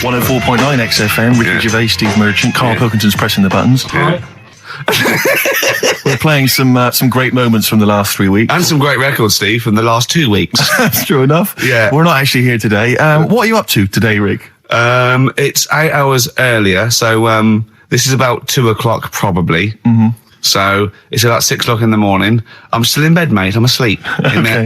104.9 XFM, Ricky Gervais, Steve Merchant, Karl Pilkington's pressing the buttons. Yeah. We're playing some great moments from the last 3 weeks. And some great records, Steve, from the last 2 weeks. That's true enough. Yeah. We're not actually here today. What are you up to today, Rick? It's 8 hours earlier, so this is about 2 o'clock probably. Mm-hmm. So it's about 6 o'clock in the morning. I'm still in bed, mate. I'm asleep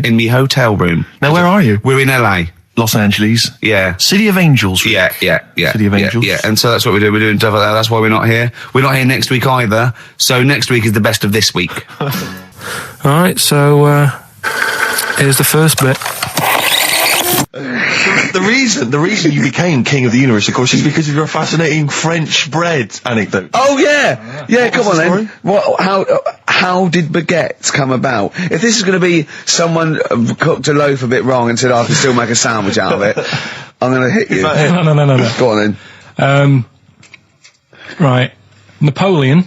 in my hotel room. Now, where are you? We're in LA. Los Angeles. Yeah. City of Angels. Rick. Yeah. City of Angels. Yeah. And so that's what we do. We're doing stuff like that. That's why we're not here. We're not here next week either. So next week is the best of this week. All right, so here's the first bit. The reason you became King of the Universe, of course, is because of your fascinating French bread anecdote. Oh yeah. Come on then. How did baguettes come about? If this is going to be someone cooked a loaf a bit wrong and said, I can still make a sandwich out of it, I'm going to hit you. No. Go on then. Right. Napoleon,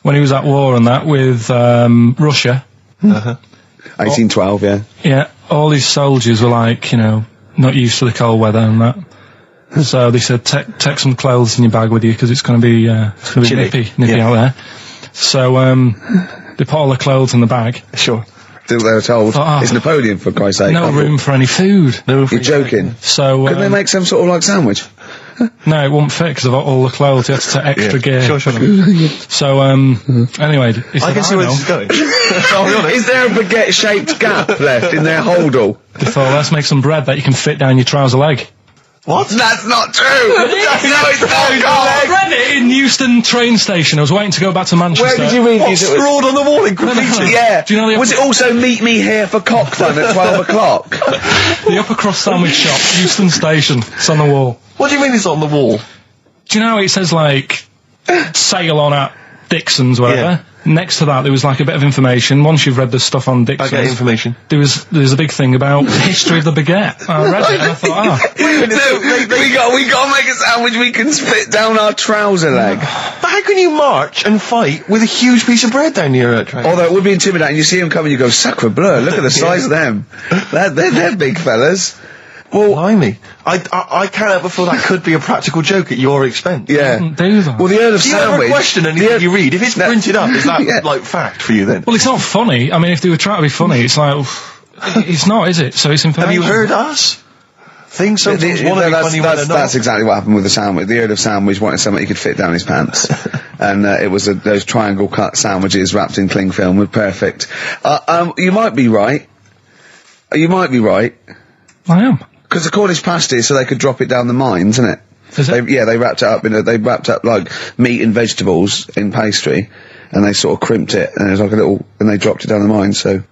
when he was at war and that with Russia. 1812, yeah. Yeah, all his soldiers were like, not used to the cold weather and that. So they said, take some clothes in your bag with you because it's going to be nippy out there. So they put all the clothes in the bag. Sure. They were told, it's Napoleon, for Christ's sake. No room for any food. You're joking. So couldn't they make some sort of like sandwich? No, it wouldn't fit because of all the clothes. You had to take extra gear. Sure. So, anyway, I can see where this is going. Is there a baguette-shaped gap left in their holdall? They thought, let's make some bread that you can fit down your trouser leg. What? That's not true! No, it's not! I read it in Euston train station. I was waiting to go back to Manchester. Where did you read What's this? scrawled on the wall in graffiti? Yeah. Do you know was it also meet me here for cock fun at 12 o'clock? The Upper Cross Sandwich Shop, Euston Station. It's on the wall. What do you mean it's on the wall? Do you know how it says, like, sail on at Dixon's, whatever? Yeah. Next to that, there was, like, a bit of information. Once you've read the stuff on Dixon's... I get information. There's a big thing about the history of the baguette. I read it and I thought, we got to make a sandwich we can spit down our trouser leg. But how can you march and fight with a huge piece of bread down your train? Although it would be intimidating. You see them coming, you go, sacre bleu, look at the size of them. They're big fellas. Well, blimey. I can't help but feel that could be a practical joke at your expense. Yeah. do that. Well, the Earl of Do you Sandwich... ever question anything you read? If it's printed up, is that, like, fact for you then? Well, it's not funny. I mean, if they were trying to be funny, it's like... it's not, is it? So it's information. Have you heard us? Things sometimes want to be funny when they're not. That's exactly what happened with the sandwich. The Earl of Sandwich wanted something he could fit down his pants. And it was those triangle cut sandwiches wrapped in cling film were perfect. You might be right. You might be right. I am. Because the Cornish pasty, so they could drop it down the mines, isn't it? Is it? They wrapped it up they wrapped up like meat and vegetables in pastry, and they sort of crimped it, and it was like and they dropped it down the mine, so,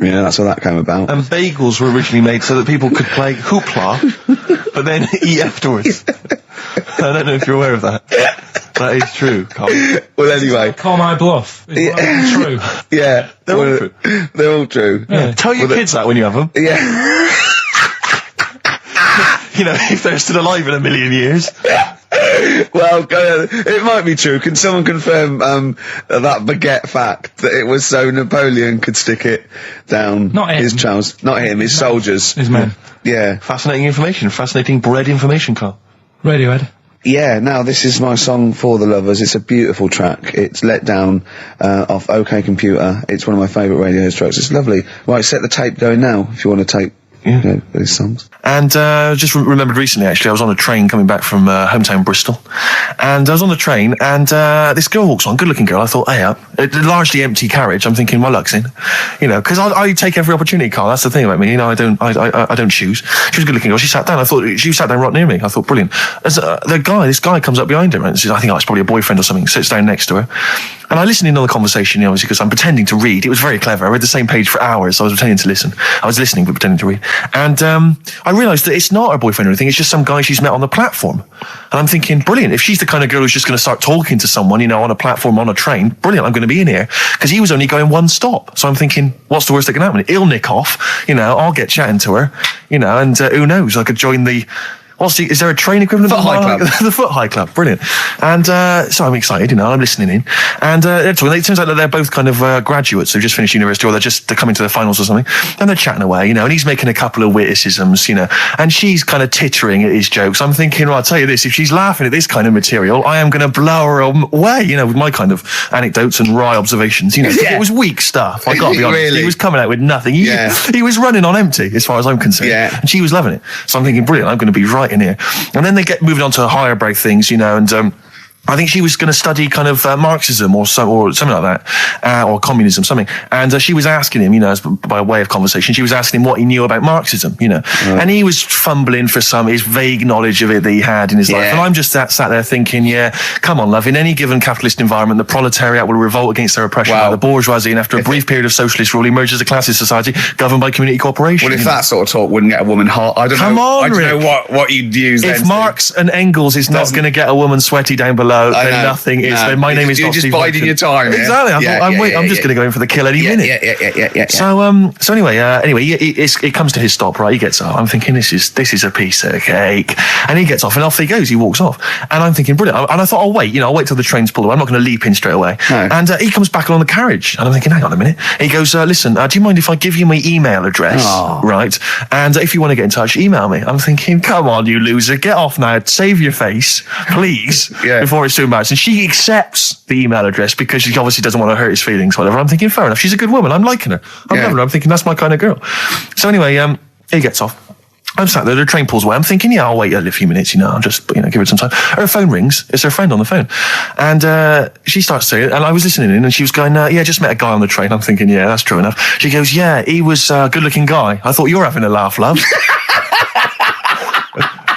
yeah, that's how that came about. And bagels were originally made so that people could play hoopla, but then eat afterwards. I don't know if you're aware of that. That is true, Carl. Well, anyway. Call my bluff. Is one of them true? Yeah. They're all true. They're all true. Yeah. Tell your kids that when you have them. Yeah. If they're still alive in a million years. Well, it might be true. Can someone confirm that baguette fact that it was so Napoleon could stick it down his trousers? Not him, his soldiers. His men. Yeah. Fascinating information. Fascinating bread information, Carl. Radiohead. Yeah, now this is my song for the lovers. It's a beautiful track. It's Let Down off OK Computer. It's one of my favourite Radiohead tracks. It's lovely. Right, set the tape going now if you want to tape. Yeah, these songs. And just remembered recently, actually, I was on a train coming back from hometown Bristol, and I was on the train, and this girl walks on, good-looking girl. I thought, hey up, largely empty carriage. I'm thinking, my luck's in, because I take every opportunity, Carl. That's the thing about me, I don't choose. She was a good-looking girl. She sat down. I thought she sat down right near me. I thought, brilliant. As this guy comes up behind her and says, I think it's probably a boyfriend or something. Sits down next to her. And I listened in on the conversation, obviously, because I'm pretending to read. It was very clever. I read the same page for hours, so I was pretending to listen. I was listening, but pretending to read. And I realised that it's not her boyfriend or anything. It's just some guy she's met on the platform. And I'm thinking, brilliant. If she's the kind of girl who's just going to start talking to someone, on a platform, on a train, brilliant, I'm going to be in here. Because he was only going one stop. So I'm thinking, what's the worst that can happen? He'll nick off, I'll get chatting to her, and who knows? I could join the Is there a train equivalent? Foot High Club. The Foot High Club, brilliant. And so I'm excited, I'm listening in. And it turns out that they're both kind of graduates who've just finished university, or they're coming to the finals or something. And they're chatting away, and he's making a couple of witticisms, and she's kind of tittering at his jokes. I'm thinking, well, I'll tell you this, if she's laughing at this kind of material, I am going to blow her away, with my kind of anecdotes and wry observations. It was weak stuff. I got to be honest. Really? He was coming out with nothing. He was running on empty, as far as I'm concerned. Yeah. And she was loving it. So I'm thinking, brilliant, I'm going to be right in here. And then they get moving on to higher brow things, and I think she was going to study kind of Marxism or something like that, or communism, something. And she was asking him, by way of conversation, she was asking him what he knew about Marxism, And he was fumbling for his vague knowledge of it that he had in his life. And I'm just sat there thinking, come on, love, in any given capitalist environment, the proletariat will revolt against their oppression by the bourgeoisie, and after a brief period of socialist rule, emerge as a classist society governed by community cooperation. Well, if that sort of talk wouldn't get a woman hot, I don't know what you'd use. If Marx and Engels is not going to get a woman sweaty down below, then nothing is. Then my name is You're not just Steve biding your time. Exactly. I'm just going to go in for the kill any minute. Yeah. So anyway, it comes to his stop. Right, he gets off. I'm thinking this is a piece of cake, and he gets off, and off he goes. He walks off, and I'm thinking brilliant. And I thought, I'll wait. I'll wait till the train's pulled away. I'm not going to leap in straight away. No. And he comes back along the carriage, and I'm thinking, hang on a minute. He goes, listen, do you mind if I give you my email address? Right, and if you want to get in touch, email me. I'm thinking, come on, you loser, get off now. Save your face, please, before it's too embarrassing. And she accepts the email address because she obviously doesn't want to hurt his feelings, whatever. I'm thinking, fair enough. She's a good woman. I'm liking her. I'm loving her. I'm thinking that's my kind of girl. So anyway, he gets off. I'm sat there, the train pulls away. I'm thinking, I'll wait a few minutes, I'll just, give her some time. Her phone rings. It's her friend on the phone. And she starts saying, and I was listening in, and she was going, just met a guy on the train. I'm thinking, that's true enough. She goes, he was a good-looking guy. I thought, you're having a laugh, love.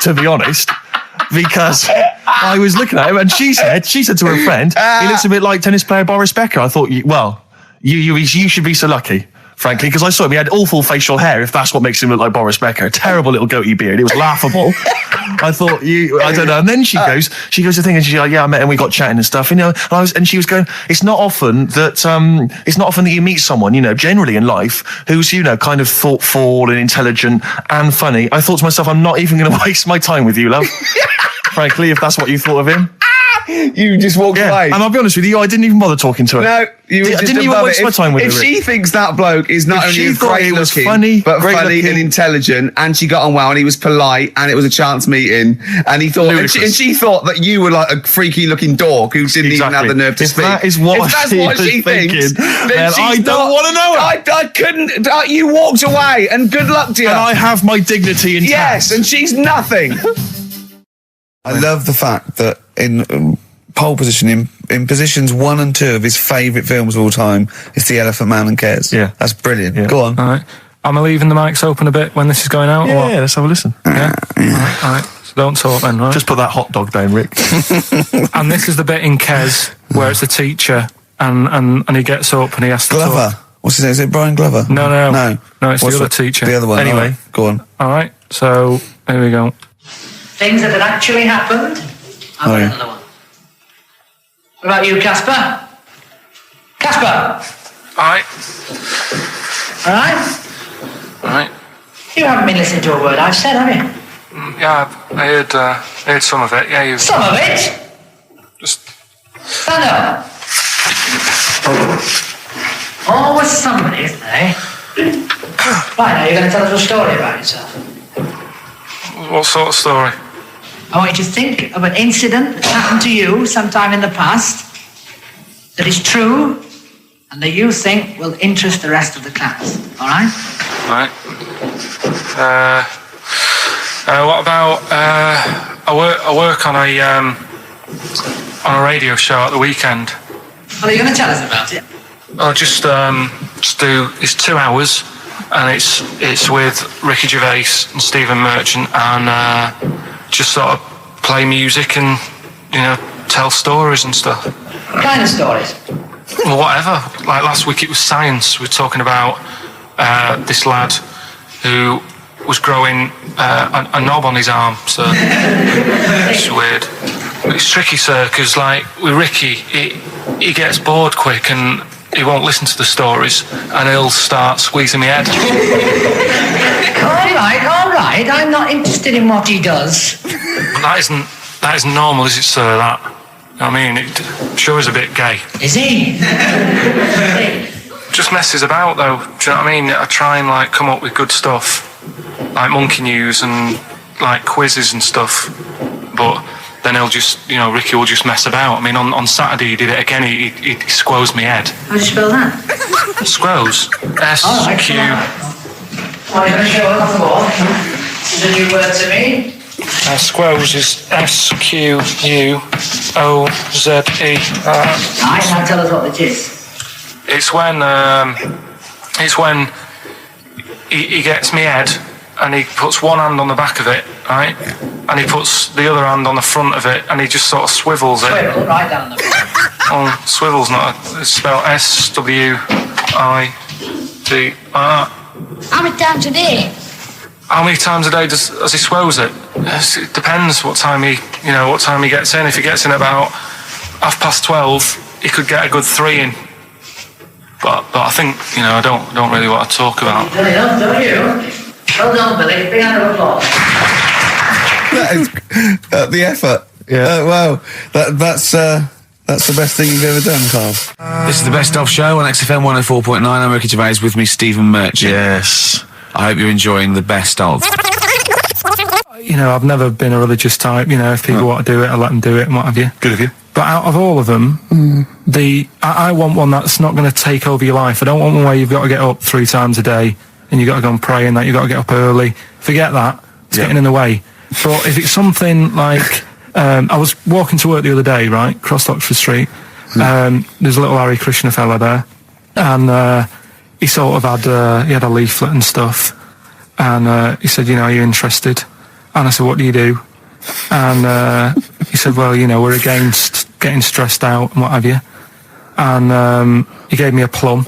To be honest. Because I was looking at him, and she said to her friend, he looks a bit like tennis player Boris Becker. I thought, you should be so lucky, frankly, because I saw him. He had awful facial hair, if that's what makes him look like Boris Becker. Terrible little goatee beard. It was laughable. I thought, I don't know. And then she goes to thing, and she's like, I met him, we got chatting and stuff, and she was going, it's not often that you meet someone, generally in life, who's, kind of thoughtful and intelligent and funny. I thought to myself, I'm not even going to waste my time with you, love. Frankly, if that's what you thought of him. You just walked away. And I'll be honest with you, I didn't even bother talking to her. No, you were just didn't even waste my time with her. If she thinks that bloke is not only great looking, funny and intelligent, and she got on well, and he was polite, and it was a chance meeting, and he thought, and she thought that you were like a freaky looking dork who didn't even have the nerve to speak. If that's what she thinks, then I don't want to know her. I couldn't. You walked away, and good luck to you. And I have my dignity intact. Yes, and she's nothing. I love the fact that in pole position, in positions 1 and 2 of his favourite films of all time, it's The Elephant Man and Kes. Yeah. That's brilliant. Yeah. Go on. All right. Am I leaving the mics open a bit when this is going out? Yeah, let's have a listen. Yeah. All right. So don't talk then, right? Just put that hot dog down, Rick. And this is the bit in Kes where it's the teacher and he gets up and he has to Glover. talk. What's his name? Is it Brian Glover? No, it's the other teacher. The other one. Anyway. Right. Go on. All right. So here we go. Things that had actually happened. I've got another one. What about you, Casper? Casper! All right. You haven't been listening to a word I've said, have you? Yeah, I heard some of it. Yeah, you. Some of it? Just. Stand up. Always somebody, isn't there? Right, now you're going to tell us a story about yourself. What sort of story? I want you to think of an incident that happened to you sometime in the past that is true and that you think will interest the rest of the class. All right? Right. What about I work on a radio show at the weekend. Well, are you going to tell us about it? I'll just do. It's 2 hours, and it's with Ricky Gervais and Stephen Merchant, and just sort of play music and tell stories and stuff. What kind of stories? Well, whatever. Like last week, it was science. We were talking about this lad who was growing a knob on his arm. So it's weird. It's tricky, sir, because like with Ricky, he gets bored quick and he won't listen to the stories and he'll start squeezing my head. All right. right. I'm not interested in what he does. That isn't normal, is it, sir? That, I mean, it sure is a bit gay. Is he? Just messes about, though. Do you know what I mean? I try and like come up with good stuff, like monkey news and like quizzes and stuff, but then he'll just, you know, Ricky will just mess about. I mean, on Saturday he did it again. He squoze me head. How do you spell that? Squoze. S-Q. What are you going to show us for? This is a new word to me. Squoze is S-Q-U-O-Z-E. Right, now tell us what it is. It's when he gets me head and he puts one hand on the back of it, right? And he puts the other hand on the front of it and he just sort of swivels it. Swivel, right down the back. Oh, swivel's not it's spelled S-W-I-D-R. How many times a day? How many times a day does he swells it? It depends what time he gets in. If he gets in about 12:30, he could get a good 3 in. But I think, you know, I don't really want to talk about. You've done enough, don't you? Well done, Billy. Big round of applause. That is the effort. Yeah. Wow. That's the best thing you've ever done, Carl. This is the Best Of Show on XFM 104.9. I'm Ricky Gervais, with me Stephen Merchant. Yes. I hope you're enjoying the Best Of. You know, I've never been a religious type. You know, if people want to do it, I let them do it and what have you. Good of you. But out of all of them, I want one that's not going to take over your life. I don't want one where you've got to get up 3 times a day and you've got to go and pray and that you've got to get up early. Forget that. It's getting in the way. But if it's something like, I was walking to work the other day, right, across Oxford Street. There's a little Hare Krishna fella there, and he sort of had he had a leaflet and stuff, and he said, you know, are you interested? And I said, what do you do? And he said, well, you know, we're against getting stressed out and what have you. And he gave me a plum.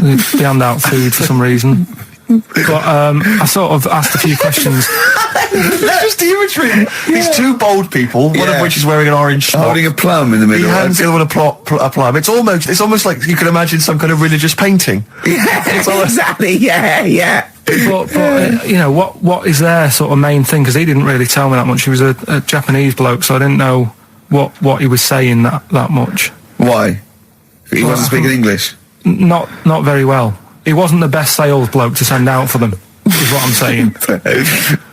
They hand out food for some reason. But I sort of asked a few questions. That's just the imagery. These 2 bold people, one of which is wearing an orange smock. Holding a plum in the middle. He hands the other one a plum. It's almost like you could imagine some kind of religious painting. Exactly. Yeah. But you know, what is their sort of main thing? Because he didn't really tell me that much. He was a Japanese bloke, so I didn't know what he was saying that much. Why? He wasn't speaking English? Not very well. He wasn't the best sales bloke to send out for them, is what I'm saying.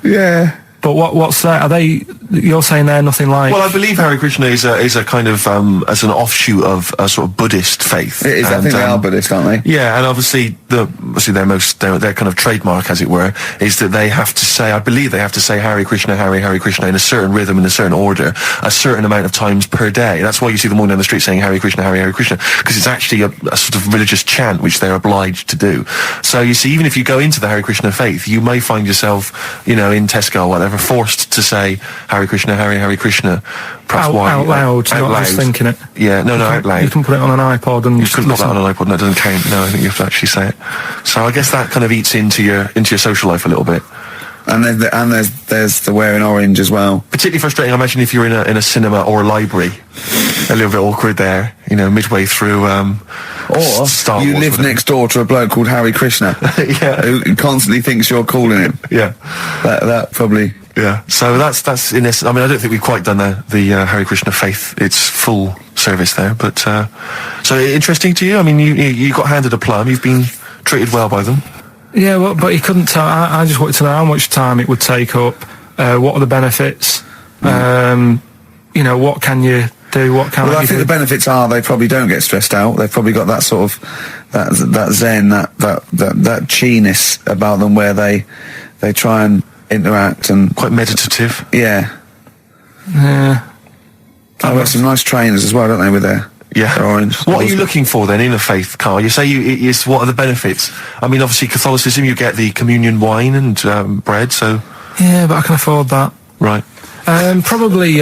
Yeah. But what's that? Are they? You're saying they're nothing like? Well, I believe Hare Krishna is a kind of as an offshoot of a sort of Buddhist faith. It is. I think they are Buddhist, aren't they? Yeah, and obviously their kind of trademark, as it were, is that they have to say. I believe they have to say Hare Krishna, Hare Krishna in a certain rhythm, in a certain order, a certain amount of times per day. That's why you see them walking down the street saying Hare Krishna, Hare Krishna, because it's actually a sort of religious chant which they're obliged to do. So you see, even if you go into the Hare Krishna faith, you may find yourself, you know, in Tesco or whatever, forced to say Hare Krishna, Hare Krishna, perhaps out loud, not just thinking it. Yeah, no, out loud. You can put it on an iPod and you couldn't put that on an iPod. No, it doesn't count. No, I think you have to actually say it. So I guess that kind of eats into your social life a little bit. And there's the wearing orange as well. Particularly frustrating, I imagine, if you're in a cinema or a library. A little bit awkward there, you know, midway through. Or Star you Wars, live next door to a bloke called Hare Krishna, who constantly thinks you're calling him. Yeah, that probably. Yeah, so that's in this. I mean, I don't think we've quite done the Hare Krishna faith its full service there, but so interesting to you. I mean, you got handed a plum. You've been treated well by them. Yeah, well, but he couldn't tell. I just wanted to know how much time it would take up. What are the benefits? You know, what can you do? What can I think the benefits are they probably don't get stressed out. They've probably got that sort of that zen, that chi-ness about them, where they try and interact and quite meditative. Yeah. I've got some nice trainers as well, don't they, with their orange. What are you looking for then in a faith, Carl? You say what are the benefits? I mean, obviously Catholicism, you get the communion wine and bread, so... Yeah, but I can afford that. Right. Probably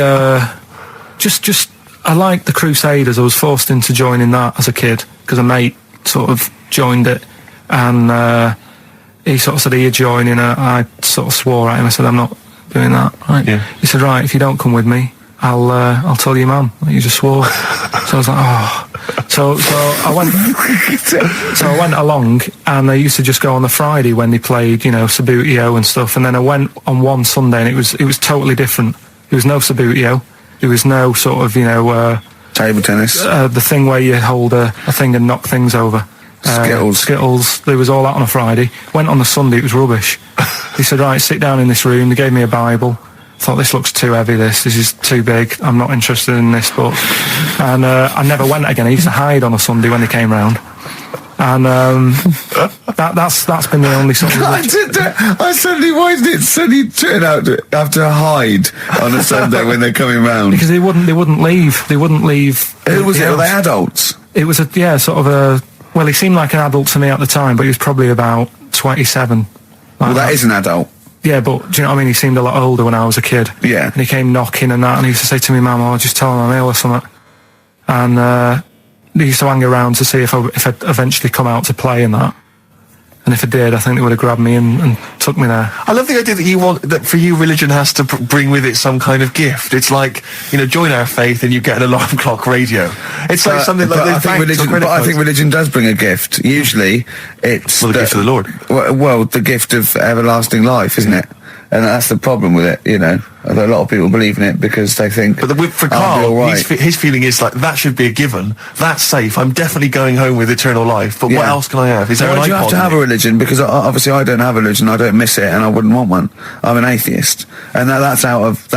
just I like the Crusaders. I was forced into joining that as a kid because a mate sort of joined it, and he sort of said, "Are you joining?" I sort of swore at him. I said, "I'm not doing that." Right? Yeah. He said, "Right, if you don't come with me, I'll tell your mum that you just swore." So I was like, "Oh." So I went along, and they used to just go on the Friday when they played, Sabutio and stuff. And then I went on one Sunday, and it was totally different. There was no Sabutio. There was no sort of, Table tennis. the thing where you hold a thing and knock things over. Skittles. There was all that on a Friday. Went on the Sunday, it was rubbish. They said, right, sit down in this room. They gave me a Bible. Thought, this looks too heavy, this is too big. I'm not interested in this book. And I never went again. I used to hide on a Sunday when they came round. And that's been the only sort of... I suddenly, why did it suddenly turn out to have to hide on a Sunday when they're coming round? Because they wouldn't leave. They wouldn't leave. Who was it? Were they adults? It was well, he seemed like an adult to me at the time, but he was probably about 27. Well, that is an adult. Yeah, but do you know what I mean? He seemed a lot older when I was a kid. Yeah. And he came knocking and that, and he used to say to me, Mum, I'll just tell him I'm ill or something. And he used to hang around to see if I'd eventually come out to play and that. And if I did, I think they would have grabbed me and took me there. I love the idea that for you, religion has to bring with it some kind of gift. It's like, join our faith and you get an alarm clock radio. It's like something like I think religion does bring a gift. Usually, it's the gift of the Lord. Well, the gift of everlasting life, isn't it? And that's the problem with it, A lot of people believe in it because they think... But for Karl, his feeling is like, that should be a given. That's safe. I'm definitely going home with eternal life. But what else can I have? Is there an iPod? Why do you have to have a religion? Because obviously I don't have a religion. I don't miss it, and I wouldn't want one. I'm an atheist, and that's out of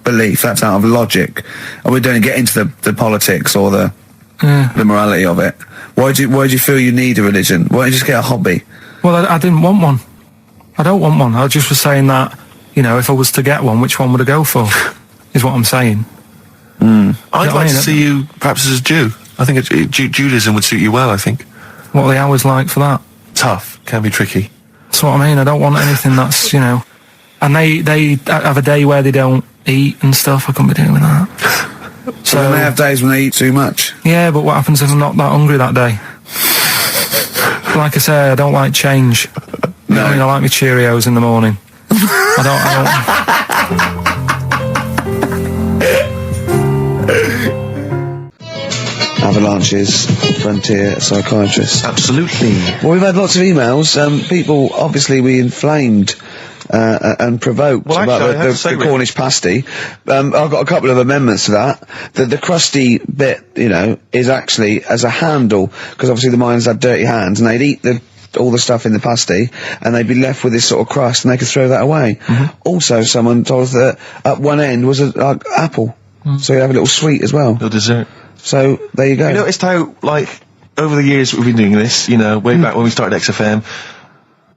belief. That's out of logic. And we don't get into the politics or the morality of it. Why do you feel you need a religion? Why don't you just get a hobby? Well, I didn't want one. I don't want one. I just was saying that, if I was to get one, which one would I go for? Is what I'm saying. I'd like to see you perhaps as a Jew. I think Judaism would suit you well, I think. What are the hours like for that? Tough. Can be tricky. That's what I mean. I don't want anything that's, And they have a day where they don't eat and stuff. I couldn't be doing that. So then they have days when they eat too much? Yeah, but what happens if I'm not that hungry that day? Like I say, I don't like change. No. I like my Cheerios in the morning. I don't. Avalanches, Frontier Psychiatrists. Absolutely. Well, we've had lots of emails. People, obviously, we inflamed and provoked about the Cornish pasty. I've got a couple of amendments to that. The crusty bit, is actually as a handle, because obviously the miners had dirty hands, and they'd eat all the stuff in the pasty, and they'd be left with this sort of crust, and they could throw that away. Also, someone told us that at one end was an apple, so you have a little sweet as well. Little dessert. So, there you go. You noticed how, over the years we've been doing this, way back when we started XFM,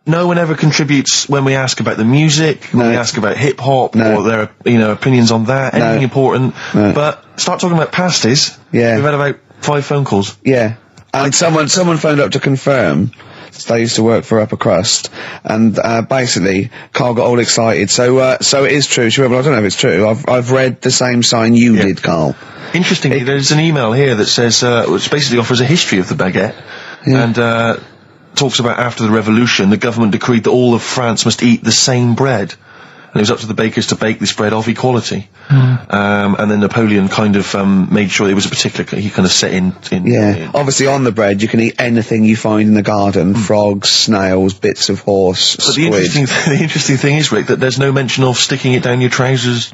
no one ever contributes when we ask about the music, when we ask about hip-hop, or their, opinions on that, anything important. But start talking about pasties. Yeah. We've had about 5 phone calls. Yeah. And someone phoned up to confirm. They used to work for Upper Crust, and basically Carl got all excited. So it is true. She went, well, I don't know if it's true. I've read the same sign you did, Carl. Interestingly, there's an email here that says, which basically offers a history of the baguette, and talks about after the revolution, the government decreed that all of France must eat the same bread. And it was up to the bakers to bake this bread of equality. And then Napoleon kind of made sure it was a particular... He kind of set in... Obviously on the bread you can eat anything you find in the garden. Frogs, snails, bits of horse, squid. The interesting thing is, Rick, that there's no mention of sticking it down your trousers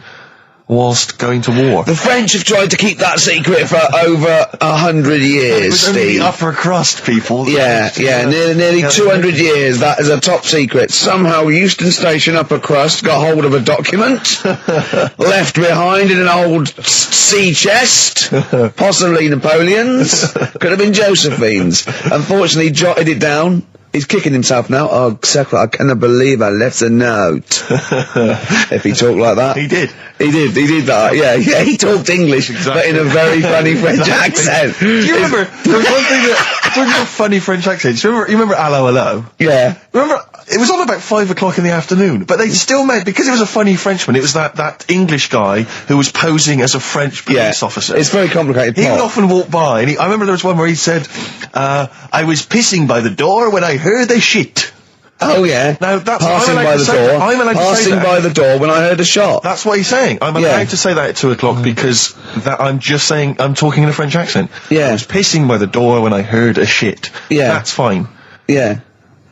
whilst going to war. The French have tried to keep that secret for over 100 years, it was Steve. only the upper crust people. Nearly 200 years, that is a top secret. Somehow Euston Station upper crust got hold of a document, left behind in an old sea chest, possibly Napoleon's, could have been Josephine's. Unfortunately, jotted it down. He's kicking himself now. Oh, exactly. I cannot believe I left a note. If he talked like that. He did. He did that. Yeah, he talked English, but in a very funny French accent. Do you remember, there was one thing that, talking about funny French accents, you remember Allo Allo? Yeah. Remember, it was on about 5 o'clock in the afternoon, but they still made, because it was a funny Frenchman, it was that English guy who was posing as a French police officer. It's very complicated. He would often walk by, and I remember there was one where he said, I was pissing by the door when I heard they shit. Oh yeah. Now that's passing I'm by allowed the to say door. that. I'm allowed to say Passing that. by the door when I heard a shot. That's what he's saying. I'm allowed to say that at 2 o'clock because I'm just saying I'm talking in a French accent. Yeah. I was pissing by the door when I heard a shit. Yeah. That's fine. Yeah.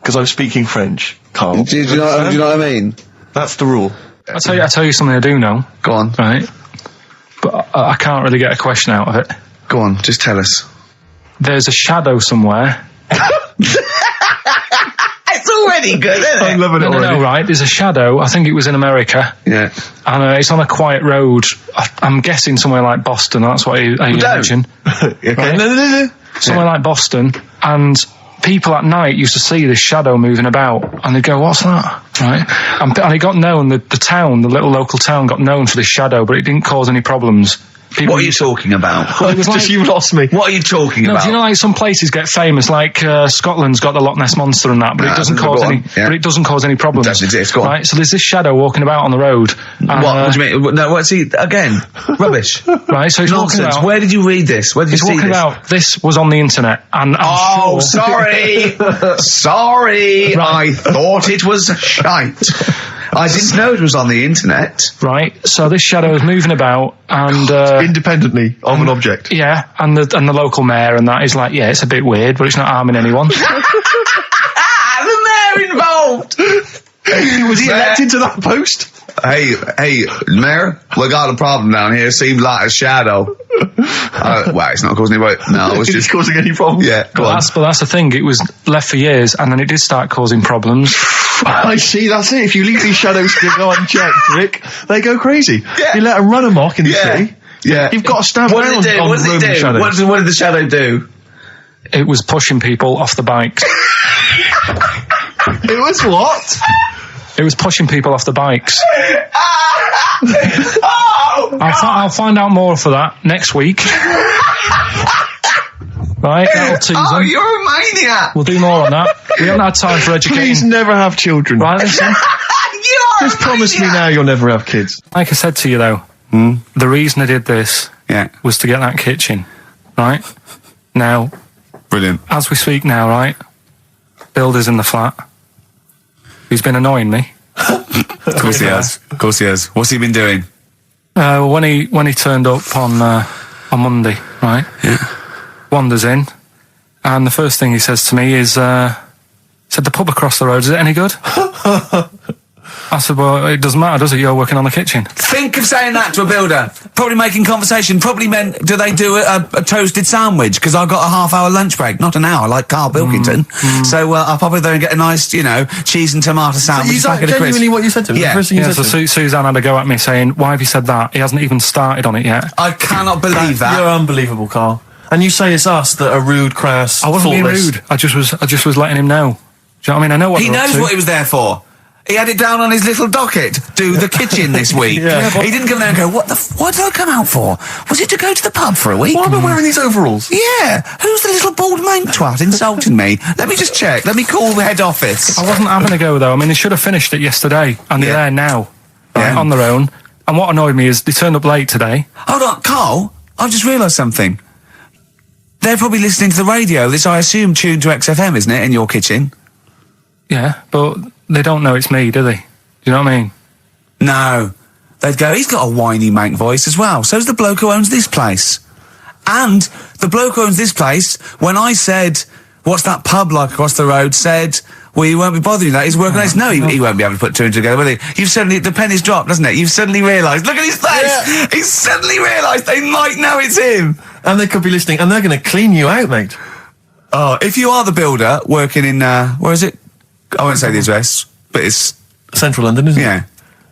Because I'm speaking French, Carl. Do you know what I mean? That's the rule. I'll tell you something I do know. Go on. Right. But I can't really get a question out of it. Go on. Just tell us. There's a shadow somewhere. It's already good, isn't it? I'm loving it already. No, right. There's a shadow. I think it was in America. Yeah. And it's on a quiet road. I'm guessing somewhere like Boston. That's what I imagine. Okay. Right. No. Somewhere like Boston. And people at night used to see this shadow moving about. And they'd go, what's that? Right. And it got known, the town, the little local town got known for this shadow, but it didn't cause any problems. What are you talking about? It was like, you lost me. What are you talking no, about? do you know, like some places get famous, like Scotland's got the Loch Ness monster and that, but it doesn't cause any. Yeah. But it doesn't cause any problems. It does exist. Go on. Right. So there's this shadow walking about on the road. And, What do you mean? No, what's he again? Rubbish. Right. So he's walking Nonsense. about. Where did you read this? Where did you He's see walking this? about. This was on the internet, and I'm sure. Sorry. Sorry. I thought it was shite. I didn't know it was on the internet. Right. So this shadow is moving about, and Independently of an object. yeah, and the local mayor and that is like, yeah, it's a bit weird, but it's not harming anyone. The mayor involved. Was he elected to that post? Hey, Mayor, we got a problem down here. Seems like a shadow. Well, it's not causing any. No, it was Is just it causing any problems? Yeah, go on. But that's the thing. It was left for years, and then it did start causing problems. I see, that's it. If you leave these shadows to go unchecked, Rick, they go crazy. Yeah. You let them run amok in the Yeah. city. Yeah. You've got to stand What around did it do? on What did it Roman do? shadows. What did the shadow do? It was pushing people off the bikes. It was what? It was pushing people off the bikes. Oh, I'll find out more for that next week. Right, that'll tease oh, them. you're a maniac. We'll do more on that. We haven't had time for Please educating. never have children. Right, listen. You are Just promise me now you'll never have kids. Like I said to you though, the reason I did this Yeah. was to get that kitchen. Right? Now, Brilliant. as we speak now, right? Builder's in the flat. He's been annoying me. Of course he has. Of course he has. What's he been doing? When he turned up on Monday, right? Yeah. Wanders in, and the first thing he says to me is, said, the pub across the road, is it any good? I said, well, it doesn't matter, does it? You're working on the kitchen. Think of saying that to a builder. Probably making conversation. Probably meant, do they do a toasted sandwich? Because I've got a half-hour lunch break. Not an hour, like Karl Pilkington. So I'll pop over there and get a nice, cheese and tomato sandwich. Is that back at a crisp. genuinely what you said to him? Yeah. The first thing you Yeah, said so to him? Suzanne had to go at me saying, why have you said that? He hasn't even started on it yet. I cannot believe that. You're unbelievable, Carl. And you say it's us that are rude, crass, I wasn't being thoughtless. rude. I just was letting him know. Do you know what I mean? I know what He they're up knows to. what he was there for. He had it down on his little docket. Do the kitchen this week. Yeah. He didn't come there and go, what did I come out for? Was it to go to the pub for a week? Why am I wearing these overalls? Yeah. Who's the little bald mank twat insulting me? Let me just check. Let me call the head office. I wasn't having a go though. I mean, they should have finished it yesterday, and they're Yeah. there now, right, Yeah. on their own. And what annoyed me is they turned up late today. Hold on, Carl, I've just realised something. They're probably listening to the radio. This, I assume, tuned to XFM, isn't it, in your kitchen? Yeah, but they don't know it's me, do they? Do you know what I mean? No. They'd go, he's got a whiny mank voice as well. So's the bloke who owns this place. And the bloke who owns this place, when I said, what's that pub like across the road, said, well, you won't be bothering that. He's working on this. No, he won't be able to put two and two together, will he? You've suddenly, the penny's dropped, doesn't it? You've suddenly realised. Look at his face. Yeah. He's suddenly realised they might know it's him. And they could be listening, and they're going to clean you out, mate. Oh, if you are the builder working in, where is it? I won't say the address, but it's, Central London, isn't it? yeah.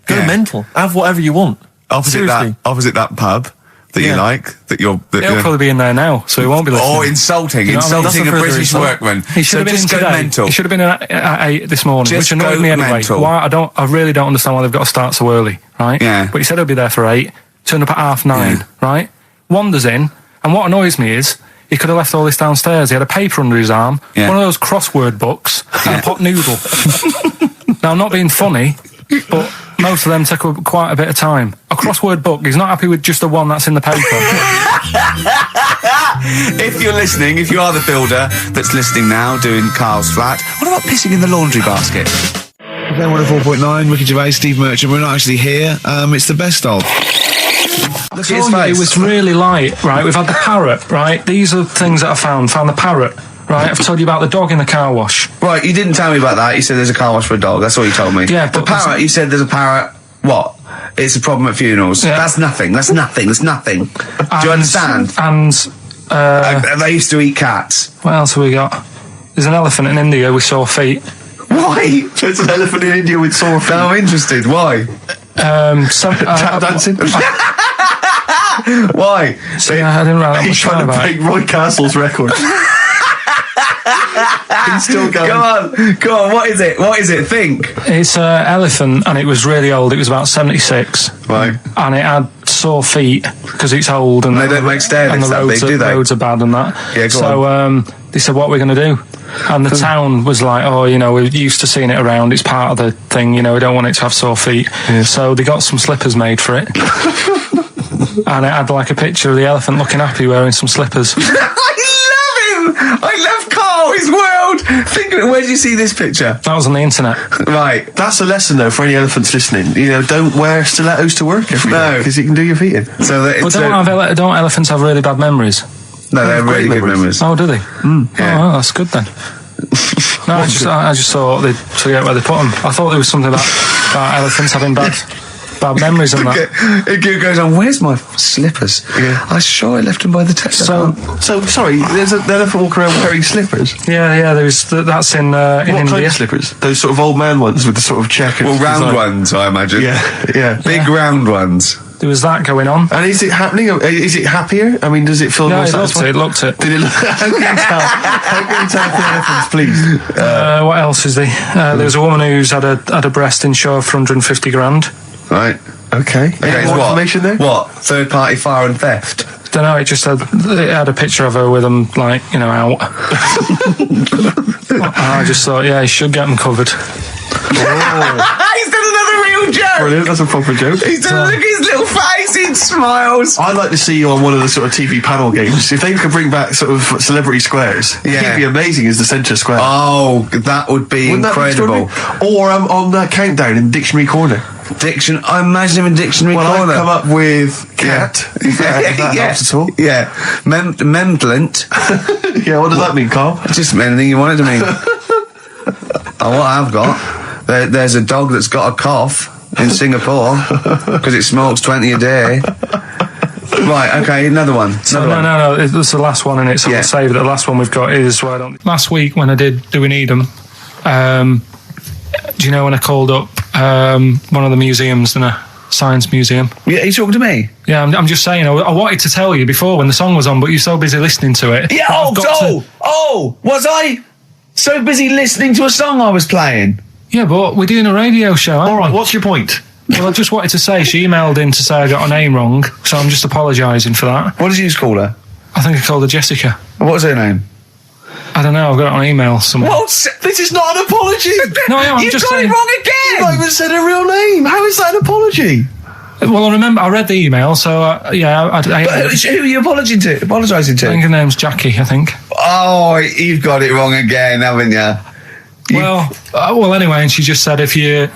Go Yeah. mental. Have whatever you want. Opposite that pub that you Yeah. like, that you're... That He'll probably be in there now, so he won't be listening. Oh, insulting. You know what I mean? Insulting That's a a further British insult. workman. He should have been just in go today. mental. He should have been at 8 this morning, Just which annoyed go me anyway. mental. Why? I really don't understand why they've got to start so early, right? Yeah. But he said he'll be there for 8, turned up at 9:30, Yeah. right? Wanders in, and what annoys me is he could have left all this downstairs. He had a paper under his arm, Yeah. one of those crossword books, and a pot noodle. Now, I'm not being funny, but most of them take up quite a bit of time. A crossword book, he's not happy with just the one that's in the paper. If you're listening, if you are the builder that's listening now, doing Carl's flat, what about pissing in the laundry basket? Then 104.9, Ricky Gervais, Steve Merchant. We're not actually here. It's the best of. Look at his face. It was really light, right? We've had the parrot, right? These are things that I found the parrot, right? I've told you about the dog in the car wash. Right, you didn't tell me about that. You said there's a car wash for a dog. That's all you told me. Yeah, the but parrot, you said there's a parrot. What? It's a problem at funerals. Yeah. That's nothing. That's nothing. That's nothing. Do you understand? And they used to eat cats. what else have we got? There's an elephant in India with sore feet. Why? There's an elephant in India with sore feet. Now I'm interested. Why? Tap dancing. Why? I didn't write that He's much trying down to about break it. Roy Castle's record. He's still going. Go on. What is it? What is it? Think. It's an elephant, and it was really old. It was about 76. Right. And it had sore feet because it's old, and They don't make stairs and the that big, do they? roads are bad and that. Yeah, go so they said, "What are we going to do?" And the town was like, "Oh, we're used to seeing it around. It's part of the thing. We don't want it to have sore feet." Yeah. So they got some slippers made for it, and it had like a picture of the elephant looking happy wearing some slippers. I love him. I love Carl. His world. Think of it. Where did you see this picture? That was on the internet. Right. That's a lesson, though, for any elephants listening. Don't wear stilettos to work every day, because you can do your feet in. So that But it's don't elephants have really bad memories? no, they're really great good memories. Oh, do they? Yeah. Oh, well, that's good then. No, I just thought they'd forget where they put them. I thought there was something about elephants having bad memories and that. It goes on. Where's my slippers? Yeah. I'm sure I left them by the test. So sorry, there's an elephant walking around wearing slippers. Yeah, that's in What kind India. of slippers? Those sort of old man ones with the sort of checkered round design. ones, I imagine. Yeah. Big round ones. There was that going on. And is it happening? Is it happier? I mean, does it feel No, more it looked satisfying? it. Looked it. Did it look? How can you tell? How can you tell for elephants, please? What else is there? There was a woman who's had a breast insured for 150 grand. Right. Okay. Any more information there? What? Third party fire and theft? Don't know. It had a picture of her with them out. I just thought, yeah, he should get them covered. He's done another real joke! Brilliant. That's a proper joke. He's done look at his little face, he smiles. I'd like to see you on one of the sort of TV panel games. If they could bring back sort of celebrity squares, he'd be amazing as the centre square. Oh, that would be Wouldn't incredible. That be or on that countdown in Dictionary Corner. I imagine him in Dictionary Corner. I've come up with cat. If that helps at all. Yeah. Memblent. Yeah, what does that mean, Carl? Just anything you want it to mean. What I've got, there's a dog that's got a cough in Singapore because it smokes 20 a day. Right, okay, another one. No, it's the last one in it, so I'll save it. The last one we've got is last week when I did Do We Need 'Em, do you know when I called up one of the museums in a science museum? Yeah, are you talking to me? Yeah, I'm just saying, I wanted to tell you before when the song was on, but you're so busy listening to it. Yeah, was I so busy listening to a song I was playing? Yeah, but we're doing a radio show, aren't All right, we? what's your point? Well, I just wanted to say, she emailed in to say I got her name wrong, so I'm just apologising for that. What did you call her? I think I called her Jessica. What was her name? I don't know, I've got it on email somewhere. This is not an apology. No, I'm just saying. You've got it wrong again! You've not even said her real name. How is that an apology? Well, I remember, I read the email, so I Who are you apologising to? I think her name's Jackie, I think. Oh, you've got it wrong again, haven't you? Well, anyway, and she just said if you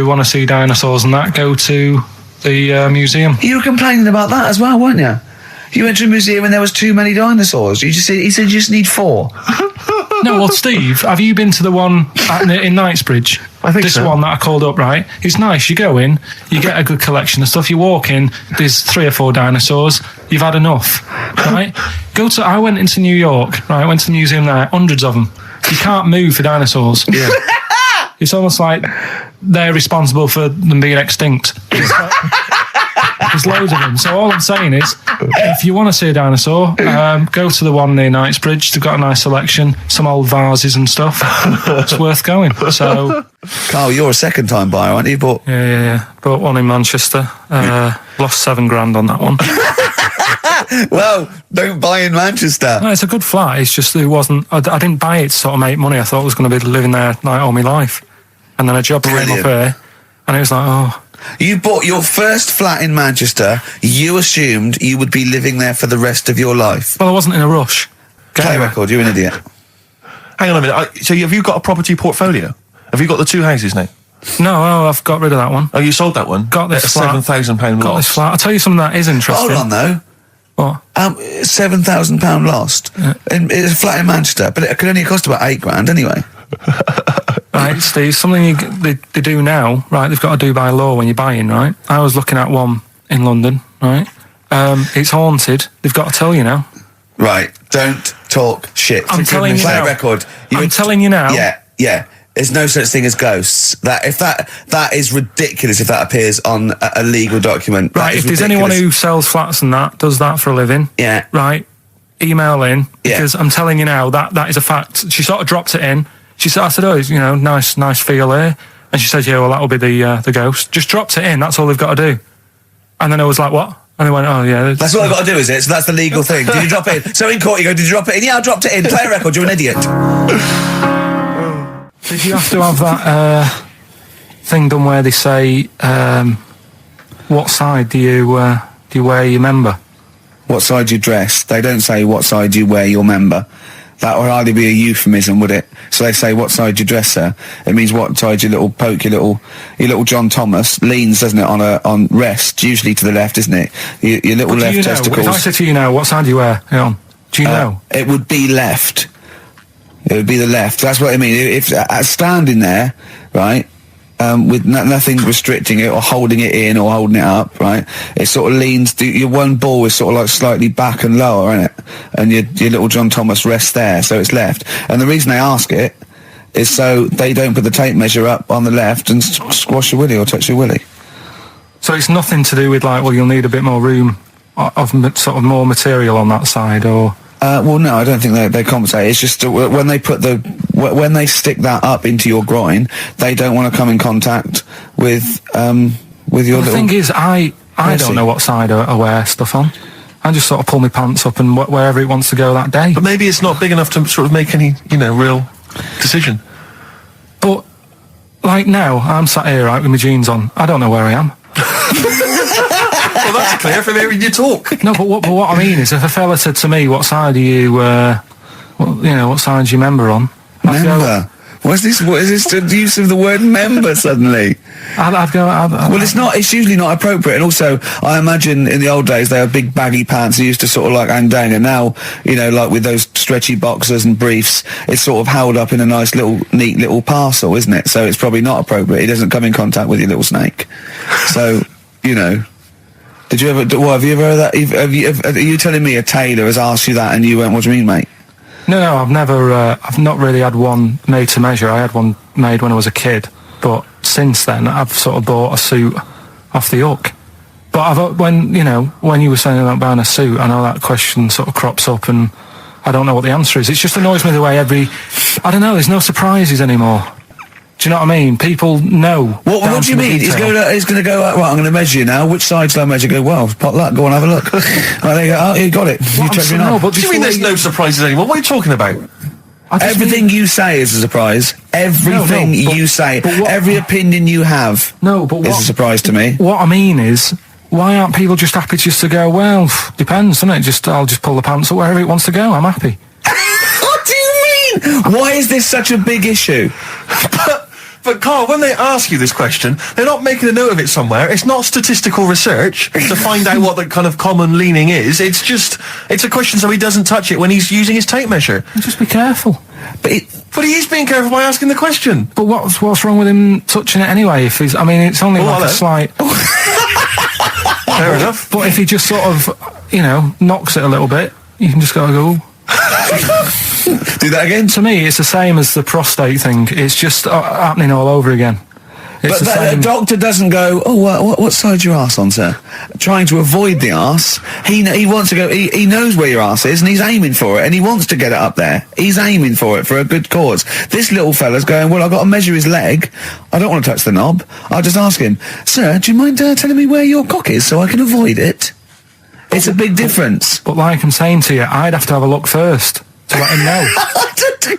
want to see dinosaurs and that, go to the museum. You were complaining about that as well, weren't you? You went to a museum and there was too many dinosaurs. He said you just need 4. No, well, Steve, have you been to the one in Knightsbridge? I think this so. one that I called up, right? It's nice. You go in, you get a good collection of stuff. You walk in, there's 3 or 4 dinosaurs. You've had enough, right? I went into New York, right? I went to the museum there, hundreds of them. You can't move for dinosaurs. Yeah. It's almost like they're responsible for them being extinct. There's loads of them. So all I'm saying is, if you want to see a dinosaur, go to the one near Knightsbridge. They've got a nice selection, some old vases and stuff. It's worth going. So, Carl, you're a second-time buyer, aren't you? But yeah. Bought one in Manchester. Lost $7,000 on that one. well, don't buy in Manchester. No, it's a good flat. It's just it wasn't. I didn't buy it to sort of make money. I thought I was going to be living there like all my life, and then a job came up here, and it was like, oh. You bought your first flat in Manchester. You assumed you would be living there for the rest of your life. Well, I wasn't in a rush. Play record, you're an idiot. Hang on a minute. So have you got a property portfolio? Have you got the 2 houses now? No, I've got rid of that one. Oh, you sold that one? Got this at a flat. £7,000 Got loss. this flat. I'll tell you something that is interesting. Hold on, though. What? £7,000 lost. Yeah. It's a flat in Manchester, but it could only cost about £8,000 anyway. Right, Steve, something they do now, right, they've got to do by law when you're buying, right? I was looking at one in London, right? It's haunted. They've got to tell you now. Right, don't talk shit. I'm telling you Play now. a record. I'm telling you now. Yeah. There's no such thing as ghosts. That is ridiculous if that appears on a legal document. Right, if there's anyone who sells flats and does that for a living, yeah, right, email in, because I'm telling you now, that is a fact. She sort of dropped it in. I said, oh, nice feel here. And she said, yeah, well, that'll be the ghost. Just dropped it in, that's all they've got to do. And then I was like, what? And they went, oh, yeah. That's all I've got to do, is it? So that's the legal thing. Did you drop it in? So in court you go, did you drop it in? Yeah, I dropped it in. Play a record, you're an idiot. Did you have to have that thing done where they say, what side do you wear your member? What side you dress? They don't say what side you wear your member. That would hardly be a euphemism, would it? So they say, what side you dress, sir? It means what side your little John Thomas leans, doesn't it, on rest, usually to the left, isn't it? Your little left testicles. If I said to you now, what side do you wear? Hang on. Do you know? It would be left. It would be the left. That's what I mean. If standing there, right, with nothing restricting it or holding it in or holding it up, right, it sort of leans. Your one ball is sort of like slightly back and lower, isn't it? And your little John Thomas rests there, so it's left. And the reason they ask it is so they don't put the tape measure up on the left and squash your willy or touch your willy. So it's nothing to do with like, well, you'll need a bit more room of sort of more material on that side, or. Well, no, I don't think they compensate. It's just when they when they stick that up into your groin, they don't want to come in contact with your little. The thing is, I don't know what side I wear stuff on. I just sort of pull my pants up and wherever it wants to go that day. But maybe it's not big enough to sort of make any, real decision. But like now, I'm sat here right with my jeans on. I don't know where I am. Well, that's clear from hearing you talk. No, but what I mean is, if a fella said to me, "What side are you? What side's your member on?" Member. What is this the use of the word member suddenly? I'd go. Well, it's not. It's usually not appropriate. And also, I imagine in the old days they had big baggy pants that used to sort of like hang down. And now, like with those stretchy boxers and briefs, it's sort of held up in a nice neat little parcel, isn't it? So it's probably not appropriate. It doesn't come in contact with your little snake. So, Did you ever? What have you ever heard that? Are you telling me a tailor has asked you that and you went, "What do you mean, mate?" No, I've never. I've not really had one made to measure. I had one made when I was a kid, but since then I've sort of bought a suit off the hook. But when you were saying about buying a suit, I know that question sort of crops up, and I don't know what the answer is. It just annoys me the way I don't know. There's no surprises anymore. Do you know what I mean? People know. What do you mean? He's going to go, right, I'm going to measure you now. Which side shall I measure? Go, well, pot luck, go on, have a look. Right, there you go. Oh, you got it. You check me out. What do you mean there's no surprises anymore? What are you talking about? Everything you say is a surprise. Everything you say. Every opinion you have is a surprise to me. What I mean is, why aren't people just happy just to go, well, depends, doesn't it? I'll just pull the pants up wherever it wants to go. I'm happy. What do you mean? Why is this such a big issue? But Carl, when they ask you this question, they're not making a note of it somewhere. It's not statistical research to find out what the kind of common leaning is. It's a question so he doesn't touch it when he's using his tape measure. Just be careful. But he is being careful by asking the question. But what's wrong with him touching it anyway? It's only like a slight. Fair enough. But if he just sort of, knocks it a little bit, you can just go. Do that again? To me, it's the same as the prostate thing. It's just happening all over again. But the doctor doesn't go, what side's your arse on, sir? Trying to avoid the arse. He wants to go, he knows where your arse is and he's aiming for it and he wants to get it up there. He's aiming for it for a good cause. This little fella's going, well, I've got to measure his leg. I don't want to touch the knob. I'll just ask him, sir, do you mind telling me where your cock is so I can avoid it? It's a big difference. But like I'm saying to you, I'd have to have a look first to let him know.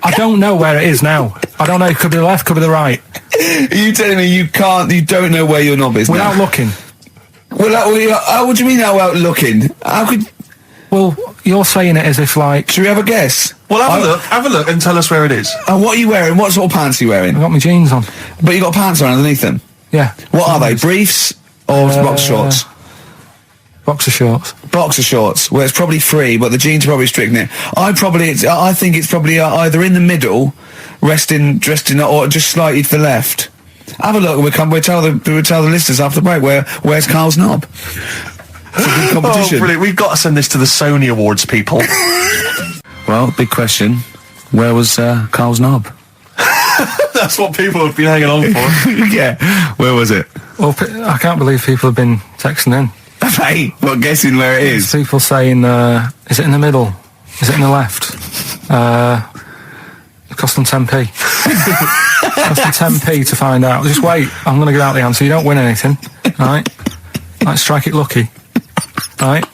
I don't know where it is now. I don't know. It could be the left, could be the right. Are you telling me you don't know where your knob is Without now? looking. What do you mean without looking? How could... Well, you're saying it as if like... Should we have a guess? Well, have a look and tell us where it is. What are you wearing? What sort of pants are you wearing? I've got my jeans on. But you got pants on underneath them? Yeah. What are they? Briefs or boxer shorts? Boxer shorts. Boxer shorts. Well, it's probably free, but the jeans are probably restricting it. I think it's probably either in the middle, dressed in, or just slightly to the left. Have a look. We'll tell the listeners after the break where's Karl's knob. It's a good competition. Oh, brilliant. We've got to send this to the Sony Awards people. Well, big question. Where was Karl's knob? That's what people have been hanging on for. Yeah. Where was it? Well, I can't believe people have been texting in. Hey, what, guessing where it is? People saying, is it in the middle? Is it in the left? It cost them 10p. It cost them 10p to find out. Just wait, I'm going to give out the answer. You don't win anything, right? Like, strike it lucky. Right?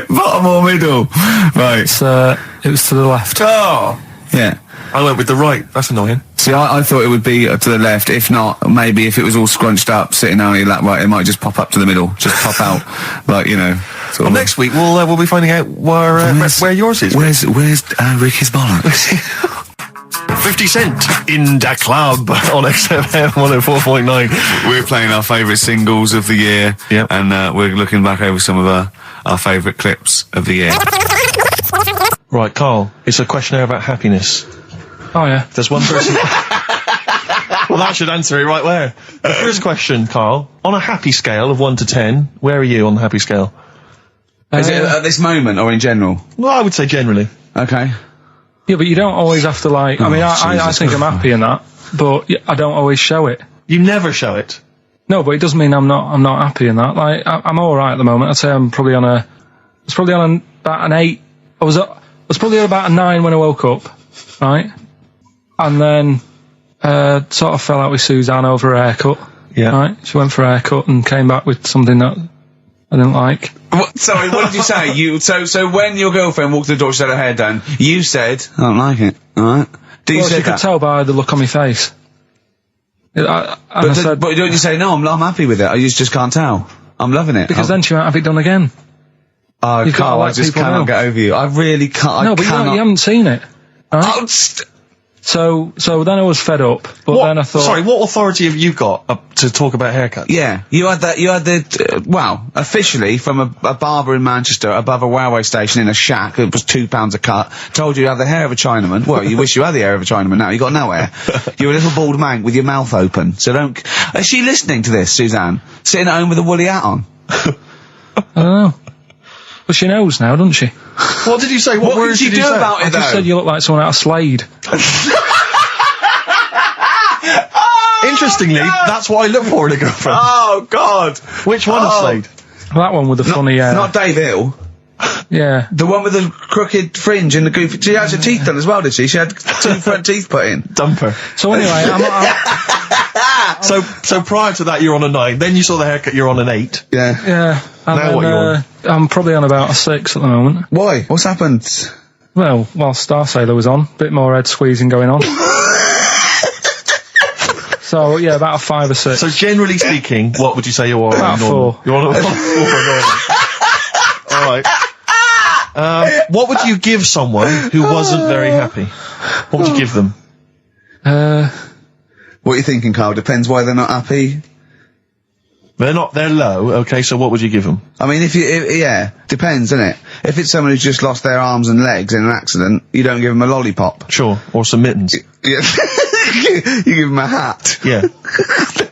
Bottom or middle? Right. It was to the left. Oh! Yeah. I went with the right. That's annoying. See, I thought it would be to the left. If not, maybe if it was all scrunched up, sitting on your lap right, it might just pop up to the middle. Just pop out. Like, you know. Sort Well, of next week we'll be finding out where yours is. Where's Ricky's bollocks? 50 Cent in Da Club on XFM 104.9. We're playing our favourite singles of the year. Yep. And we're looking back over some of our favourite clips of the year. Right, Karl, it's a questionnaire about happiness. Oh, yeah. There's one person... Well, that should answer it right where. The first question, Karl, on a happy scale of 1 to 10, where are you on the happy scale? Is it at this moment or in general? Well, I would say generally. Okay. Yeah, but you don't always have to, like... I mean, I think I'm happy in that, but I don't always show it. You never show it. No, but it doesn't mean I'm not happy in that. Like, I'm alright at the moment. I'd say I'm probably on about an 8. I was probably at about a 9 when I woke up, right? And then, sort of fell out with Suzanne over a haircut. Yeah. Right? She went for a haircut and came back with something that I didn't like. Sorry, what did you say? So when your girlfriend walked to the door, she had her hair done, you said, I don't like it, alright? She could tell by the look on my face. But don't you say, no, I'm happy with it, I just can't tell. I'm loving it. Because then she might have it done again. Oh, Karl, I just cannot get over you. I really can't. No, but you haven't seen it. Right? Oh, So then I was fed up, but then I thought... Sorry, what authority have you got to talk about haircuts? Yeah, you had officially from a barber in Manchester above a railway station in a shack, it was £2 a cut, told you had the hair of a Chinaman. Well, you wish you had the hair of a Chinaman now, you got no hair. You're a little bald mank with your mouth open, so don't... Is she listening to this, Suzanne? Sitting at home with a woolly hat on? I don't know. But she knows now, doesn't she? What did you say? What words did you do about it, I just said you look like someone out of Slade. Interestingly, that's what I look for in a girlfriend. Oh, God! Which one of Slade? That one with the funny... Not Dave Hill. Yeah. The one with the crooked fringe and the goofy... She had her teeth done as well, did she? She had 2 front teeth put in. Dumper. So anyway, So prior to that, you're on a 9. Then you saw the haircut, you're on an 8. Yeah. Yeah. And Now what you on? I'm probably on about a 6 at the moment. Why? What's happened? Well, while Star Sailor was on, bit more head squeezing going on. So, yeah, about a 5 or 6. So generally speaking, what would you say you are? About normal? 4. You're on a 4 normal. Alright. What would you give someone who wasn't very happy? What would you give them? What are you thinking, Karl? Depends why they're not happy. They're low, okay, so what would you give them? I mean, yeah, depends, doesn't it? If it's someone who's just lost their arms and legs in an accident, you don't give them a lollipop. Sure, or some mittens. Yeah. You give them a hat. Yeah.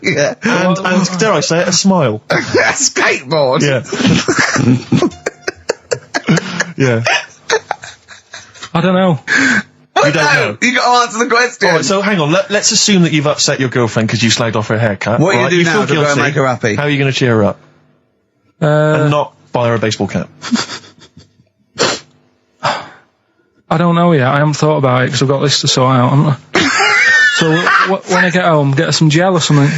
Yeah. And dare I say it, a smile. A skateboard. Yeah. Yeah. I don't know. You don't know. You got to answer the question. Alright, so hang on, let's assume that you've upset your girlfriend because you slagged off her haircut. What are you right? do You now feel to go and guilty. make her happy? How are you going to cheer her up? And not buy her a baseball cap? I don't know yet. I haven't thought about it because I've got this to sort out, haven't I? So when I get home, get her some gel or something.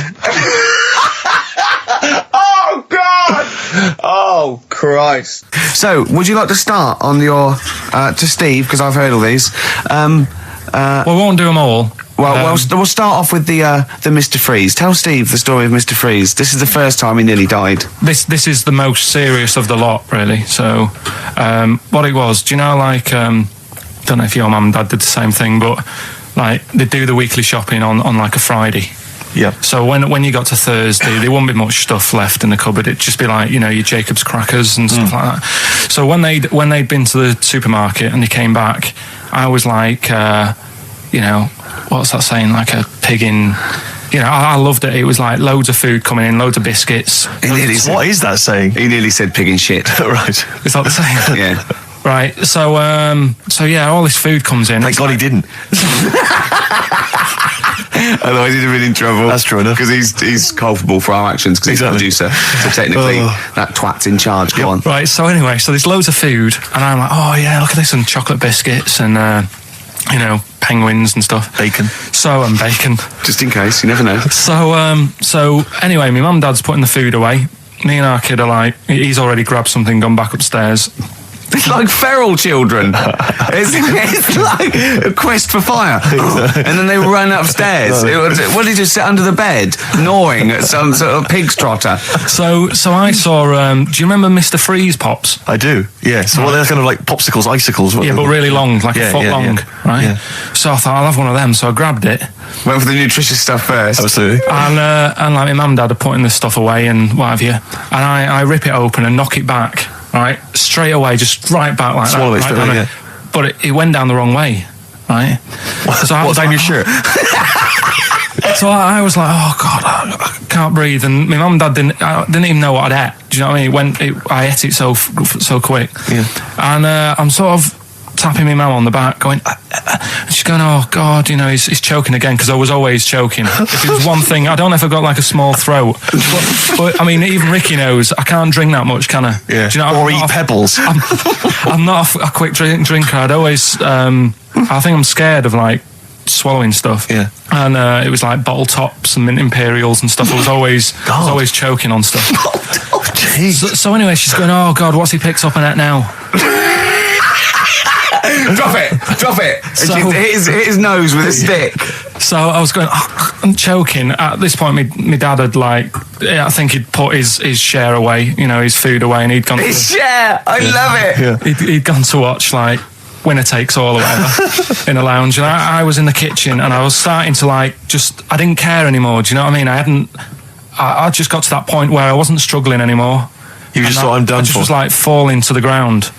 Oh, God! Oh, Christ. So, would you like to start on your, to Steve, because I've heard all these. Well, we won't do them all. Well, we'll start off with the Mr. Freeze. Tell Steve the story of Mr. Freeze. This is the first time he nearly died. This is the most serious of the lot, really. So, what it was, do you know, like, don't know if your mum and dad did the same thing, but like they do the weekly shopping on like a Friday. Yeah. So when you got to Thursday, there wouldn't be much stuff left in the cupboard. It'd just be like, you know, your Jacob's crackers and stuff like that. So when they'd been to the supermarket and they came back, I was like, you know, what's that saying? Like a pig in. You know, I loved it. It was like loads of food coming in, loads of biscuits. What is that saying? He nearly said pig in shit. Right. Is that the saying? Yeah. Right. So yeah, all this food comes in. Thank God he didn't. Otherwise he'd have been in trouble. That's true enough. Because he's culpable for our actions because Exactly. he's the producer. So technically, that twat's in charge. Go on. Right. So anyway, so there's loads of food, and I'm like, oh yeah, look at this, and chocolate biscuits, and you know, penguins and stuff. Bacon. And bacon. Just in case, you never know. So anyway, my mum and dad's putting the food away. Me and our kid are like, he's already grabbed something, gone back upstairs. It's like feral children. it's like a quest for fire. And then they run upstairs. What did you sit under the bed, gnawing at some sort of pig's trotter? So I saw, do you remember Mr. Freeze Pops? I do, yeah. So they're kind of like popsicles, icicles. Yeah, but really long, like a foot long, right? Yeah. So I thought, I'll have one of them. So I grabbed it. Went for the nutritious stuff first. Absolutely. And like my mum and dad are putting this stuff away and what have you. And I rip it open and knock it back, right? Straight away, just right back like Swallow that. it, Right, yeah. But it went down the wrong way, right? So I was down like, your shirt? So I was like, oh God, I can't breathe. And my mum and dad didn't even know what I'd ate. Do you know what I mean? I ate it so quick. Yeah. And I'm sort of tapping my mum on the back, going, and she's going, oh God, you know, he's choking again, because I was always choking. If it was one thing, I don't know if I've got like a small throat, but I mean, even Ricky knows I can't drink that much, can I? Yeah. Do you know, or eat pebbles. I'm not a quick drinker. I'd always, I think I'm scared of like swallowing stuff. Yeah. And it was like bottle tops and mint imperials and stuff. I was always choking on stuff. Oh, jeez. So anyway, she's going, oh God, what's he picked up on it now? Drop it. So- And she hit his nose with a stick. So I was going, oh, I'm choking. At this point, my dad had I think he'd put his share away, you know, his food away, and he'd gone. His share. I love it. He'd gone to watch like Winner Takes All or whatever in a lounge, and I was in the kitchen, and I was starting to I didn't care anymore. Do you know what I mean? I just got to that point where I wasn't struggling anymore. You just thought, I'm done I just for. was like falling to the ground.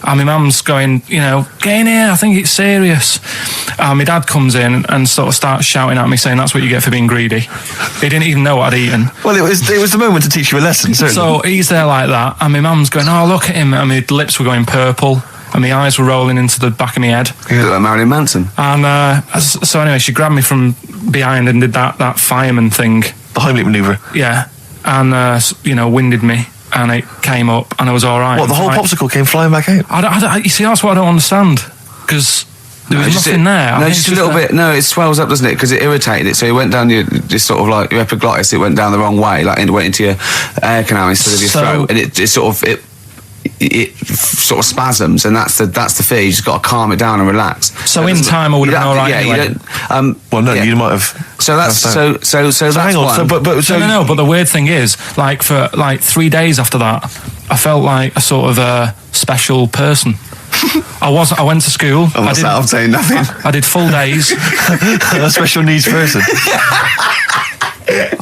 And my mum's going, you know, get in here, I think it's serious. And my dad comes in and sort of starts shouting at me, saying that's what you get for being greedy. He didn't even know what I'd eaten. Well, it was the moment to teach you a lesson, certainly. So he's there like that, and my mum's going, oh, look at him, and my lips were going purple, and my eyes were rolling into the back of my head. You look like Marilyn Manson. And so anyway, she grabbed me from behind and did that fireman thing. The Heimlich manoeuvre. Yeah. And, you know, winded me. And it came up, and I was all right. What, the whole popsicle came flying back out? You see, that's what I don't understand, because there was nothing there. No, just a little bit. No, it swells up, doesn't it? Because it irritated it. So it went down your sort of like your epiglottis. It went down the wrong way, like it went into your air canal instead of your throat, and it sort of spasms, and that's the fear. You just got to calm it down and relax. So in time, I would have been all right. Yeah, anyway. you don't. Well, no, yeah. you might have. So that's so that's hang on. one. No, but the weird thing is, like for 3 days after that, I felt like a sort of special person. I went to school. I'm saying nothing. I did full days. A special needs person.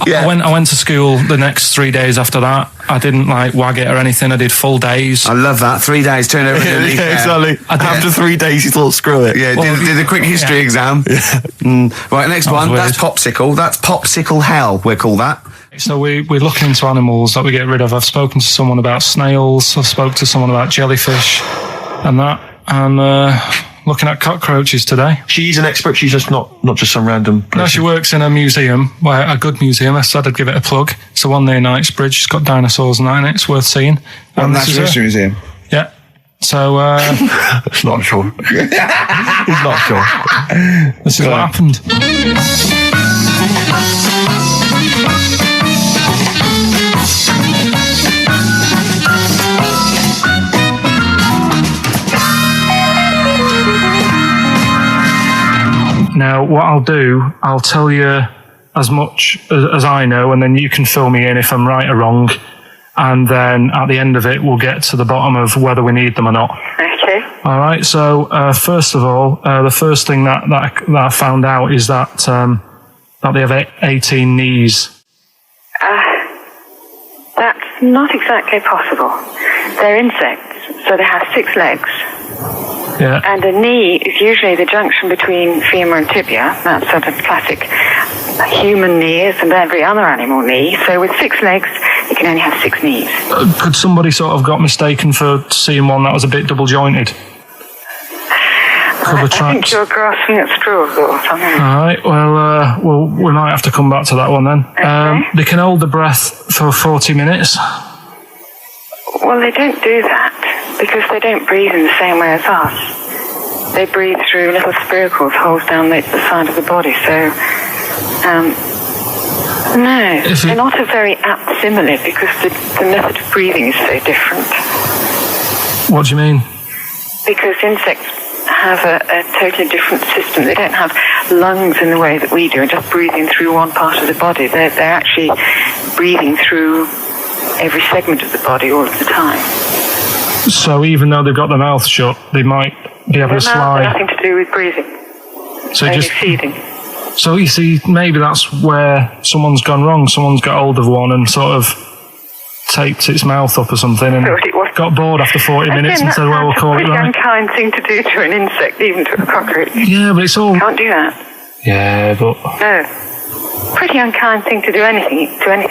Yeah. I went to school the next 3 days after that. I didn't wag it or anything. I did full days. I love that. 3 days, turn everything. Yeah, exactly. After 3 days, you thought, screw it. Yeah, did a quick history exam. Right, next one. weird. That's popsicle. That's popsicle hell, we'll call that. So we're looking into animals that we get rid of. I've spoken to someone about snails. I've spoken to someone about jellyfish and that. And looking at cockroaches today. She's an expert. She's just not just some random person. No, she works in a museum, a good museum. I said I'd give it a plug. It's the one near Knightsbridge. It's got dinosaurs and that in it. It's worth seeing. And this is Natural her. History Museum. Yeah. So It's not sure. He's not sure. this is what happened. Now, what I'll do, I'll tell you as much as I know, and then you can fill me in if I'm right or wrong. And then at the end of it, we'll get to the bottom of whether we need them or not. Okay. All right. So first of all, the first thing that I found out is that they have 18 knees. That's not exactly possible. They're insects, so they have 6 legs. Yeah. And a knee is usually the junction between femur and tibia. That's sort of classic human knees and every other animal knee. So with 6 legs, you can only have 6 knees. Could somebody sort of got mistaken for seeing one that was a bit double jointed? I think you're grasping at straws or something. All right. Well, we might have to come back to that one then. Okay. They can hold the breath for 40 minutes. Well, they don't do that because they don't breathe in the same way as us. They breathe through little spiracles, holes down the side of the body. So, no, they're not a very apt simile because the method of breathing is so different. What do you mean? Because insects have a totally different system. They don't have lungs in the way that we do, and just breathing through one part of the body. They're actually breathing through every segment of the body all of the time. So even though they've got their mouth shut, they might be able to slide. Nothing to do with breathing. So only just feeding. So you see, maybe that's where someone's gone wrong. Someone's got hold of one and sort of taped its mouth up or something and got bored after 40 minutes and said, well, we'll call it right. That's a pretty unkind thing to do to an insect, even to a cockroach. Yeah, but it's all... Can't do that. Yeah, but... No. Pretty unkind thing to do anything,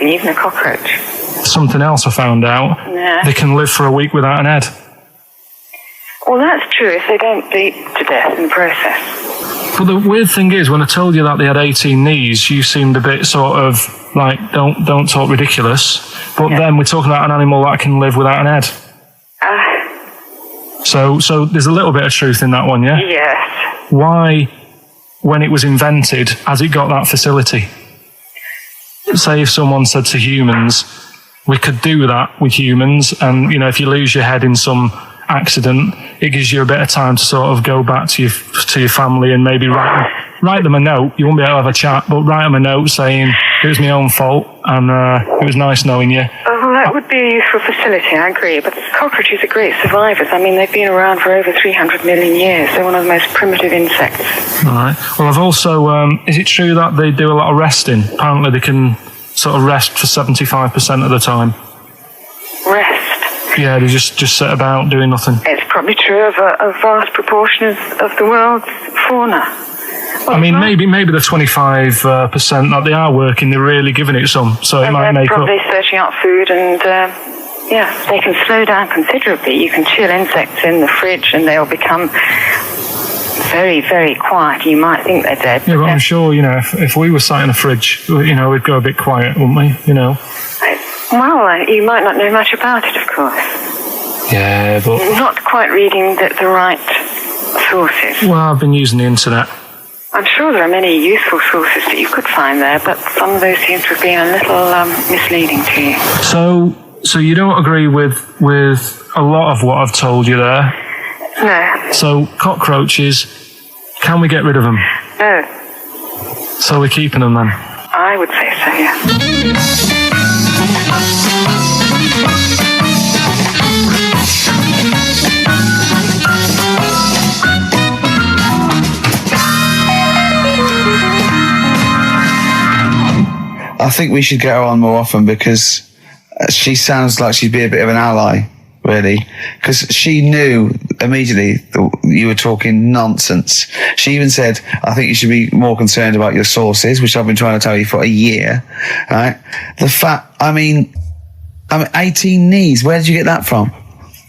even a cockroach. Something else I found out. Yeah. They can live for a week without an head. Well, that's true if they don't bleed to death in the process. But the weird thing is, when I told you that they had 18 knees, you seemed a bit sort of like, don't talk ridiculous. But then we're talking about an animal that can live without an head. So there's a little bit of truth in that one, yeah? Yes. Why, when it was invented, has it got that facility? Say if someone said to humans, we could do that with humans, and, you know, if you lose your head in some accident, it gives you a bit of time to sort of go back to your family and maybe write them a note. You won't be able to have a chat, but write them a note saying it was my own fault and it was nice knowing you. Well, that would be a useful facility, I agree. But cockroaches are great survivors. I mean, they've been around for over 300 million years. They're one of the most primitive insects. All right. Well, I've also, is it true that they do a lot of resting? Apparently they can sort of rest for 75% of the time. Rest? Yeah, they just sit about doing nothing. It's probably true of a vast proportion of the world's fauna. Well, I mean, maybe the 25% that they are working, they're really giving it some, so it might make up. They're probably searching out food and, they can slow down considerably. You can chill insects in the fridge and they'll become very, very quiet. You might think they're dead. Yeah, but I'm sure, you know, if we were sat in a fridge, you know, we'd go a bit quiet, wouldn't we, you know? Well, you might not know much about it, of course. Yeah, but... You're not quite reading the right sources. Well, I've been using the internet. I'm sure there are many useful sources that you could find there, but some of those seem to have been a little misleading to you. So you don't agree with a lot of what I've told you there? No. So cockroaches, can we get rid of them? No. So we're keeping them then? I would say so, yeah. I think we should get her on more often because she sounds like she'd be a bit of an ally, really. Because she knew immediately that you were talking nonsense. She even said, I think you should be more concerned about your sources, which I've been trying to tell you for a year, right? The fact, I mean 18 knees, where did you get that from?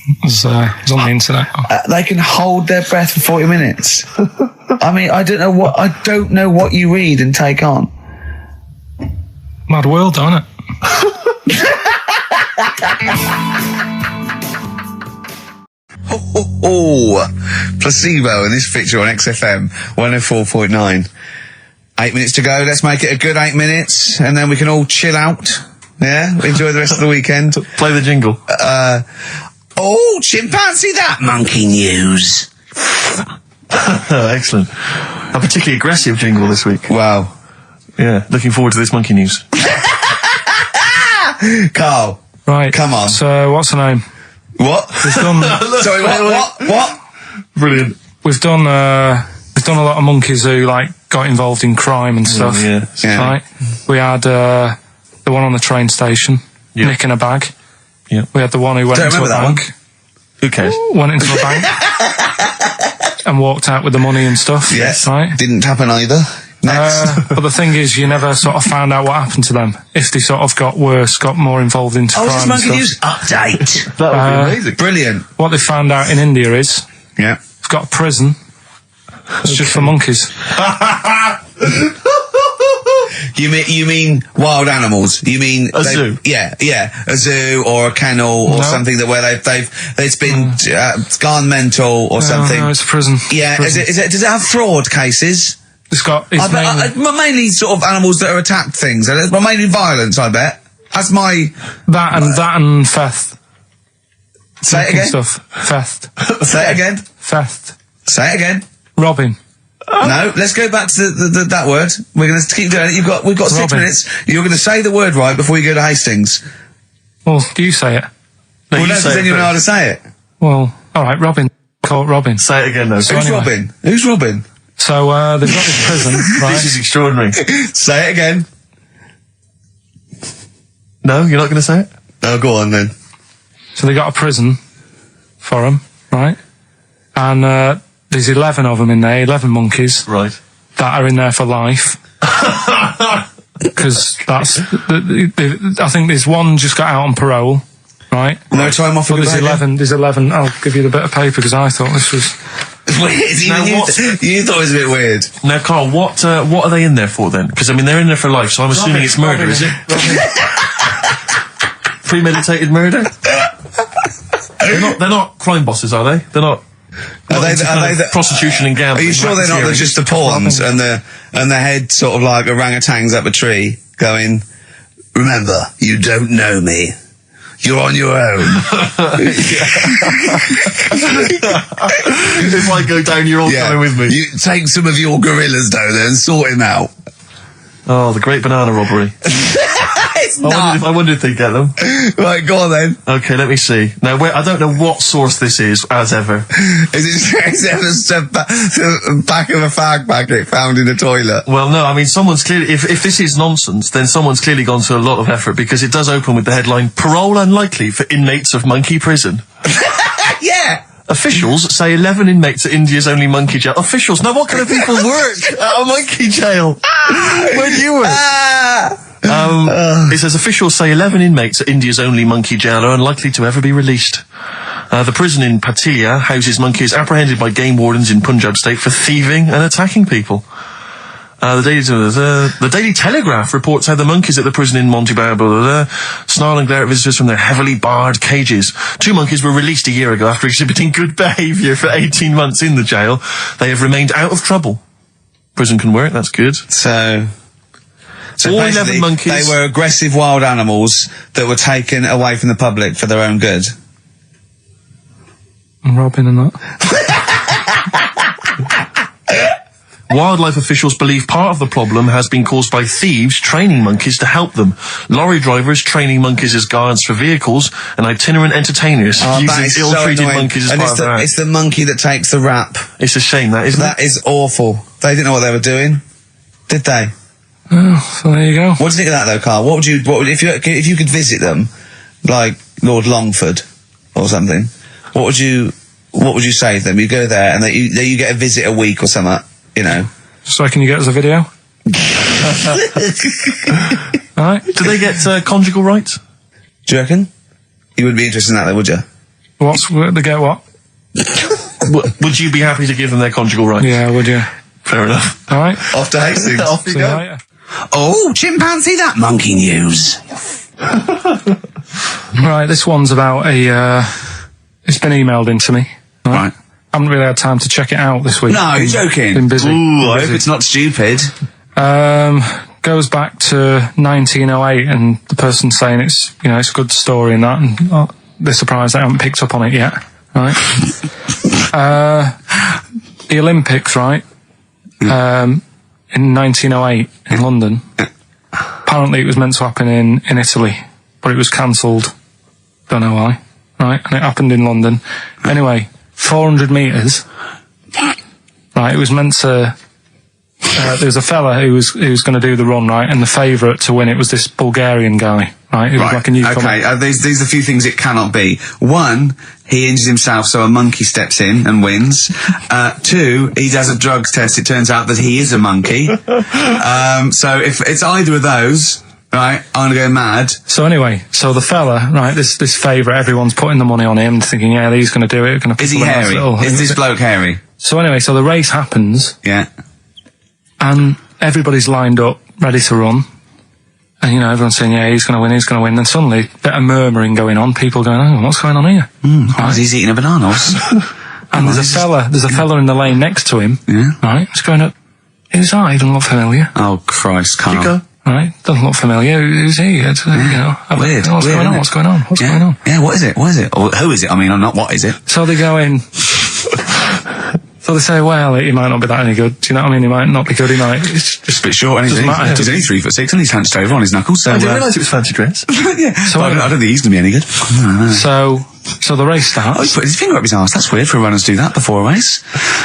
It was on the internet. They can hold their breath for 40 minutes. I mean, I don't know what you read and take on. Mad world, don't it? Placebo in this picture on XFM 104.9. 8 minutes to go. Let's make it a good 8 minutes, and then we can all chill out. Yeah, enjoy the rest of the weekend. Play the jingle. Chimpanzee, that monkey news. Excellent. A particularly aggressive jingle this week. Wow. Yeah, looking forward to this monkey news. Carl. Right. Come on. So, what's her name? What? We've done. Sorry, what? Brilliant. We've done a lot of monkeys who got involved in crime and stuff. Yeah. Right. We had the one on the train station, nicking a bag. Yeah. We had the one who went into a bank. Who cares? Went into a bank and walked out with the money and stuff. Yes. Right. Didn't happen either. Next. But the thing is, you never sort of found out what happened to them. If they sort of got worse, got more involved into crime this and monkey stuff. news update. That would be amazing. Brilliant. What they found out in India is Yeah. it's got a prison. It's just for monkeys. You mean wild animals? You mean a zoo? Yeah, a zoo or a kennel or something where it's been gone mental or something. No, it's a prison. Yeah, Prison. Is it? Does it have fraud cases? It's got. It's Mainly sort of animals that are attacked things. Mainly violence, I bet. That's my that and theft. Say it again. Stuff. Theft. Say it again. Theft. Say it again. Robbing. No, let's go back to that word. We're going to keep doing it. We've got 6 minutes. You're going to say the word right before you go to Hastings. Well, do you say it? No, Well, no, then you know how to say it. Well, all right, Robin. Call it Robin. Say it again, though. So Who's anyway. Robin? Who's Robin? So they've got this prison, right? This is extraordinary. Say it again. No, you're not going to say it? Oh, go on then. So they got a prison for them, right? And there's 11 of them in there, 11 monkeys. Right. That are in there for life. Because that's... I think there's one just got out on parole, right? No time off for But good behaviour? there's 11... I'll give you the bit of paper because I thought this was... You thought it was a bit weird. Now, Carl, what are they in there for then? Because, I mean, they're in there for life, so I'm assuming it's murder, is it? Premeditated murder? They're not crime bosses, are they? They're not... Are they prostitution and gambling? Are you sure they're not just the pawns and the head sort of like orangutans up a tree going, remember, you don't know me. You're on your own. If I go down, you're all coming with me. You take some of your gorillas down there and sort him out. Oh, the great banana robbery. It's not. I wonder if they get them. Right, go on then. Okay, let me see. Now, I don't know what source this is, as ever. Is it the back of a fag packet found in a toilet? Well, no, I mean, someone's clearly... If this is nonsense, then someone's clearly gone to a lot of effort, because it does open with the headline, Parole Unlikely for Inmates of Monkey Prison. Yeah. Officials say 11 inmates at India's only monkey jail. Officials? Now, what kind of people work at a monkey jail? Where do you work? It says officials say 11 inmates at India's only monkey jail are unlikely to ever be released. The prison in Patiala houses monkeys apprehended by game wardens in Punjab state for thieving and attacking people. The Daily Telegraph reports how the monkeys at the prison in Montebello snarl and glare at visitors from their heavily barred cages. 2 monkeys were released a year ago after exhibiting good behaviour for 18 months in the jail. They have remained out of trouble. Prison can work, that's good. So all 11 monkeys. They were aggressive wild animals that were taken away from the public for their own good. And Robin and that. Wildlife officials believe part of the problem has been caused by thieves training monkeys to help them. Lorry drivers training monkeys as guards for vehicles, and itinerant entertainers using ill-treated monkeys as part of their act. It's the monkey that takes the rap. It's a shame, that, isn't it? That is awful. They didn't know what they were doing, did they? Oh, so there you go. What do you think of that, though, Carl? What would if you could visit them, like Lord Longford or something? What would you say to them? You go there and you get a visit a week or something, you know. So can you get us a video? Alright. Do they get conjugal rights? Do you reckon? You wouldn't be interested in that, though, would you? They get what? Would you be happy to give them their conjugal rights? Yeah, would you? Fair enough. Alright. Off to Hastings. Off you See you go. later. Oh, chimpanzee, that monkey news. Right, this one's about it's been emailed into me. Right. I haven't really had time to check it out this week. No, you're joking. Been busy. Ooh, I hope it's not stupid. Goes back to 1908, and the person's saying it's a good story and that, and they're surprised they haven't picked up on it yet. Right. the Olympics, right? In 1908 in London. Apparently it was meant to happen in Italy, but it was cancelled. Don't know why. Right? And it happened in London. Anyway, 400 metres. Right, it was meant to... there was a fella who was going to do the run, right, and the favourite to win it was this Bulgarian guy, right, who was like a newcomer. Okay, these are a few things it cannot be. One, he injures himself, so a monkey steps in and wins. Two, he does a drugs test, it turns out that he is a monkey. So if it's either of those, right, I'm gonna go mad. So anyway, so the fella, right, this favourite, everyone's putting the money on him, thinking, yeah, he's going to do it. Is he hairy? Is this bloke hairy? So anyway, so the race happens. Yeah. And everybody's lined up, ready to run. And, you know, everyone's saying, yeah, he's going to win, he's going to win. Then suddenly, a bit of murmuring going on. People going, oh, what's going on here? Right. He's eating a banana. And there's a fella in the lane next to him. Yeah. Right? He's going up, who's that? He doesn't look familiar. Oh, Christ, Carl. Right? Doesn't look familiar. Who's he? It's, you know, weird. What's going on? What's going on? What's going on? Yeah, what is it? What is it? Or who is it? I mean, not what is it? So they go in. So they say, well, he might not be that any good. Do you know what I mean? He might not be good. He might. It's just a bit short, and he's only 3'6", and he's hunched over on his knuckles. So I didn't realise it was fancy dress. Yeah. So I don't think he's going to be any good. So the race starts. Oh, he put his finger up his arse. That's weird for runners to do that before a race.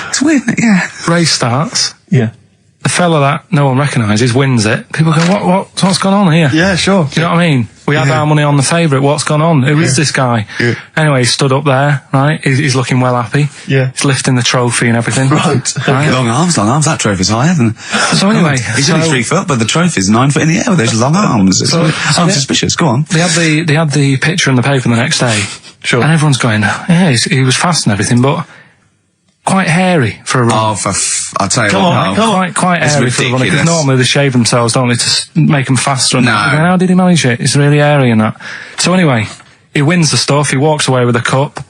It's weird, isn't it? Yeah. Race starts. Yeah. The fella that no one recognises wins it. People go, what's gone on here? Yeah, sure. Do you know what I mean? We had our money on the favourite. What's gone on? Who is this guy? Yeah. Anyway, he stood up there, right? He's looking well happy. Yeah. He's lifting the trophy and everything. Right. Long arms. That trophy's higher than... So anyway... He's only 3 foot, but the trophy's 9 foot in the air with those long arms. I'm suspicious. Go on. They had the picture in the paper the next day. Sure. And everyone's going, yeah, he was fast and everything, but... quite hairy for a run. I'll tell you what. Quite hairy for a run. Because normally they shave themselves, don't they, to make them faster. And how did he manage it? It's really hairy and that. So anyway, he wins the stuff. He walks away with a cup.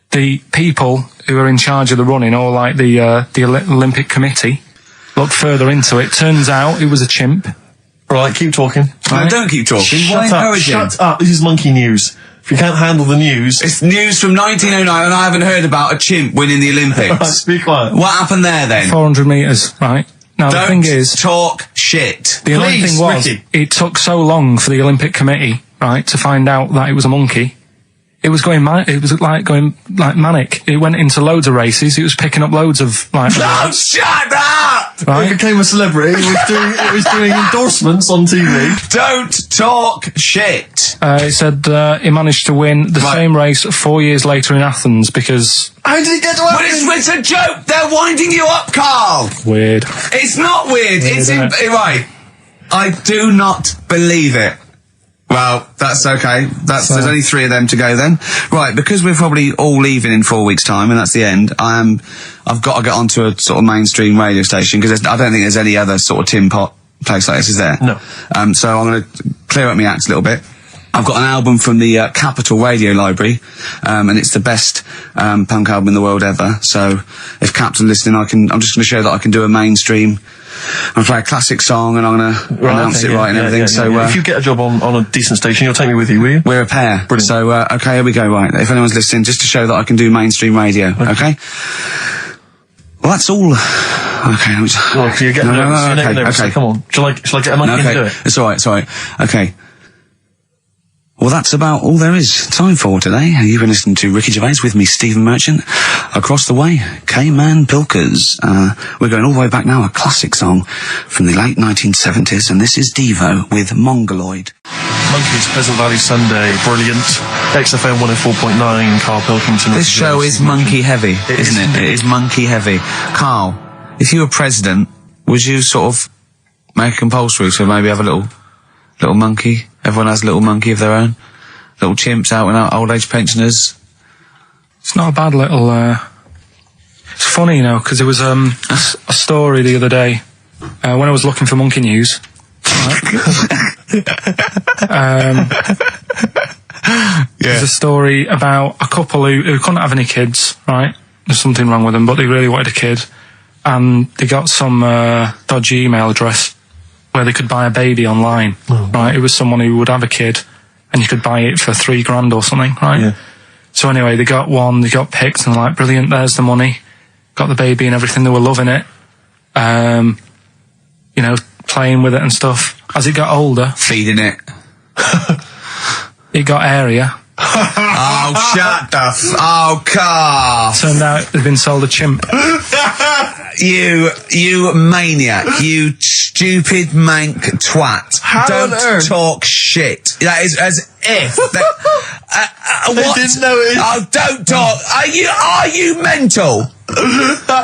The people who are in charge of the running, or like the Olympic Committee, look further into it. Turns out it was a chimp. Right, keep talking. No, don't keep talking. Shut up. This is monkey news. If you can't handle the news... It's news from 1909 and I haven't heard about a chimp winning the Olympics. Right, be quiet. What happened there then? 400 metres, right? Now the thing is... talk shit. The only thing was, Ricky. it took so long for the Olympic Committee, right, to find out that it was a monkey. It was going manic. It went into loads of races. It was picking up loads of like. No, shut up! Right? It became a celebrity. It was doing endorsements on TV. Don't talk shit. It said he managed to win the same race 4 years later in Athens because. How did he get to Athens? It's a joke. They're winding you up, Carl. Weird. It's not weird. It's right. I do not believe it. Well, that's okay. There's only 3 of them to go then. Right, because we're probably all leaving in 4 weeks' time, and that's the end, I've got to get onto a sort of mainstream radio station, because I don't think there's any other sort of tin pot place like this, is there? No. So I'm going to clear up my act a little bit. I've got an album from the Capitol Radio Library, and it's the best punk album in the world ever. So if Captain listening, I'm just going to show that I can do a mainstream. I'm going to play a classic song, and I'm going to announce it and everything. So if you get a job on a decent station, you'll take me with you, will you? We're a pair. Brilliant. So okay, here we go. Right, if anyone's listening, just to show that I can do mainstream radio. Okay. Well, that's all. Okay. Well, you're getting nervous. Okay. Come on. Shall I get a monkey and do it? It's all right. Okay. Well, that's about all there is time for today. You've been listening to Ricky Gervais with me, Stephen Merchant. Across the way, K-Man Pilkers. We're going all the way back now, a classic song from the late 1970s, and this is Devo with Mongoloid. Monkeys, Pleasant Valley Sunday, brilliant. XFM 104.9, Karl Pilkington. This show is monkey heavy, isn't it? It is monkey heavy. Carl, if you were president, would you sort of make it compulsory to maybe have a little monkey? Everyone has a little monkey of their own. Little chimps out and old age pensioners. It's not a bad little. It's funny, you know, because there was a story the other day when I was looking for monkey news. There's a story about a couple who couldn't have any kids. Right, there's something wrong with them, but they really wanted a kid, and they got some dodgy email address where they could buy a baby online, right? It was someone who would have a kid, and you could buy it for $3,000 or something, right? Yeah. So anyway, they got picked, and they're like, brilliant, there's the money. got the baby and everything. They were loving it. You know, playing with it and stuff. As it got older, Feeding it. it got airier. Oh, shut the oh, Carl. Turned out it'd been sold a chimp. You maniac. You stupid mank twat. How on Don't earth? talk shit. That is as if... what? didn't know it. Oh, don't talk. Are you mental?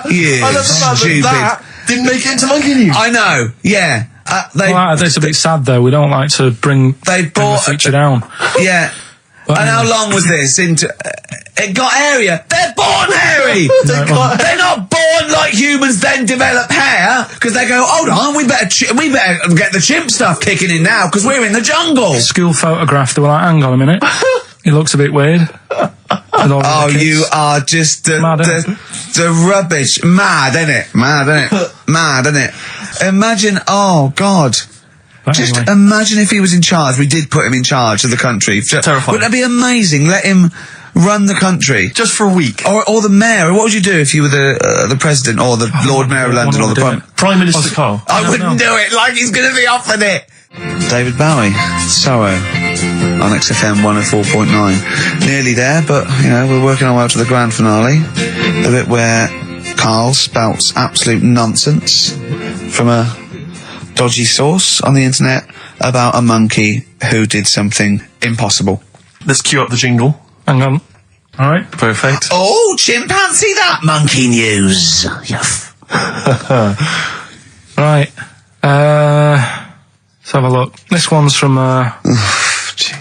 You I love the fact stupid... that didn't make it into Monkey News. I know, yeah. Well, it's a bit sad though. We don't like to bring the bought... feature down. Yeah. But And anyway. how long was this into... it got hairy. They're born hairy. They're not born like humans then develop hair, because they go, hold on, we better get the chimp stuff kicking in now, because we're in the jungle. School photograph, they were like, hang on a minute. He looks a bit weird. Oh, you are just the rubbish. Mad, innit? Mad, innit? Imagine, oh, God. But Just anyway. imagine if he was in charge. We did put him in charge of the country. Terrifying. Wouldn't that be amazing? Let him run the country. Just for a week. Or the mayor. What would you do if you were the president or the Lord Mayor of London or the Prime Minister Carl. I wouldn't do it like he's going to be offered it. David Bowie, Sorrow, on XFM 104.9. Nearly there, but, you know, we're working our way up to the grand finale. The bit where Carl spouts absolute nonsense from a dodgy source on the internet about a monkey who did something impossible. Let's cue up the jingle. Hang on. All right. Perfect. Oh, chimpanzee that monkey news. Right. Let's have a look. This one's from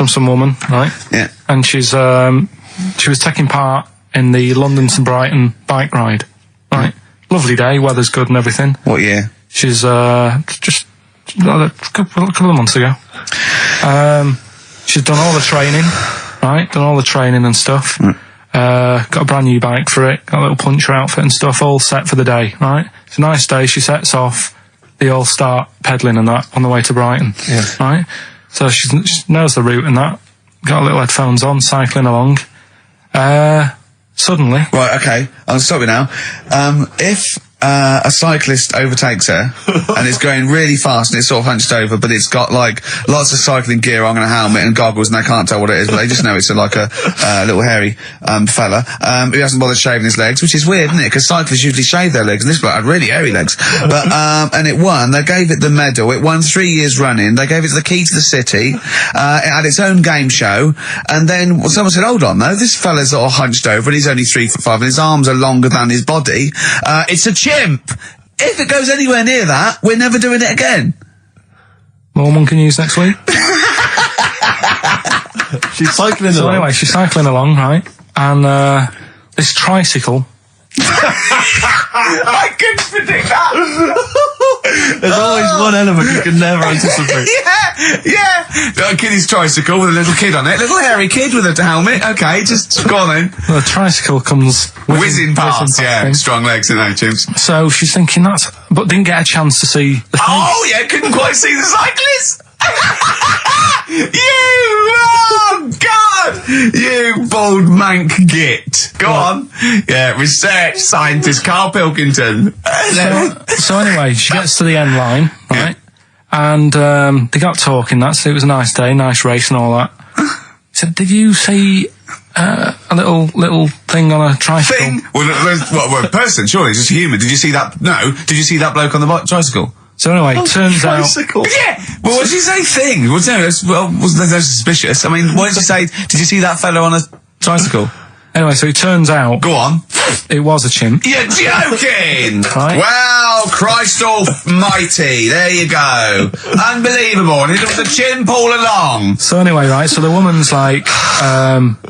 some woman, right? Yeah. And she was taking part in the London to Brighton bike ride, right? Lovely day, weather's good and everything. What year? She's just a couple of months ago. She's done all the training, right? Done all the training and stuff. Got a brand new bike for it. Got a little puncher outfit and stuff, all set for the day, right? It's a nice day. She sets off. They all start pedalling and that on the way to Brighton, right? So she knows the route and that. Got little headphones on, cycling along. Suddenly, Right, okay, I'll stop you now. If a cyclist overtakes her and it's going really fast and it's sort of hunched over, but it's got like lots of cycling gear on and a helmet and goggles, and they can't tell what it is, but they just know it's like a little hairy fella who hasn't bothered shaving his legs, which is weird, isn't it? Because cyclists usually shave their legs, and this bloke had really hairy legs. But and it won. They gave it the medal. It won 3 years running. They gave it the key to the city. It had its own game show, and then someone said, "Hold on, though, this fella's all hunched over and he's only 3'5", and his arms are longer than his body. It's a chimp. If it goes anywhere near that, we're never doing it again." more monkey news next week. She's cycling So along. anyway, she's cycling along, right? And this tricycle. I couldn't predict that. There's always one element you can never anticipate. Yeah. Got a kiddie's tricycle with a little kid on it. Little hairy kid with a helmet. Okay, just go on then. The tricycle comes Whizzing past, yeah. thing. Strong legs in those chimps. So she's thinking but didn't get a chance to see the thing. Oh, yeah, couldn't quite see the cyclist. Oh, God! You bald mank git. Go on. Yeah, research scientist Karl Pilkington. So anyway, she gets to the end line, right? And they got talking. So it was a nice day, nice race and all that. So did you see a little thing on a tricycle? Thing? Well, a person, surely, just a human. Did you see that? No. Did you see that bloke on the tricycle? So anyway, turns out Tricycle. Yeah. Well, what did she say? Thing? Well, no, wasn't that suspicious? I mean, what did she say? Did you see that fellow on a tricycle? anyway, so it turns out Go on. it was a chimp. You're joking! Right. Well, Christ almighty, there you go. Unbelievable, and it was a chimp all along. So anyway, right, so the woman's like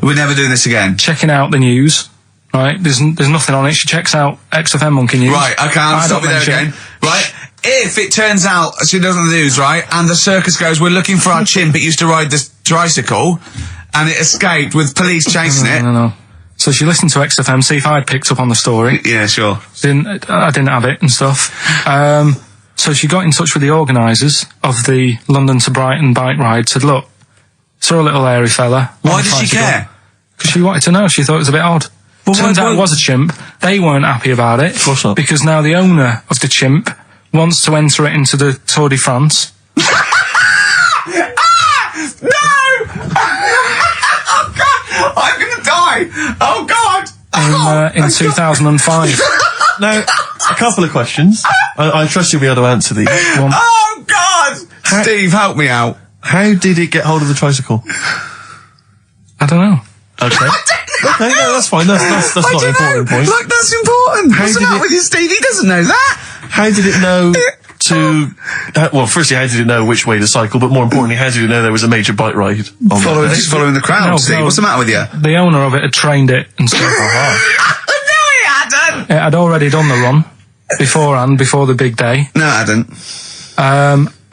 We're never doing this again. checking out the news, right? There's nothing on it. She checks out XFM Monkey News. Right, okay, I'll stop you there again. Right, if it turns out she does on the news, right, and the circus goes, we're looking for our chimp, it used to ride this tricycle, and it escaped with police chasing it. No. So she listened to XFM, see if I'd picked up on the story. Yeah, sure. I didn't have it and stuff. So she got in touch with the organisers of the London to Brighton bike ride, said, look, saw a little hairy fella. Why did she care? Because she wanted to know. She thought it was a bit odd. Turns out it was a chimp. They weren't happy about it. Of course not. Because now the owner of the chimp wants to enter it into the Tour de France. No! Oh, God! I'm gonna die! Oh, God! In 2005. Now, a couple of questions. I trust you'll be able to answer these. One, Oh, God! Steve, help me out. how did it get hold of the tricycle? I don't know. Okay. Okay, no, that's fine. That's not an important point. Look, that's important. How What's the did matter it- with you, Steve? He doesn't know that. How did it know to... well, firstly, how did it know which way to cycle? But more importantly, how did it know there was a major bike ride on Following the crowd, No, Steve. no. What's the matter with you? The owner of it had trained it and stuff. No, he hadn't. It had already done the run beforehand, before the big day. No, it hadn't.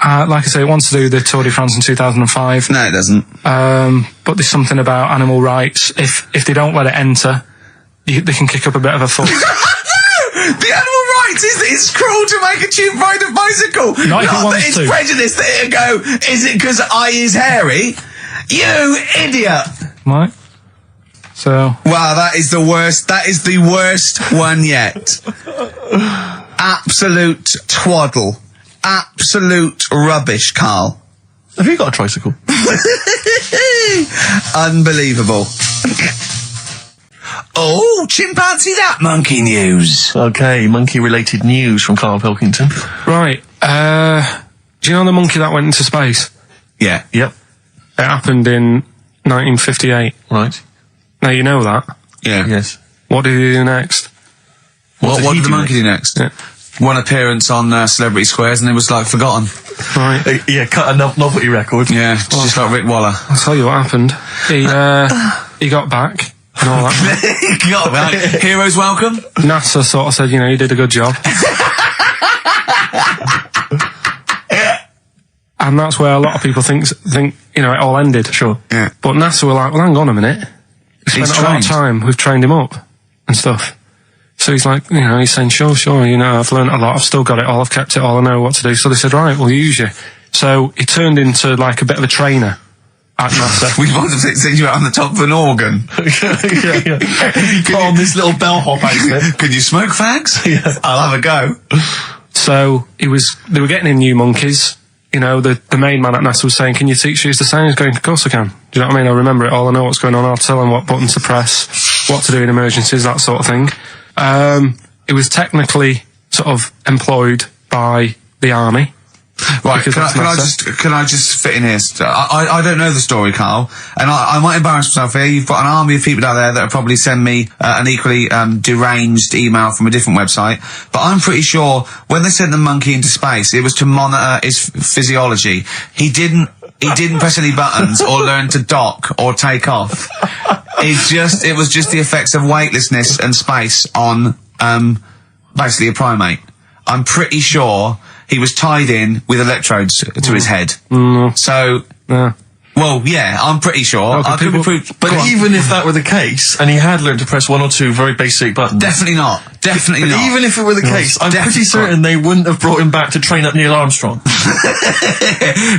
Like I say, it wants to do the Tour de France in 2005. No, it doesn't. But there's something about animal rights. If they don't let it enter, they can kick up a bit of a fuss. The animal rights is that it's cruel to make a chimp ride a bicycle. Not if it that wants it's to. prejudice that it'll go, is it because I is hairy? You idiot. Right? So, Wow, that is the worst. That is the worst one yet. Absolute twaddle. Absolute rubbish, Carl. Have you got a tricycle? Unbelievable. Oh, chimpanzee that monkey news. Okay, monkey-related news from Karl Pilkington. right. Do you know the monkey that went into space? Yeah. Yep. It happened in 1958. Right. Now you know that. Yeah. Yes. What did he do next? What he did the do monkey do next? Yeah. One appearance on Celebrity Squares and it was like forgotten. Right. Yeah, cut a novelty record. Yeah, just like Rick Waller. I'll tell you what happened. He got back and all that. Got that. Heroes welcome. NASA sort of said, you know, you did a good job. And that's where a lot of people think, you know, it all ended. Sure. Yeah. But NASA were like, well, hang on a minute. We He's spent a lot of trained. time, we've trained him up and stuff. So he's like, you know, he's saying, sure, you know, I've learned a lot, I've still got it all, I've kept it all, I know what to do. So they said, right, we'll use you. So he turned into like a bit of a trainer at NASA. We want to send you out on the top of an organ. yeah. Put on this little bellhop outfit. Can you smoke fags? Yeah. I'll have a go. So they were getting in new monkeys. You know, the main man at NASA was saying, can you teach us the same? He's going, of course I can. Do you know what I mean? I remember it all, I know what's going on, I'll tell him what button to press, what to do in emergencies, that sort of thing. It was technically sort of employed by the army. Right, Because that's can I just fit in here? I don't know the story, Carl, and I might embarrass myself here. You've got an army of people out there that will probably send me an equally deranged email from a different website, but I'm pretty sure when they sent the monkey into space, it was to monitor his physiology. He didn't press any buttons or learn to dock or take off. It was just the effects of weightlessness and space on basically a primate. I'm pretty sure he was tied in with electrodes to his head. So, Yeah. well, yeah, I'm pretty sure. Okay, I could be people- proved. But even if that were the case, and he had learned to press one or two very basic buttons, Definitely not. Definitely but not. even if it were the case, I'm definitely pretty certain they wouldn't have brought him back to train up Neil Armstrong.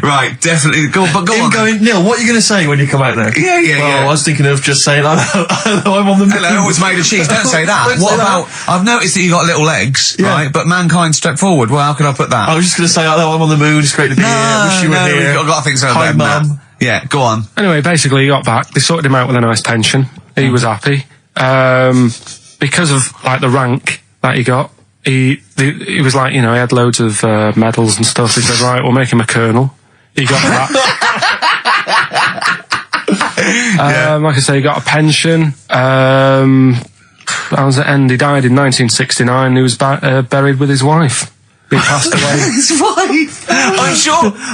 Right, definitely. Go on, but go Him on. then. going, Neil, what are you going to say when you come out there? Yeah, yeah, well, yeah. I was thinking of just saying, hello, I'm on the moon. Hello, it's made of cheese. Don't say that. Don't What say about? that. I've noticed that you got little legs, Yeah. right? But mankind stepped forward. Well, how can I put that? I was just going to say, hello, I'm on the moon, it's great to be here, wish you were here. We've got to think so Hi, better than that. Mum. Yeah, go on. Anyway, basically he got back. They sorted him out with a nice pension. He was happy. Because of like the rank that he got, he was like, you know, he had loads of medals and stuff. He said, right, we'll make him a colonel. He got that. Like I say, he got a pension. That was the end. He died in 1969. He was buried with his wife. He passed away. His wife.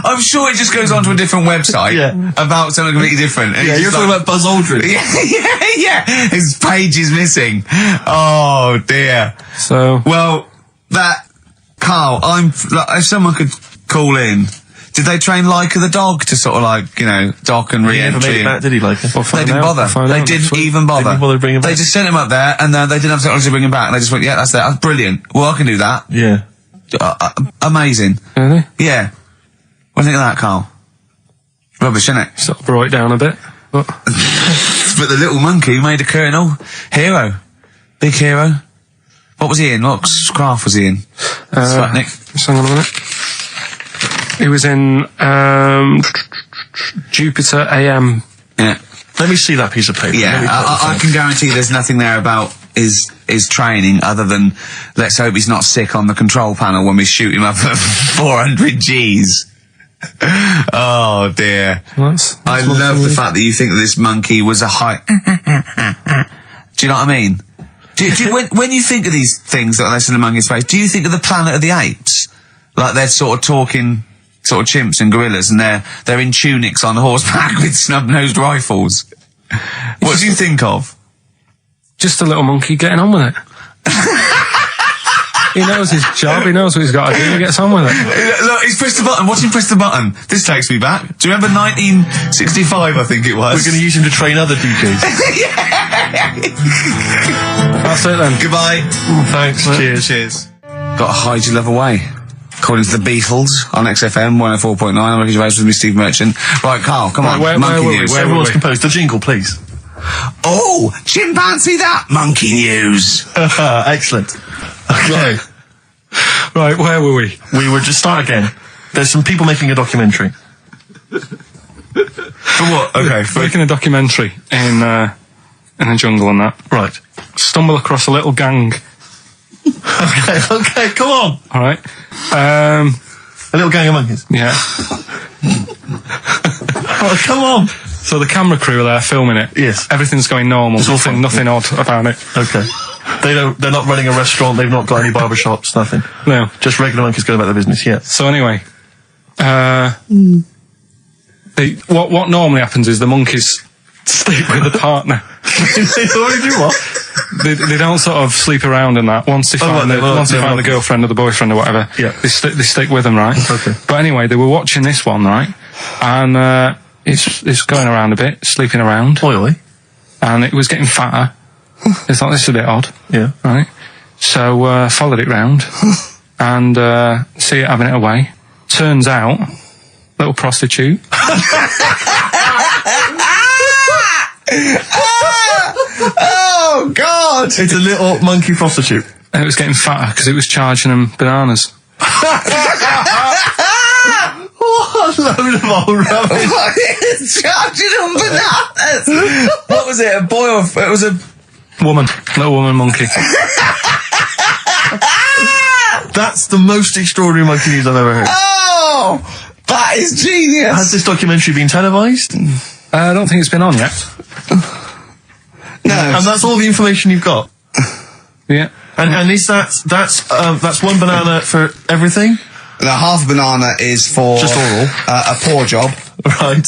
I'm sure it just goes on to a different website about something completely different. And Yeah, it's you're just talking about Buzz Aldrin. yeah. His page is missing. Oh dear. So, Well, Carl, if someone could call in, did they train Leica the dog to sort of like, you know, dock and He never made re-entry? it back, did he, like? They didn't bother. They didn't even bother. Didn't bother bringing him They back. just sent him up there, and then they didn't have technology to bring him back. And they just went, yeah, that's that. That's brilliant. Well, I can do that. Yeah. Amazing. really? Yeah. What do you think of that, Carl? Rubbish, isn't Sort of brought it down a bit. But But the little monkey made a colonel hero. Big Hero. What was he in? What craft was he in? Sputnik. Just hang on a minute. He was in Jupiter AM. Yeah. Let me see that piece of paper. Yeah, I can guarantee there's nothing there about his training other than let's hope he's not sick on the control panel when we shoot him up at 400 Gs. Oh dear. I love the fact that you think that this monkey was a high... Do you know what I mean? When you think of these things that are less than a monkey's face, do you think of the Planet of the Apes? Like they're sort of talking sort of chimps and gorillas and they're in tunics on horseback with snub-nosed rifles. What do you think of? Just a little monkey getting on with it. He knows his job, he knows what he's got to do, he gets on with it. Look, he's pressed the button. Watch him press the button. This takes me back. Do you remember 1965, I think it was? We're going to use him to train other DJs. That's it then. Goodbye. Thanks. Cheers. Cheers. Got to hide your love away. According to the Beatles on XFM 104.9. I'm Ricky Gervais with me, Steve Merchant. Right, Carl, come on. Monkey news. Everyone's composed. The jingle, please. Oh, chimpanzee that monkey news. Excellent. Okay. Right, where were we? We were just start again. There's some people making a documentary. For what? Okay. Making a documentary in the jungle and that. Right. Stumble across a little gang. Okay, come on. All right. A little gang of monkeys. Yeah. Oh, come on. So the camera crew are there filming it. Yes. Everything's going normal. It's all fun. Nothing odd about it. Okay. They're not running a restaurant. They've not got any barbershops. Nothing. No. Just regular monkeys going about their business. Yeah. So anyway, what normally happens is the monkeys sleep with the partner. They already do what? They don't sort of sleep around in that. Once they find the girlfriend or the boyfriend or whatever, yeah, they stick with them, right? Okay. But anyway, they were watching this one, right? And it's going around a bit, sleeping around. Oily. And it was getting fatter. They thought this is a bit odd. Yeah. Right. So followed it round and see it having it away. Turns out, little prostitute. Oh God! It's a little monkey prostitute. And it was getting fatter because it was charging them bananas. What a load of old rubbish. Charging them bananas. What was it? A boy or it was a woman? Little woman monkey. That's the most extraordinary monkey news I've ever heard. Oh, that is genius. Has this documentary been televised? I don't think it's been on yet. No. And that's all the information you've got? Yeah. And is that's one banana for everything? The half a banana is for just oral. A paw job. Right.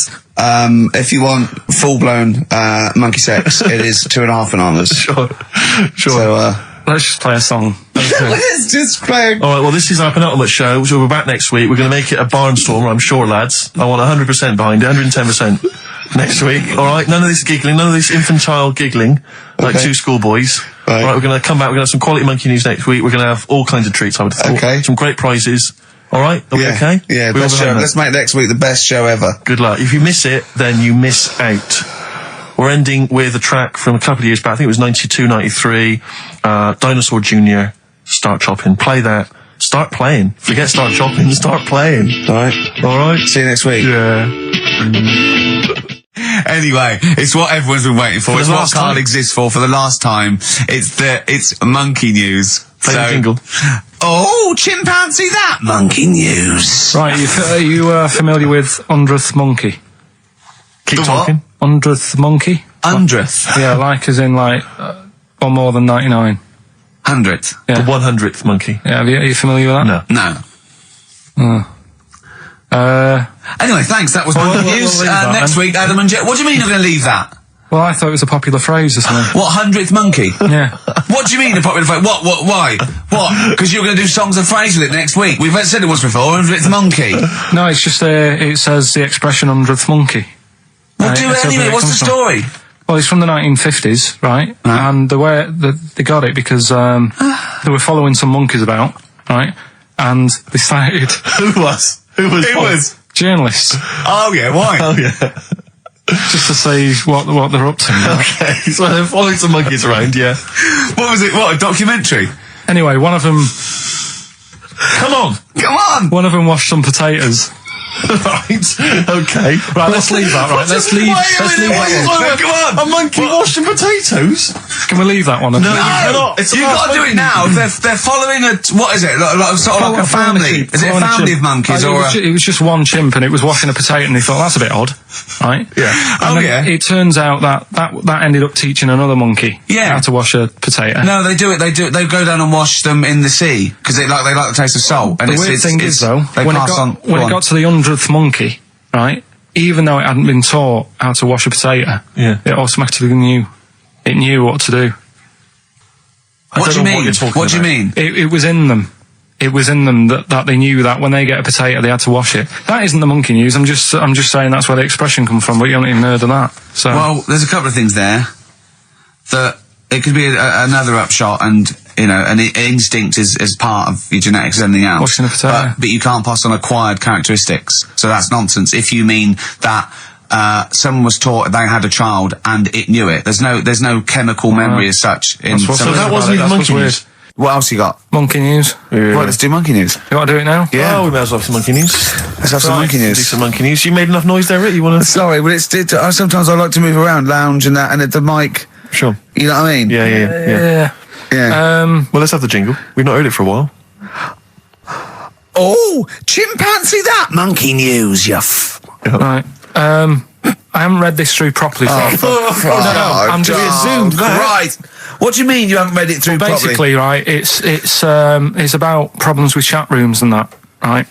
If you want full-blown monkey sex, it is 2.5 bananas. Sure. So, let's just play a song. Okay. Let's just play. All right, well, this is our penultimate show, so we're back next week. We're going to make it a barnstormer, I'm sure, lads. I want 100% behind it, 110% next week. All right, none of this giggling, none of this infantile giggling, like two schoolboys. Right. All right, we're going to come back, we're going to have some quality monkey news next week. We're going to have all kinds of treats, I would have thought. Okay. Some great prizes. All right, are we okay? Yeah, best show. Let's make next week the best show ever. Good luck. If you miss it, then you miss out. We're ending with a track from a couple of years back. I think it was 92, 93. Dinosaur Jr. Start Chopping. Play that. Start playing. Forget Start Chopping. Start playing. All right. All right. See you next week. Yeah. Anyway, it's what everyone's been waiting for. It's what Carl exists for the last time. It's monkey news. Play the jingle. Oh, chimpanzee that monkey news. Right, are you familiar with 100th monkey? Keep talking. 100th monkey? 100th? Yeah, like as in like, or more than 99. 100th? Yeah. The 100th monkey. Yeah, are you familiar with that? No. Anyway, thanks. That was monkey news. Next week, Adam and Jet. What do you mean you're going to leave that? Well, I thought it was a popular phrase or something. What, 100th monkey? Yeah. What do you mean a popular phrase? What, why? What? Because you're going to do songs and phrases with it next week. We've said it once before, 100th monkey. No, it's just, it says the expression 100th monkey. Well, do it anyway. What's the story? Well, it's from the 1950s, right? And the way they got it because they were following some monkeys about, right? And they started... Who was? Who was? Journalists. Oh, yeah, why? Oh, yeah. Just to see what they're up to. Okay, so they're following some monkeys around, yeah. What was it? What, a documentary? Anyway, one of them Come on! one of them washed some potatoes. Right, okay. Right, let's leave that, right? Let's leave that one. Come on! A monkey washing potatoes? Can we leave that one? No, you cannot. It's You've got to do it now. They're following what is it? Sort of like a family. Is it a family of monkeys or it was just one chimp and it was washing a potato and they thought, that's a bit odd, right? Yeah. And then it turns out that ended up teaching another monkey how to wash a potato. No, they do it. They go down and wash them in the sea because they like the taste of salt. And the weird thing is though, when it got to the 100th monkey, right, even though it hadn't been taught how to wash a potato, it automatically knew what to do. What do you mean? What do you mean? It was in them. It was in them that they knew that when they get a potato they had to wash it. That isn't the monkey news. I'm just saying that's where the expression comes from, but you haven't even heard of that. So well, there's a couple of things there that it could be another upshot, and an instinct is part of your genetics as anything else. Washing a potato. But you can't pass on acquired characteristics, so that's nonsense. If you mean that someone was taught they had a child and it knew it, there's no chemical memory as such. So that wasn't even monkey news. What else you got? Monkey news. Right, let's do monkey news. You want to do it now? Yeah. Oh, we may as well have some monkey news. Let's have some monkey news. Do some monkey news. You made enough noise there, Rick? You want to? Sorry, but sometimes I like to move around, lounge and that, and at the mic. Sure. You know what I mean? Yeah. Well, let's have the jingle. We've not heard it for a while. Oh, chimpanzee that monkey news, Right. I haven't read this through properly. I'm just zoomed. Right. What do you mean you haven't read it through properly? Basically, right, it's about problems with chat rooms and that, right?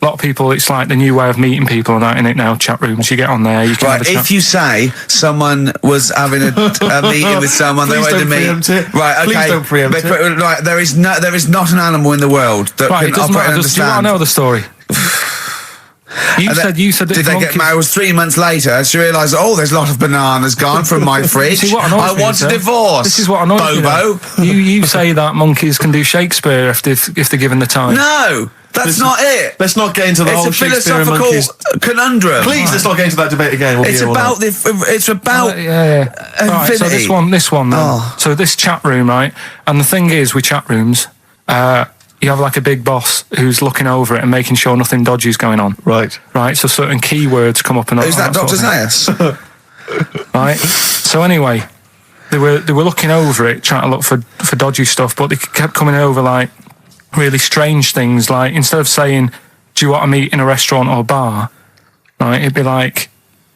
A lot of people, it's like the new way of meeting people and that, in it now, chat rooms. You get on there, you can have a chat. If you say someone was having a meeting with someone, they wanted to meet. Right, okay. Please don't preempt it. Right, there is not an animal in the world that can operate and understand. Do you want to know the story? You said that did they get married? It was 3 months later. She realised, there's a lot of bananas gone from my fridge. I want a divorce. This is what annoys me. Bobo. You say that monkeys can do Shakespeare if they're given the time. No, that's not it. Let's not get into the whole Shakespeare and monkeys. It's a philosophical conundrum. Please, let's not get into that debate again. It's about Right, so this one. Then. So this chat room, right? And the thing is, with chat rooms, you have like a big boss who's looking over it and making sure nothing dodgy is going on. Right. So certain keywords come up and who's that, Dr. Zayas? Right. So anyway, they were looking over it, trying to look for dodgy stuff, but they kept coming over like really strange things. Like instead of saying, "Do you want to meet in a restaurant or bar?" Right, it'd be like,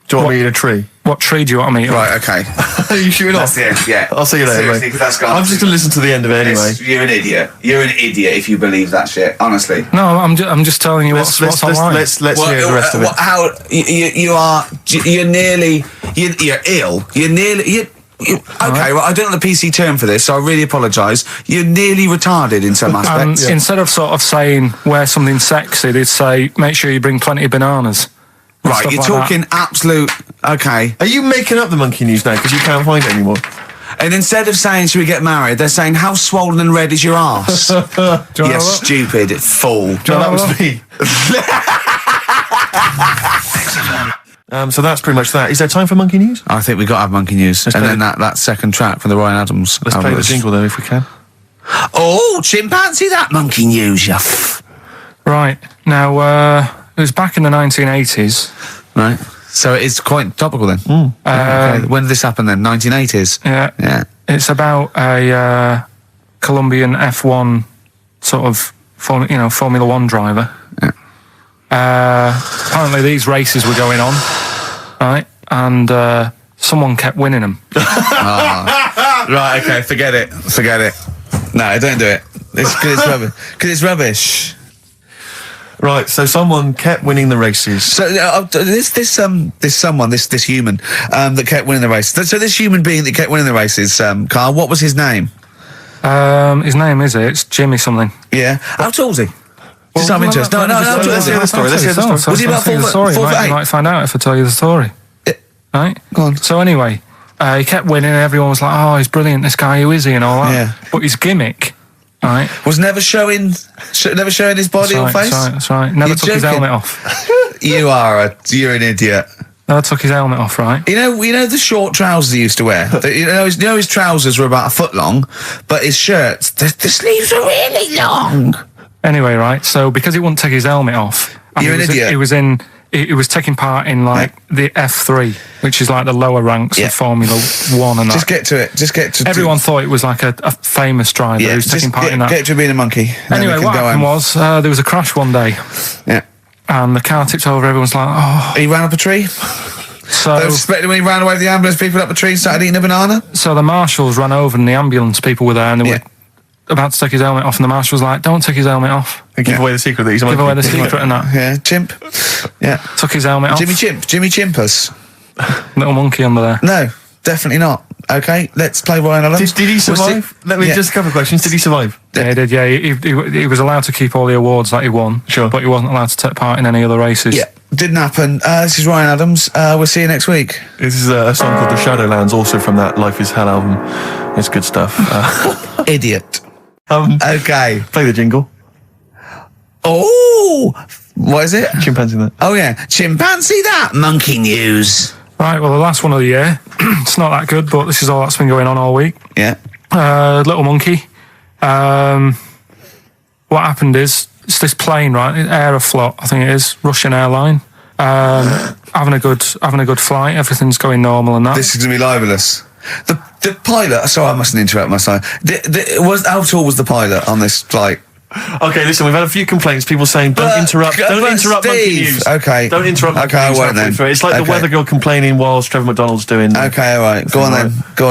"Do you want to meet in a tree?" What tree do you want to meet? Right, okay. Are you sure not? That's the end, yeah. I'll see you later, Seriously, mate. that's gone. I'm just going to listen to the end of it anyway. You're an idiot. You're an idiot if you believe that shit, honestly. No, I'm just telling you what's online. Let's hear the rest of it. How you're ill. Okay, well, I don't know the PC term for this, so I really apologise. You're nearly retarded in some aspects. Instead of sort of saying wear something sexy, they'd say make sure you bring plenty of bananas. Right, you're talking absolute. Okay. Are you making up the monkey news now because you can't find it anymore? And instead of saying should we get married, they're saying how swollen and red is your arse? You stupid fool. No, that was me. So that's pretty much that. Is there time for monkey news? I think we've got to have monkey news. And then that second track from the Ryan Adams. Let's play the jingle though, if we can. Oh, chimpanzee that monkey news, Right. Now, it was back in the 1980s. Right. So it is quite topical then. Okay. When did this happen then? 1980s? Yeah. It's about a Colombian F1 sort of Formula One driver. Yeah. Apparently these races were going on, right? And someone kept winning them. Right, okay, forget it. No, don't do it. It's rubbish. Because it's rubbish. Right, so someone kept winning the races. So this human that kept winning the races. So this human being that kept winning the races, Carl, what was his name? His name it's Jimmy something. Yeah. How tall is he? Just have interest. No. Let's hear the story. Was he about 4 foot 8? You might find out if I tell you the story. Right? Go on. So anyway, he kept winning and everyone was like, oh, he's brilliant, this guy, who is he, and all that. Yeah. But his gimmick, right, was never showing his body or face? That's right. Never took his helmet off. You're an idiot. I took his helmet off, right? You know the short trousers he used to wear? His trousers were about a foot long, but his shirts, the sleeves were really long. Anyway, right, so because he wouldn't take his helmet off... You're an idiot. He was taking part in, the F3, which is like the lower ranks of Formula 1 and that. Just get to it. Everyone thought it was like a famous driver who was taking part in that. Get to being a monkey. Anyway, what happened was, there was a crash one day. Yeah. And the car tipped over, everyone's like, oh... He ran up a tree? So... They were suspecting when he ran away with the ambulance people up a tree and started eating a banana? So the marshals ran over and the ambulance people were there and they were about to take his helmet off and the marshal was like, don't take his helmet off. Give away the secret that he's a monkey. Give away the secret and that. Yeah, chimp. Yeah. Took his helmet off. Jimmy Chimpus. Little monkey under there. No, definitely not. Okay, let's play Ryan Adams. Did he survive? Let me just a couple of questions. Did he survive? Yeah, he did, yeah. He was allowed to keep all the awards that he won. Sure. But he wasn't allowed to take part in any other races. Yeah, didn't happen. This is Ryan Adams. We'll see you next week. This is a song called The Shadowlands, also from that Life is Hell album. It's good stuff. Idiot. Okay. Play the jingle. Oh! What is it? Chimpanzee that. Oh, yeah. Chimpanzee that! Monkey news. Right, well, the last one of the year. It's not that good, but this is all that's been going on all week. Yeah. Little monkey. What happened is, it's this plane, right? Aeroflot, I think it is, Russian airline. Having a good flight. Everything's going normal and that. This is going to be libelous. The pilot... Sorry, I mustn't interrupt my side. How tall was the pilot on this flight? Okay, listen, we've had a few complaints. People saying, don't interrupt monkey news. Okay. Don't interrupt monkey news. I won't then. It's like the weather girl complaining whilst Trevor McDonald's doing... Okay, all right. Go on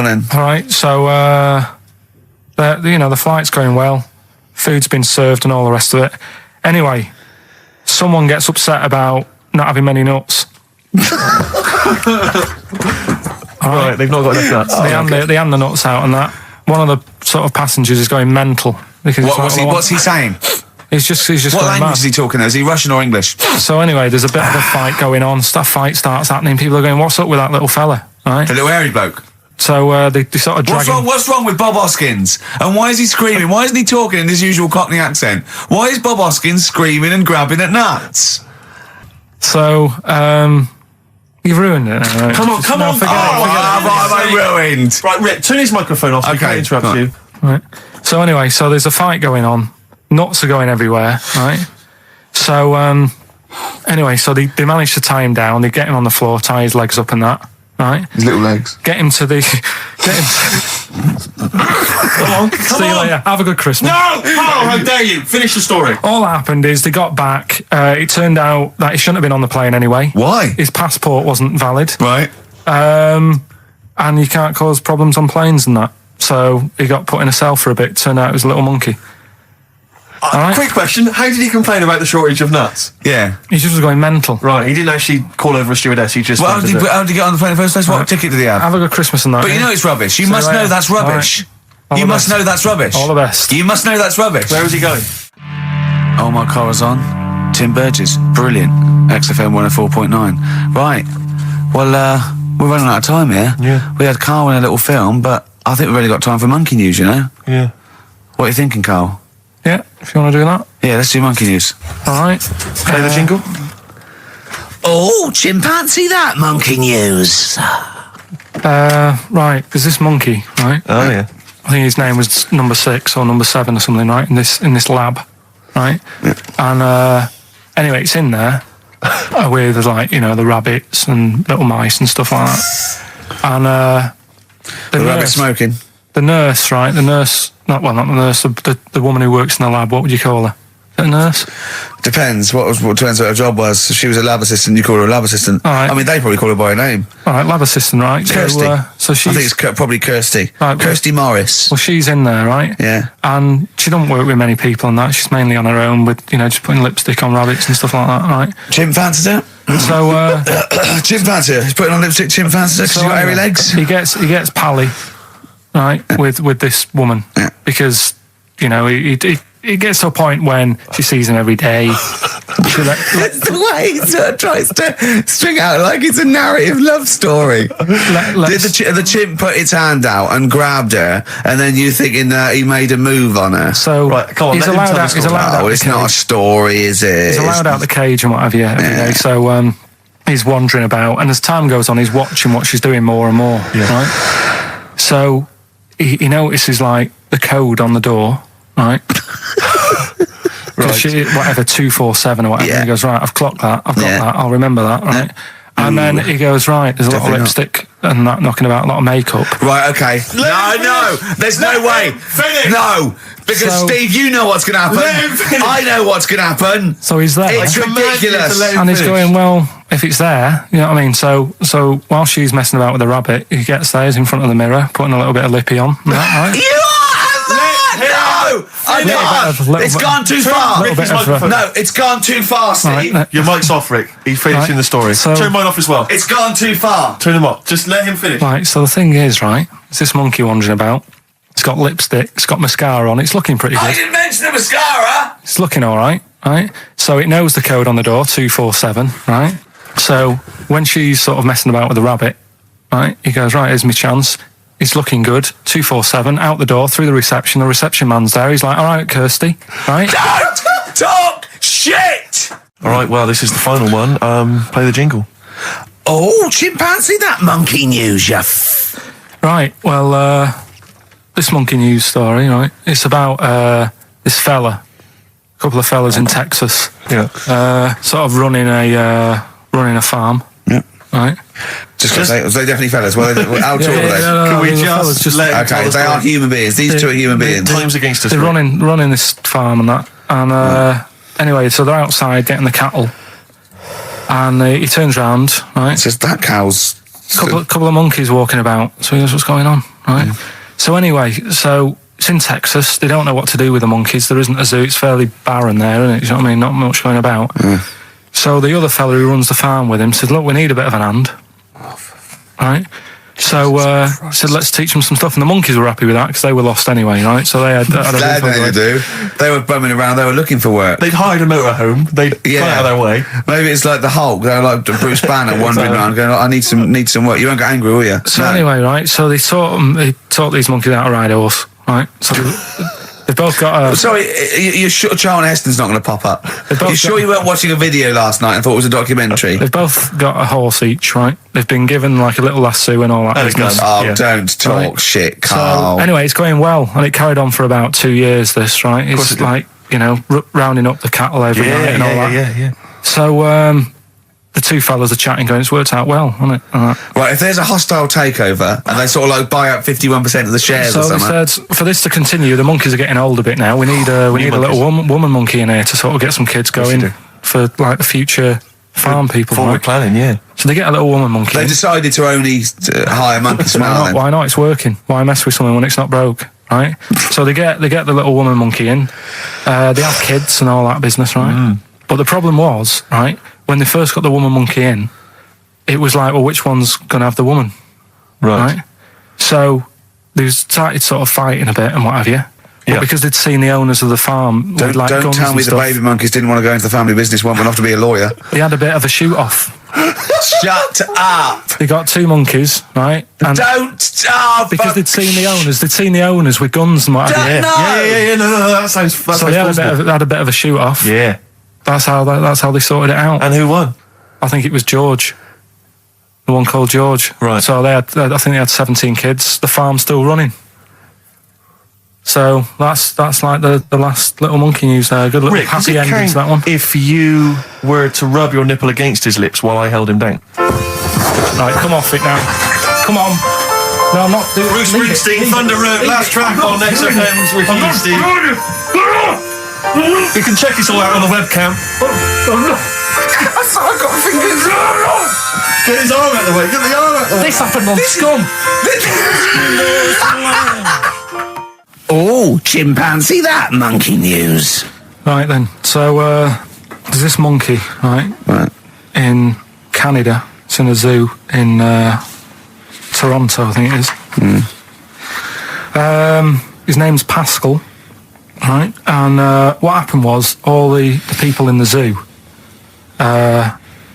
then. All right, so, the flight's going well. Food's been served and all the rest of it. Anyway, someone gets upset about not having many nuts. Right, they've not got enough nuts. They hand the nuts out and that. One of the sort of passengers is going mental. Because What's he saying? He's just What going language mad. is he talking? Is he Russian or English? So anyway, there's a bit of a fight going on. Fight starts happening. People are going, what's up with that little fella? Right? The little hairy bloke. So they sort of drag him. What's wrong with Bob Hoskins? And why is he screaming? Why isn't he talking in his usual Cockney accent? Why is Bob Hoskins screaming and grabbing at nuts? So, you've ruined it. Right? Come on. Forget it. What have I ruined? Right, Rick, turn his microphone off. We can't interrupt you. Right. So anyway, there's a fight going on. Nuts are going everywhere, right? So, anyway, they manage to tie him down. They get him on the floor, tie his legs up and that, right? His little legs. Get him to... Come See you later. Have a good Christmas. No! Carl, how dare you? Finish the story. All that happened is they got back. It turned out that he shouldn't have been on the plane anyway. Why? His passport wasn't valid. Right. And you can't cause problems on planes and that. So he got put in a cell for a bit. Turned out it was a little monkey. Right. Quick question. How did he complain about the shortage of nuts? Yeah. He just was going mental. Right, he didn't actually call over a stewardess, he just... Well, how did he get on the plane in the first place? What ticket did he have? Have a good Christmas and that. But you know it's rubbish. You See must you know later. that's rubbish. All You the must best. know that's rubbish. All the best. You must know that's rubbish. Where was he going? Oh My Corazon. Tim Burgess. Brilliant. XFM 104.9. Right. Well, we're running out of time here. Yeah. We had Carl in a little film, but I think we've really got time for monkey news, you know? Yeah. What are you thinking, Carl? Yeah, if you want to do that. Yeah, let's do monkey news. All right. Play the jingle. Oh, chimpanzee that monkey news. Right, there's this monkey, right? Oh, yeah. I think his name was number 6 or number 7 or something, right? In this lab, right? Yeah. And anyway, it's in there with the rabbits and little mice and stuff like that. And The rabbit smoking. the nurse, right? The nurse, not the nurse, the woman who works in the lab. What would you call her? Is it a nurse? Depends. Depends what her job was. If she was a lab assistant, you call her a lab assistant. All right. I mean, they probably call her by her name. All right, lab assistant, right? Kirsty. So she's. I think it's probably Kirsty. Right, Kirsty Morris. Well, she's in there, right? Yeah. And she doesn't work with many people and that. She's mainly on her own with, just putting lipstick on rabbits and stuff like that, right? Chim fancies it. So, Chim fancy it. He's putting on lipstick. Chim fancies it because she's got hairy legs. He gets pally, right, with this woman. Yeah. Because, he gets to a point when she sees him every day. It's the way he sort of tries to string out like it's a narrative love story. Did the chimp put its hand out and grabbed her, and then you thinking that he made a move on her? So right, come on, he's allowed out. He's allowed out. Oh, it's not a story, is it? He's allowed out the cage and what have you every day. So he's wandering about, and as time goes on, he's watching what she's doing more and more, right? So he notices, like, the code on the door, right? Right. Whatever, 247 or whatever. Yeah. He goes, right, I've clocked that, I've got that, I'll remember that, right? And then he goes, right, there's a lot of lipstick and that knocking about, a lot of makeup. Right, okay. No, there's no way. Finish. No, because Steve, you know what's going to happen. I know what's going to happen. So he's there. It's ridiculous. And he's going, well, if it's there, you know what I mean? So while she's messing about with the rabbit, he gets there, he's in front of the mirror, putting a little bit of lippy on. Right? You No! I can't! It's gone too far! No, it's gone too far, Steve. Right, your mic's off, Rick. He's finishing the story. So, turn mine off as well. It's gone too far. Turn him off. Just let him finish. Right, so the thing is, right, it's this monkey wandering about. It's got lipstick, it's got mascara on, it's looking pretty good. I didn't mention the mascara! It's looking alright, right? So it knows the code on the door, 247, right? So when she's sort of messing about with the rabbit, right, he goes, right, here's my chance. It's looking good. 247, out the door, through the reception man's there. He's like, all right, Kirsty, right? Don't talk shit! All right, well, this is the final one. Play the jingle. Oh, chimpanzee, that monkey news, Right, well, this monkey news story, right, it's about this fella, a couple of fellas in Texas, sort of running a farm, right? Just because they definitely fellas. Well, how tall are they? Can we just let him okay, they are human beings. These two are human beings. Time's against us. They're running this farm and that. And anyway, so they're outside getting the cattle. And he turns round, right? It's just that cow's... Couple of monkeys walking about. So he goes, what's going on, right? So anyway, so it's in Texas. They don't know what to do with the monkeys. There isn't a zoo. It's fairly barren there, isn't it? You know what I mean? Not much going about. So the other fella who runs the farm with him said, look, we need a bit of an hand. Right? So said, let's teach them some stuff. And the monkeys were happy with that because they were lost anyway, right? So they had they do. They were bumming around. They were looking for work. They'd hired a motorhome. They'd gone out of their way. Maybe it's like the Hulk. They're like Bruce Banner wandering around going, I need some work. You won't get angry, will you? So anyway, right? So they taught these monkeys how to ride a horse, right? So they've both got a... Sorry, you're sure Charlton Heston's not going to pop up? You're sure you weren't watching a video last night and thought it was a documentary? They've both got a horse each, right? They've been given like a little lasso and all that business. Oh, don't talk shit, Carl. So, anyway, it's going well, and it carried on for about 2 years, this, right? It's like, you know, rounding up the cattle every night and all that. Yeah. So, the two fellas are chatting, going, it's worked out well, hasn't it? Right, if there's a hostile takeover and they sort of like buy out 51% of the shares or something. So they said, for this to continue, the monkeys are getting old a bit now. We need a little woman monkey in here to sort of get some kids going for like the future farm people. Forward planning, yeah. So they get a little woman monkey. They decided to only hire monkeys from now then. Why not? It's working. Why mess with something when it's not broke, right? So they get the little woman monkey in. They have kids and all that business, right? But the problem was, right, when they first got the woman monkey in, it was like, well, which one's going to have the woman? Right? So they started sort of fighting a bit and what have you. But because they'd seen the owners of the farm with like don't guns tell me and the stuff, baby monkeys didn't want to go into the family business, went off to be a lawyer. they had a bit of a shoot-off. Shut up! They got two monkeys, right? And because they'd seen the owners with guns and what have you. No, that sounds... So they had a bit of a shoot-off. Yeah. That's how they sorted it out. And who won? I think it was George. The one called George. Right. So I think they had 17 kids. The farm's still running. So that's like the last little monkey news there. Good little happy ending to that one. If you were to rub your nipple against his lips while I held him down. Right, come off it now. Come on. No, I'm not doing it. Bruce Springsteen, Thunder Road, last track on XFM's with you, Steve. You can check this all out on the webcam. I've got fingers. Get his arm out of the way. Get the arm out of the way. This happened on Scum. Oh, chimpanzee, that monkey news. Right then. So there's this monkey, right? In Canada. It's in a zoo in Toronto, I think it is. His name's Pascal. Right, and what happened was all the people in the zoo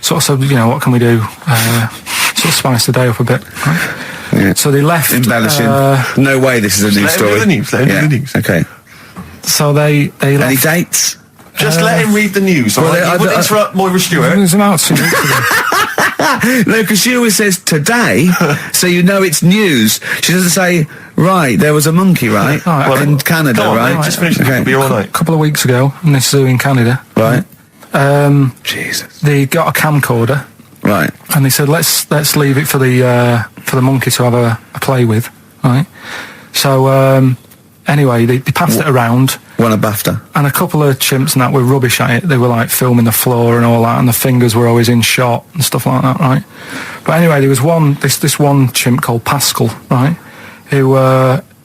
sort of said, you know, what can we do? Sort of spice the day up a bit. Right? Yeah. So they left. Embellishing. No way, this is a news story. Let him do the news. Okay. So they left. Any dates? Just let him read the news. All right? You wouldn't interrupt Moira Stewart. It was about 2 weeks ago. No, because she always says today, so you know it's news. She doesn't say, right, there was a monkey, right? In Canada, Come on, right? mate, just finish the beer all night. A couple of weeks ago, in this zoo in Canada, Right. Jesus. they got a camcorder, Right. and they said, let's leave it for the monkey to have a play with, right? So, anyway, they passed it around, Won a BAFTA. and a couple of chimps and that were rubbish at it. They were like filming the floor and all that, and the fingers were always in shot and stuff like that, right? But anyway, there was this one chimp called Pascal, right, who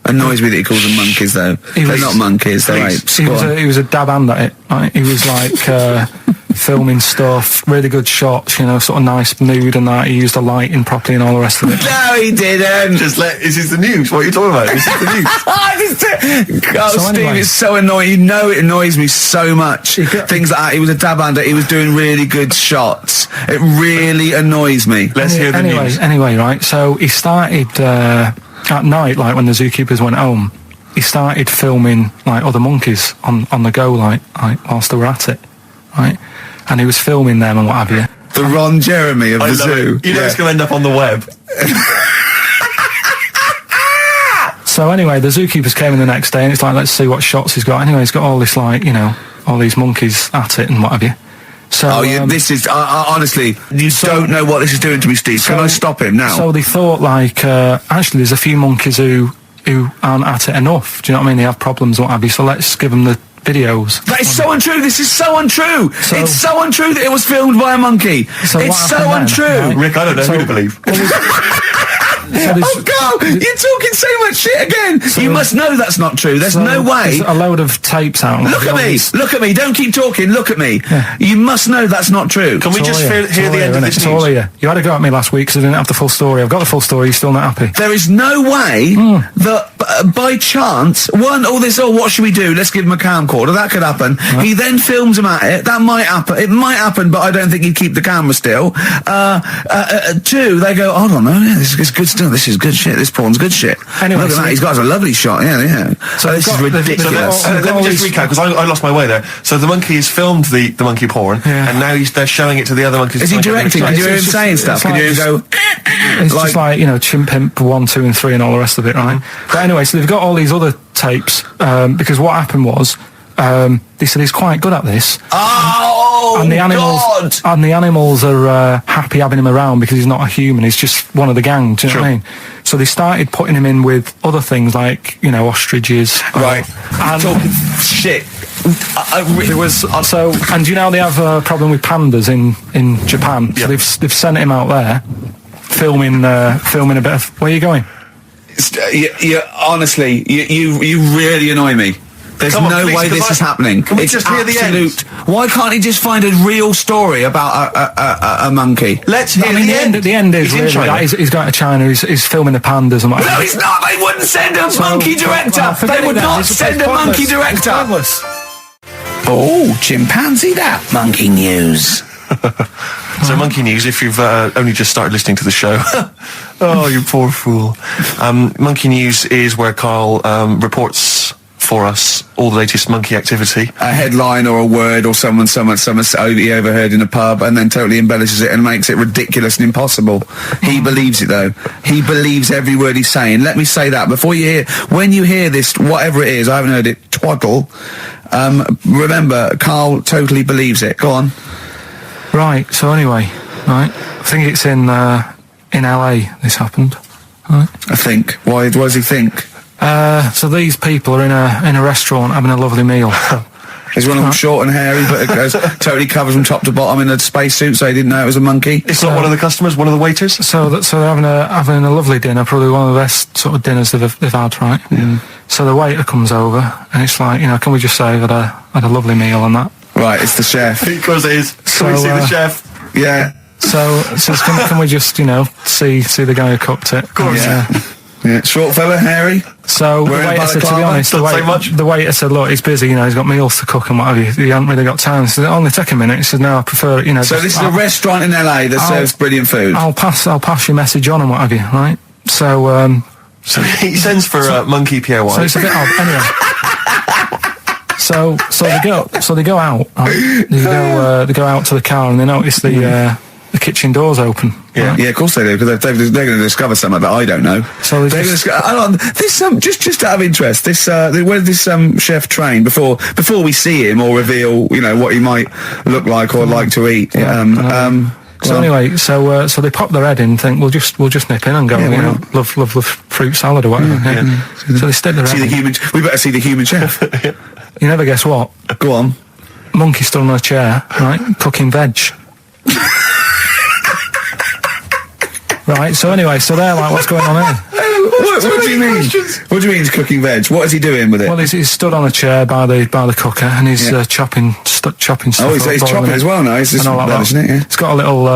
Annoys me that he calls them monkeys, though. They're not monkeys, they're apes. he was a dab hand at it, right? He was like filming stuff, really good shots, you know, sort of nice nude and that. He used the lighting properly and all the rest of it. No, he didn't. This is the news. What are you talking about? This is the news. Oh, So Steve, anyway. it's so annoying. You know it annoys me so much. Things like that. He was a dab hand. He was doing really good shots. It really annoys me. Let's hear the news. Anyway, right, so he started, at night, like when the zookeepers went home, he started filming, like, other monkeys on the go, like whilst they were at it, right? And he was filming them and what have you. The Ron Jeremy of I the love zoo. it. You know it's going to end up on the web. So anyway, the zookeepers came in the next day, and it's like, let's see what shots he's got. Anyway, he's got all this, like, you know, all these monkeys at it and what have you. So, This is honestly, you don't know what this is doing to me, Steve. Can I stop him now? So they thought, like, actually, there's a few monkeys who aren't at it enough. Do you know what I mean? They have problems and what have you. So let's give them the videos. That is so untrue. This is so untrue. So- It's so untrue that it was filmed by a monkey. So It's what so happened untrue. then, right? Rick, I don't know who to believe. Oh, God, you're talking so much shit again. You must know that's not true. There's no way. There's a load of tapes out. Look at me. Look at me. Don't keep talking. Look at me. You must know that's not true. Can we just hear the end of this It's all news? here. You had a go at me last week because I didn't have the full story. I've got the full story. You're still not happy. There is no way that by chance, what should we do? Let's give him a camcorder. That could happen. He then films him at it. That might happen. It might happen, but I don't think he'd keep the camera still. Two, they go, hold on, this is good stuff. This is good shit. This porn's good shit. Anyway, look at so that. He's got a lovely shot. Yeah. So this is ridiculous. Let me just recap, because I lost my way there. So the monkey has filmed the monkey porn, and now they're showing it to the other monkeys. Is he directing? Can you hear him saying stuff? Can you hear him go... It's just like, you know, Chimp Pimp 1, 2 and 3 and all the rest of it, right? But anyway, so they've got all these other tapes, because what happened was, they said he's quite good at this. Oh, And the animals God! are happy having him around because he's not a human. He's just one of the gang. Do you know what I mean? So they started putting him in with other things like, you know, ostriches. Right. And Talking shit. there was and do you know they have a problem with pandas in Japan? So they've sent him out there filming a bit of. Where are you going? Honestly, you really annoy me. There's Come on, no please, way this is happening. Can we It's just hear the end? Why can't he just find a real story about a monkey? Let's hear I mean, the end is He's in really China. that he's going to China. He's filming the pandas and what. No, he's not. They wouldn't send a monkey director. well, forget They would it then. not It's send a pointless. monkey director. Pointless. Oh, chimpanzee that monkey news. So Monkey News, if you've only just started listening to the show, oh, you poor fool. Monkey News is where Karl reports for us all the latest monkey activity. A headline or a word or someone he overheard in a pub and then totally embellishes it and makes it ridiculous and impossible. He believes it, though. He believes every word he's saying. Let me say that when you hear this, whatever it is, I haven't heard it, twaddle, remember, Karl totally believes it. Go on. Right. So anyway, right. I think it's in LA. This happened. Right. I think. Why does he think? So these people are in a restaurant having a lovely meal. Is one of them short and hairy, but it goes, totally covers from top to bottom in a spacesuit, so he didn't know it was a monkey? It's not one of the customers, one of the waiters? So they're having a lovely dinner, probably one of the best sort of dinners they've had, right? So the waiter comes over, and it's like, you know, can we just say I've had a lovely meal and that? Right, it's the chef. Because it is. So, Can we see the chef? Yeah. So can we just, you know, see the guy who cooked it? Of course. Yeah. Short fella, hairy. So the Wearing waiter said, to be balaclava? honest, Doesn't say much. the waiter said, look, he's busy, you know, he's got meals to cook and what have you. He hasn't really got time. He said, only take a minute. He said, no, I prefer it, you know. So this is a restaurant in LA that serves brilliant food. I'll pass your message on and what have you, right? So So he sends for Monkey POY. so it's a bit odd. Anyway. So they go out. Right? They go out to the car and they notice the the kitchen doors open. Yeah. Yeah, of course they do, because they're going to discover something that I don't know. So they're going to hang on, this just out of interest, this where did this chef train before we see him or reveal, you know, what he might look like or like to eat? So anyway, so they pop their head in and think, we'll just nip in and go, love fruit salad or whatever. So they stick their head in. We better see the human chef. You never guess what? Go on. Monkey stood on a chair, right, cooking veg. Right, so anyway, so they're like, what's going on here? What do you mean? What do you mean he's cooking veg? What is he doing with it? Well, he's stood on a chair by the cooker and he's chopping stuff. Oh, he's chopping as well now. He's just isn't it? Yeah. It's got a little,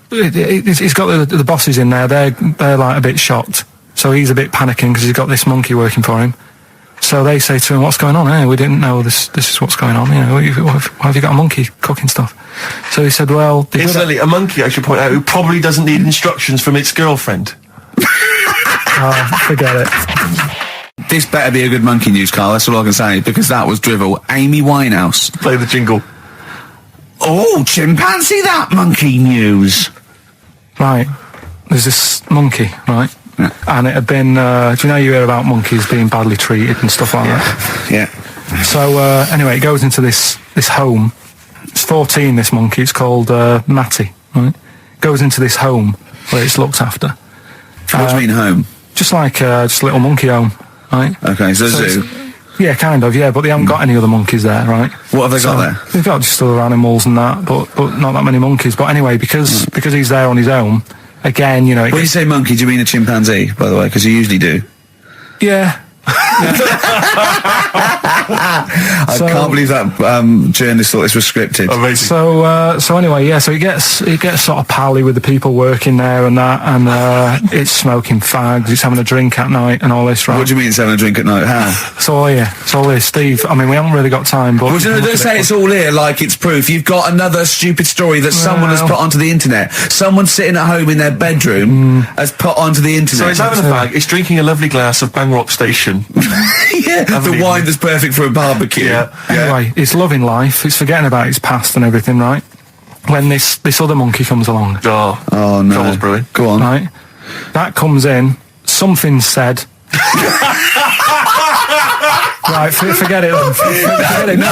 he's got the bosses in there. They're like a bit shocked. So he's a bit panicking because he's got this monkey working for him. So they say to him, "What's going on here? We didn't know this is what's going on. You know, why have you got a monkey cooking stuff?" So he said, "Well, incidentally, a monkey, I should point out, who probably doesn't need instructions from its girlfriend." Forget it. This better be a good monkey news, Carl. That's all I can say, because that was drivel. Amy Winehouse. Play the jingle. Oh, chimpanzee, that monkey news. Right. There's this monkey, right? Yeah. And it had been, do you know you hear about monkeys being badly treated and stuff like that? Yeah. So, anyway, it goes into this home. It's 14, this monkey. It's called, Matty, right? Goes into this home where it's looked after. What do you mean home? Just like, just a little monkey home, right? Okay, so zoo. Yeah, kind of, yeah, but they haven't got any other monkeys there, right? What have they got there? They've got just other animals and that, but not that many monkeys. But anyway, because he's there on his own, again, you know... When you say monkey, do you mean a chimpanzee, by the way? Because you usually do. Yeah. I can't believe that journalist thought this was scripted. Amazing. So anyway, yeah, so he gets sort of pally with the people working there and that, and it's smoking fags, it's having a drink at night and all this, right? What do you mean it's having a drink at night? How? It's all here, Steve. I mean, we haven't really got time, but... Well, don't say it's all here like it's proof. You've got another stupid story that someone has put onto the internet. Someone sitting at home in their bedroom has put onto the internet. So it's having a fag, it's drinking a lovely glass of Bang Rock Station. Yeah, the wine that's perfect for a barbecue. Yeah. Anyway, it's loving life, it's forgetting about its past and everything, right? When this other monkey comes along. Oh no. Trouble's brewing. Go on. Right? That comes in, something's said. Right, forget it.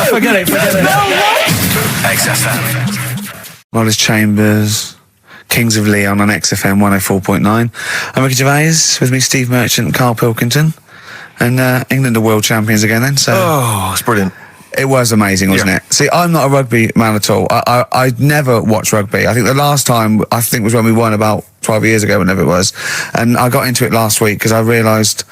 Forget it. XFM. Wallace Chambers, Kings of Leon on XFM 104.9. I'm Ricky Gervais, with me Steve Merchant and Karl Pilkington. And England are world champions again then, so... Oh, it's brilliant. It was amazing, wasn't it? See, I'm not a rugby man at all. I never watched rugby. I think the last time, was when we won about 12 years ago, whenever it was. And I got into it last week because I realised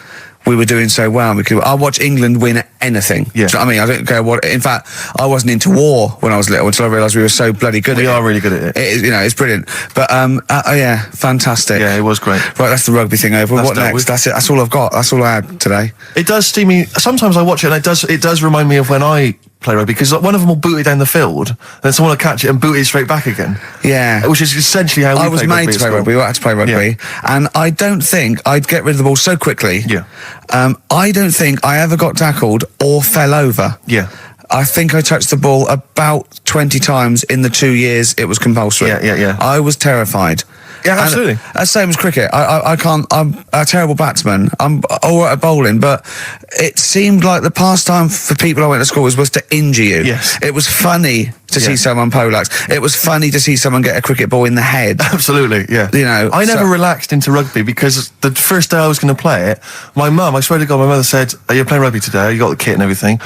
we were doing so well. I watch England win anything. Yeah. Do you know what I mean? I don't care what... In fact, I wasn't into war when I was little until I realised we were so bloody good at it. We are really good at it. It's brilliant. But, yeah, fantastic. Yeah, it was great. Right, that's the rugby thing over. What next? That's it. That's all I've got. That's all I had today. It does steam me. Sometimes I watch it and it does remind me of when I play rugby, because one of them will boot it down the field, then someone will catch it and boot it straight back again. Yeah. Which is essentially how we play rugby. I was made to play rugby. We had to play rugby. And I don't think I'd get rid of the ball so quickly. Yeah. I don't think I ever got tackled or fell over. Yeah. I think I touched the ball about 20 times in the 2 years it was compulsory. Yeah. I was terrified. Yeah, absolutely. That's same as cricket. I can't. I'm a terrible batsman. I'm all right at bowling, but it seemed like the pastime for people I went to school was to injure you. Yes. It was funny to see someone poleaxe. It was funny to see someone get a cricket ball in the head. Absolutely, yeah. You know, I never relaxed into rugby because the first day I was going to play it, my mum, I swear to God, my mother said, "You're playing rugby today. You got the kit and everything.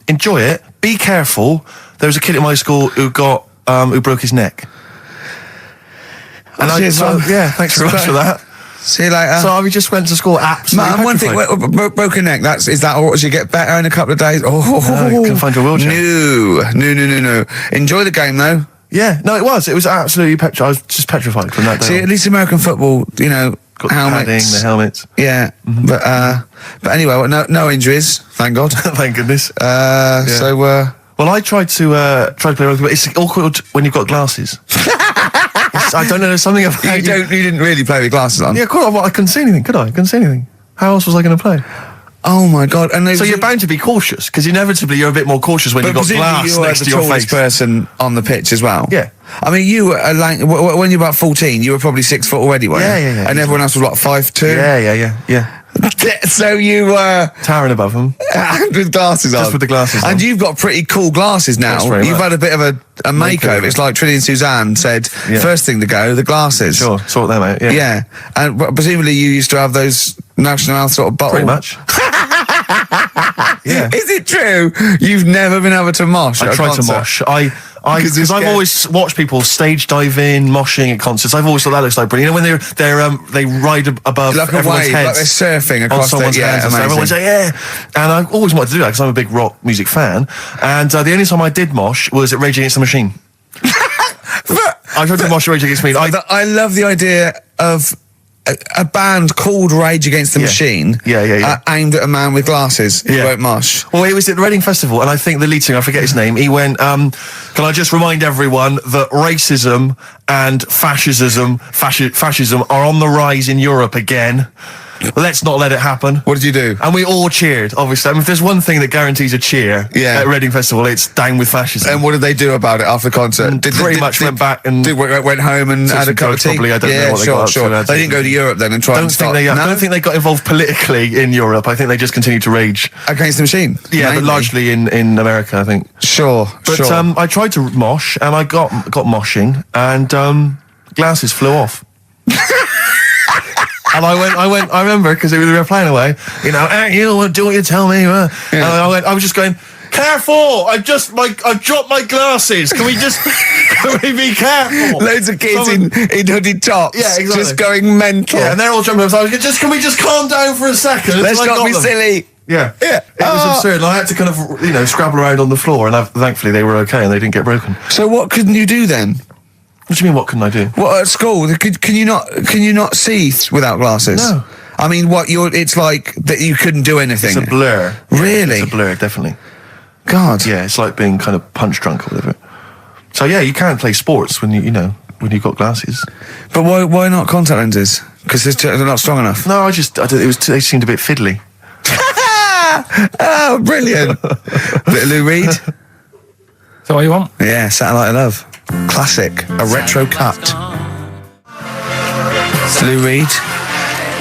Enjoy it. Be careful." There was a kid at my school who broke his neck. And thanks very much for that. See you later. So we just went to school absolutely Man, one thing, broken neck, is that or does you get better in a couple of days? No, you can find your wheelchair. No. Enjoy the game though. Yeah, no, it was absolutely I was just petrified from that day. See, at least American football, you know, got helmets. the helmets. Yeah, but anyway, no injuries, thank God. Thank goodness. Well, I tried to play rugby, but it's awkward when you've got glasses. I don't know, there's something about you didn't really play with glasses on. Yeah, I couldn't see anything, could I? I couldn't see anything. How else was I going to play? Oh my God! And so you're bound to be cautious, because inevitably you're a bit more cautious when you've got glass next to your face. But presumably you're the tallest person on the pitch as well. Yeah. I mean, you were when you were about 14, you were probably 6 foot already, weren't you? Yeah. And everyone else was what, 5'2"? Yeah. So you were Towering above them. with glasses on. Just with the glasses And on. you've got pretty cool glasses now. Thanks very You've much. had a bit of a makeover. It's like Trinity and Suzanne said, first thing to go, the glasses. Sure, sort them out. Yeah. Yeah. And presumably you used to have those National Health sort of bottle. Pretty much. Yeah. Is it true you've never been able to mosh? I at a tried to concert? mosh. Because Because I've always watched people stage dive in, moshing at concerts. I've always thought that looks like brilliant. You know, when they ride above Like a everyone's wave, heads. like they're surfing on across someone's heads. And so everyone would say, yeah. And I always wanted to do that because I'm a big rock music fan. And the only time I did mosh was at Rage Against the Machine. I tried to mosh at Rage Against the Machine. I love the idea of a band called Rage Against the Machine. Yeah. Aimed at a man with glasses who Yeah. won't mosh. Well, it was at the Reading Festival, and I think the lead singer, I forget his name, he went, can I just remind everyone that racism and fascism are on the rise in Europe again. Let's not let it happen. What did you do? And we all cheered, obviously. I mean, if there's one thing that guarantees a cheer at Reading Festival, it's down with fascism. And what did they do about it after the concert? Pretty much went back and... went home and took had a some cup of drugs, tea? probably. I don't know what they got up to. They didn't go to Europe then and try and start... I don't think they got involved politically in Europe. I think they just continued to rage. Against the Machine? Yeah, but largely in America, I think. Sure. But I tried to mosh, and I got moshing, and glasses flew off. And I remember, because they were playing away, you know, you do what you tell me. And I was just going, careful! I dropped my glasses. Can we be careful? Loads of kids in hooded tops. Yeah, exactly. Just going mental. Yeah, and they're all jumping up. So I was going, can we just calm down for a second? Let's not be silly. Yeah. It was absurd. And I had to kind of, scrabble around on the floor, and thankfully they were okay and they didn't get broken. So what couldn't you do then? What do you mean, what couldn't I do? What, at school? Can you not see without glasses? No. I mean, it's like that you couldn't do anything. It's a blur. Really? It's a blur, definitely. God. Yeah, it's like being kind of punch drunk or whatever. So yeah, you can't play sports when when you've got glasses. But why not contact lenses? Because they're not strong enough. No, they seemed a bit fiddly. Oh, brilliant. Bit of Lou Reed. Is that what you want? Yeah, Satellite of Love. Classic. A retro cut. It's Lou Reed,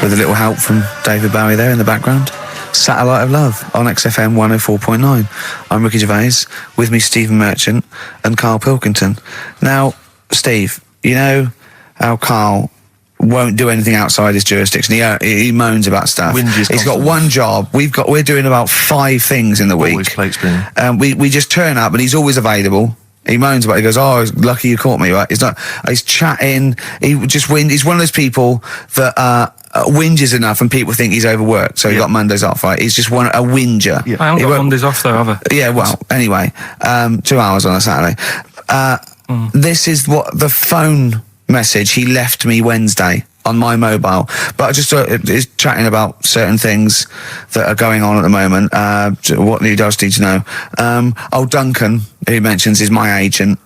with a little help from David Bowie there in the background. Satellite of Love on XFM 104.9. I'm Ricky Gervais, with me Stephen Merchant and Karl Pilkington. Now, Steve, you know how Karl won't do anything outside his jurisdiction. He moans about stuff. Whinges He's got constantly. one job. We're doing about 5 things in the week. Always plate spinning. We just turn up and he's always available. He moans about it. He goes, "Oh, lucky you caught me." Right? He's chatting. He just He's one of those people that whinges enough, and people think he's overworked. So he got Mondays off. Right? He's just a whinger. Yeah. I haven't got Mondays off though, have I? Yeah. Well, anyway, 2 hours on a Saturday. This is what the phone message he left me Wednesday on my mobile, but I just is chatting about certain things that are going on at the moment. What he does need to know. Duncan, who he mentions, is my agent,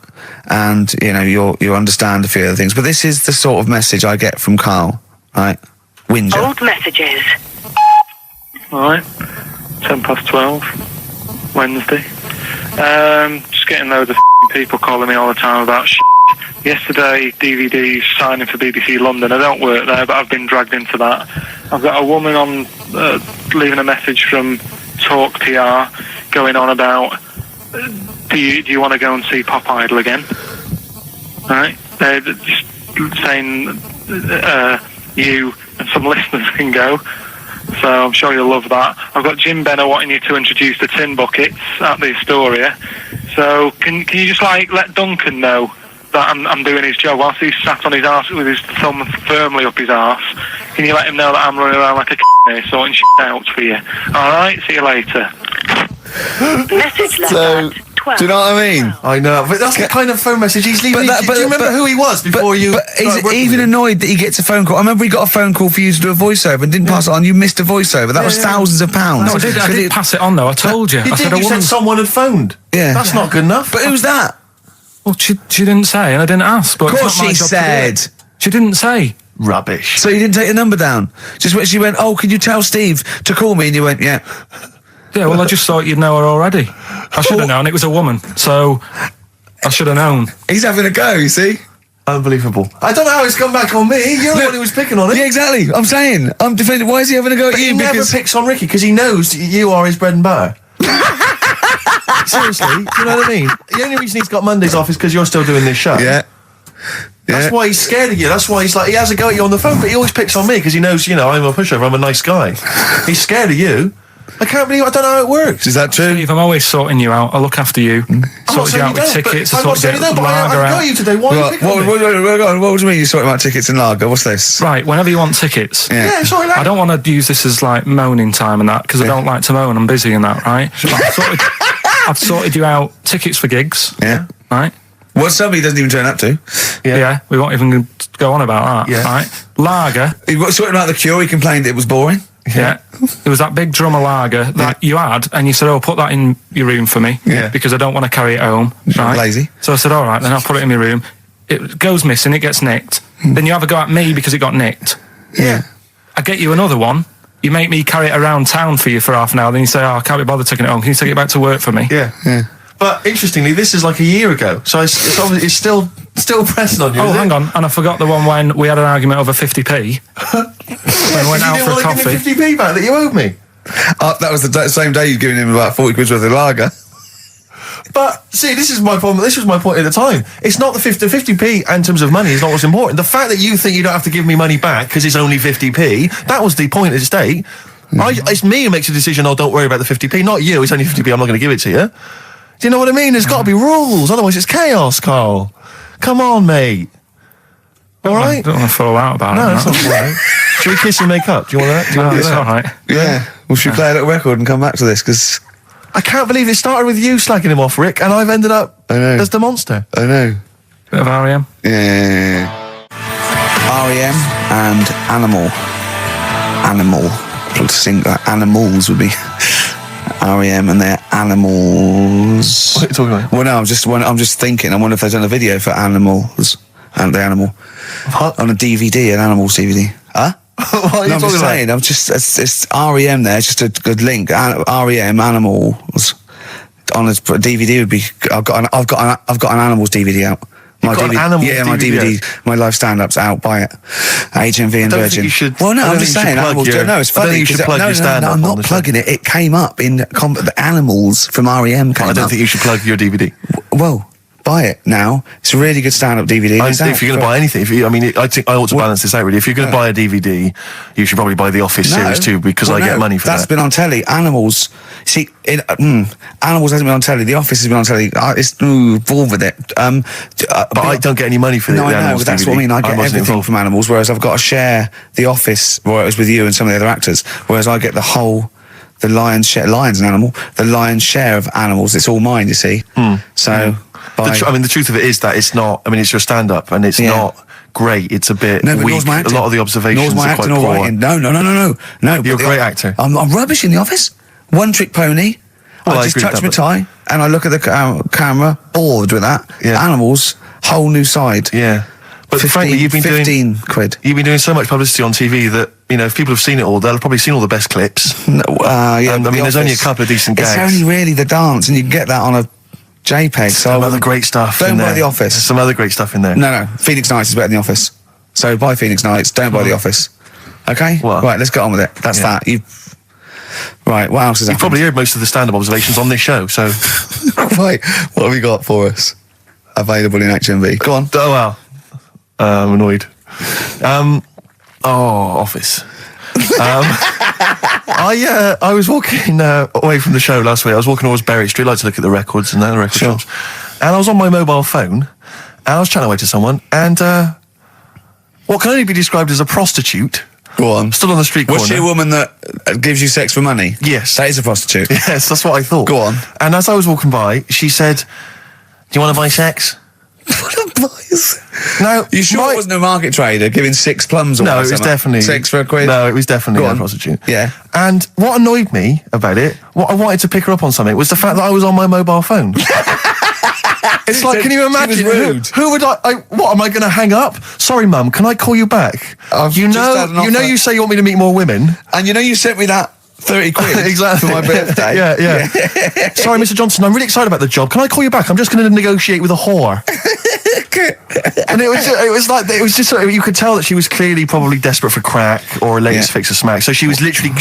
and you understand a few other things. But this is the sort of message I get from Karl, right? Whinger. Old messages. Alright, 12:10, Wednesday. Just getting loads of people calling me all the time about shit. Yesterday, DVD's signing for BBC London. I don't work there, but I've been dragged into that. I've got a woman on leaving a message from Talk PR going on about, do you want to go and see Pop Idol again? Right? They're just saying you and some listeners can go. So I'm sure you'll love that. I've got Jim Benner wanting you to introduce the tin buckets at the Astoria. So can you just let Duncan know that I'm doing his job whilst he's sat on his arse with his thumb firmly up his arse? Can you let him know that I'm running around like a here sorting shit out for you? Alright, see you later. Message left So, at 12. do you know what I mean? I know, but that's the kind of phone message he's leaving. Do you remember who he was before you? But he's even annoyed that he gets a phone call. I remember he got a phone call for you to do a voiceover and didn't pass it on. You missed a voiceover. That was thousands of pounds. No, I did pass it on though. I told you. You I said a you woman. said someone had phoned. Yeah. That's not good enough. But who's that? Well, she didn't say, and I didn't ask. But Of course it's not my she job to do said. it. She didn't say. Rubbish. So you didn't take the number down? Just when she went, "Oh, can you tell Steve to call me?" And you went, "Yeah." Yeah, well, I just thought you'd know her already. I should have known it was a woman. So I should have known. He's having a go, you see? Unbelievable. I don't know how it's come back on me. You're the one who was picking on it. Yeah, exactly. I'm saying. I'm defending. Why is he having a go at But you? he never picks on Ricky because he knows you are his bread and butter. Seriously, do you know what I mean? The only reason he's got Mondays off is because you're still doing this show. Yeah. That's why he's scared of you. That's why he's like, he has a go at you on the phone, but he always picks on me because he knows, you know, I'm a pushover, I'm a nice guy. He's scared of you. I can't believe, I don't know how it works. Is that true? Steve, I'm always sorting you out. I look after you. Sorted you out with tickets. I sorted you out with lager I got out. you today. Why are you picking on me? What do you mean you're sorting about tickets and lager? What's this? Right, whenever you want tickets. Yeah, sorry, I don't want to use this as like moaning time and that because I don't like to moan. I'm busy and that, right? I've sorted you out tickets for gigs. Yeah. Right? What somebody doesn't even turn up to. Yeah, we won't even go on about that. Yeah. Right? Lager. He was sorting out the Cure, he complained it was boring. Yeah. There was that big drum of lager that you had, and you said, oh, put that in your room for me. Yeah. Because I don't want to carry it home. Right? Lazy. So I said, all right, then I'll put it in my room. It goes missing, it gets nicked. Then you have a go at me because it got nicked. Yeah. I get you another one. You make me carry it around town for you for half an hour. Then you say, oh, I can't be bothered taking it home. Can you take it back to work for me? Yeah. But interestingly, this is like a year ago, so it's obviously it's still pressing on you. Oh, hang on, and I forgot the one when we had an argument over 50p. When we went out for a coffee. You didn't want to give me 50p back that you owed me. That was the same day you'd given him about 40 quid worth of lager. But see, this is my problem. This was my point at the time. It's not the 50p in terms of money is not what's important. The fact that you think you don't have to give me money back because it's only 50p, that was the point at stake. It's me who makes a decision. Oh, don't worry about the 50p, not you. It's only 50p. I'm not going to give it to you. Do you know what I mean? There's got to be rules, otherwise it's chaos, Carl. Come on, mate. All right? I don't want to fall out about it. No, that's not all right. Should we kiss and make up? Do you want that? Do you want It's all right. Yeah. Well, should we play a little record and come back to this? Because I can't believe it started with you slagging him off, Rick, and I've ended up as the monster. I know. Bit of R.E.M. Yeah. R.E.M. and Animal. To sing like animals would be R.E.M. and their animals. What are you talking about? Well, no, I'm just thinking. I wonder if they've done a video for animals and the animal What? on a DVD, an animals DVD. Huh? What are you No, I'm talking just about? saying. I'm just it's R.E.M. there. It's just a good link. R.E.M. animals on a DVD would be. I've got an animals DVD out. My got an DVD, animals yeah, my DVD DVD, my live stand-ups out. Buy it. HMV and don't Virgin. think you should- Well, no, I don't I'm just think you should saying. plug Animals. your- No, it's I don't funny. think you should 'cause- plug no, your stand-up no, I'm on not the show. plugging it. It came up in the animals from REM. Came I don't up. think you should plug your DVD. Well, buy it now. It's a really good stand-up DVD. I think if you're going to buy anything, I think I ought to balance this out really. If you're going to buy a DVD, you should probably buy the Office series too, because I get money for That's that. been on telly. Animals. See, Animals hasn't been on telly. The Office has been on telly. It's involved with it. But I don't get any money for No, the I know, Animals but that's DVD. what I mean. I get wasn't everything involved. from Animals, whereas I've got to share The Office, where it was with you and some of the other actors, whereas I get the lion's share. Lion's an animal. The lion's share of Animals. It's all mine, you see. So, the truth of it is that it's not. I mean, it's your stand-up, and it's not great. It's a bit no, but weak. nor's my A acting. lot of the observations Nor's my are quite acting or poor. writing. No. You're a great actor. I'm rubbish in The Office. One trick pony. Well, I I just agree with touch that, my tie and I look at the camera, bored with that. Yeah. Animals, whole new side. Yeah, but 15, frankly, you've been 15 quid. You've been doing so much publicity on TV that if people have seen it all, they'll have probably seen all the best clips. No, yeah, And, but I mean, The there's only a Office, couple of decent gags. It's only really the dance, and you can get that on a JPEG. So Some other great stuff. Don't in buy there. The Office. There's some other great stuff in there. No. Phoenix Nights is better than The Office. So buy Phoenix Nights. Don't buy The Office. Okay. Well, right. Let's get on with it. That's yeah. that. Right. What else is You've happened? probably heard most of the stand-up observations on this show, so. Right. What have you got for us? Available in HMV. Go on. Oh, wow. I'm annoyed. Office. I was walking away from the show last week. I was walking towards Berwick Street. I like to look at the records and the record shops. And I was on my mobile phone, and I was chatting away to someone, and what can only be described as a prostitute. Go on. Stood on the street corner. Was she a woman that gives you sex for money? Yes. That is a prostitute. Yes, that's what I thought. Go on. And as I was walking by, she said, "Do you want to buy sex?" No, You sure it wasn't a market trader giving 6 plums or No, it was definitely 6 for a quid? No, it was definitely Go a on. prostitute. Yeah. And what annoyed me about it, what I wanted to pick her up on something, was the fact that I was on my mobile phone. It's like, So can you she was imagine? rude. Who would what am I going to hang up? Sorry, Mum, can I call you back? I've You just had an know, offer. you say you want me to meet more women. And you sent me that 30 quid exactly. for my birthday. yeah. Sorry, Mr. Johnson, I'm really excited about the job. Can I call you back? I'm just going to negotiate with a whore. And it was just sort of, you could tell that she was clearly probably desperate for crack or a latest fix of smack. So she was literally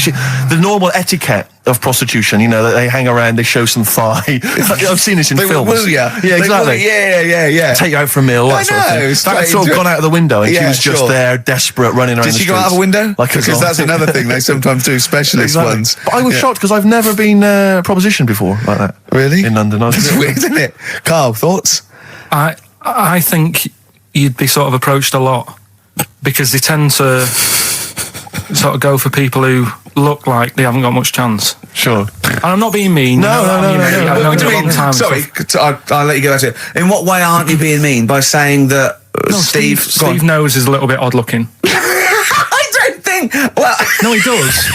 the normal etiquette of prostitution. You know, that they hang around, they show some thigh. I've seen this in films. Woo ya. Yeah, exactly. Yeah. Take you out for a meal. That sort of thing. That sort of gone out of the window, and she was just there, desperate, running around. Did the she streets. go out of a window? Because that's another thing they sometimes do, specialist ones. But I was shocked because I've never been propositioned before like that. Really? In London. That's weird, isn't it? Carl, thoughts? I think you'd be sort of approached a lot because they tend to sort of go for people who look like they haven't got much chance. Sure. And I'm not being mean. No. I've known you a long time. Sorry, I'll let you go back to it. In what way aren't you being mean? By saying that Steve Nose is a little bit odd looking. I don't think. Well, no, he does.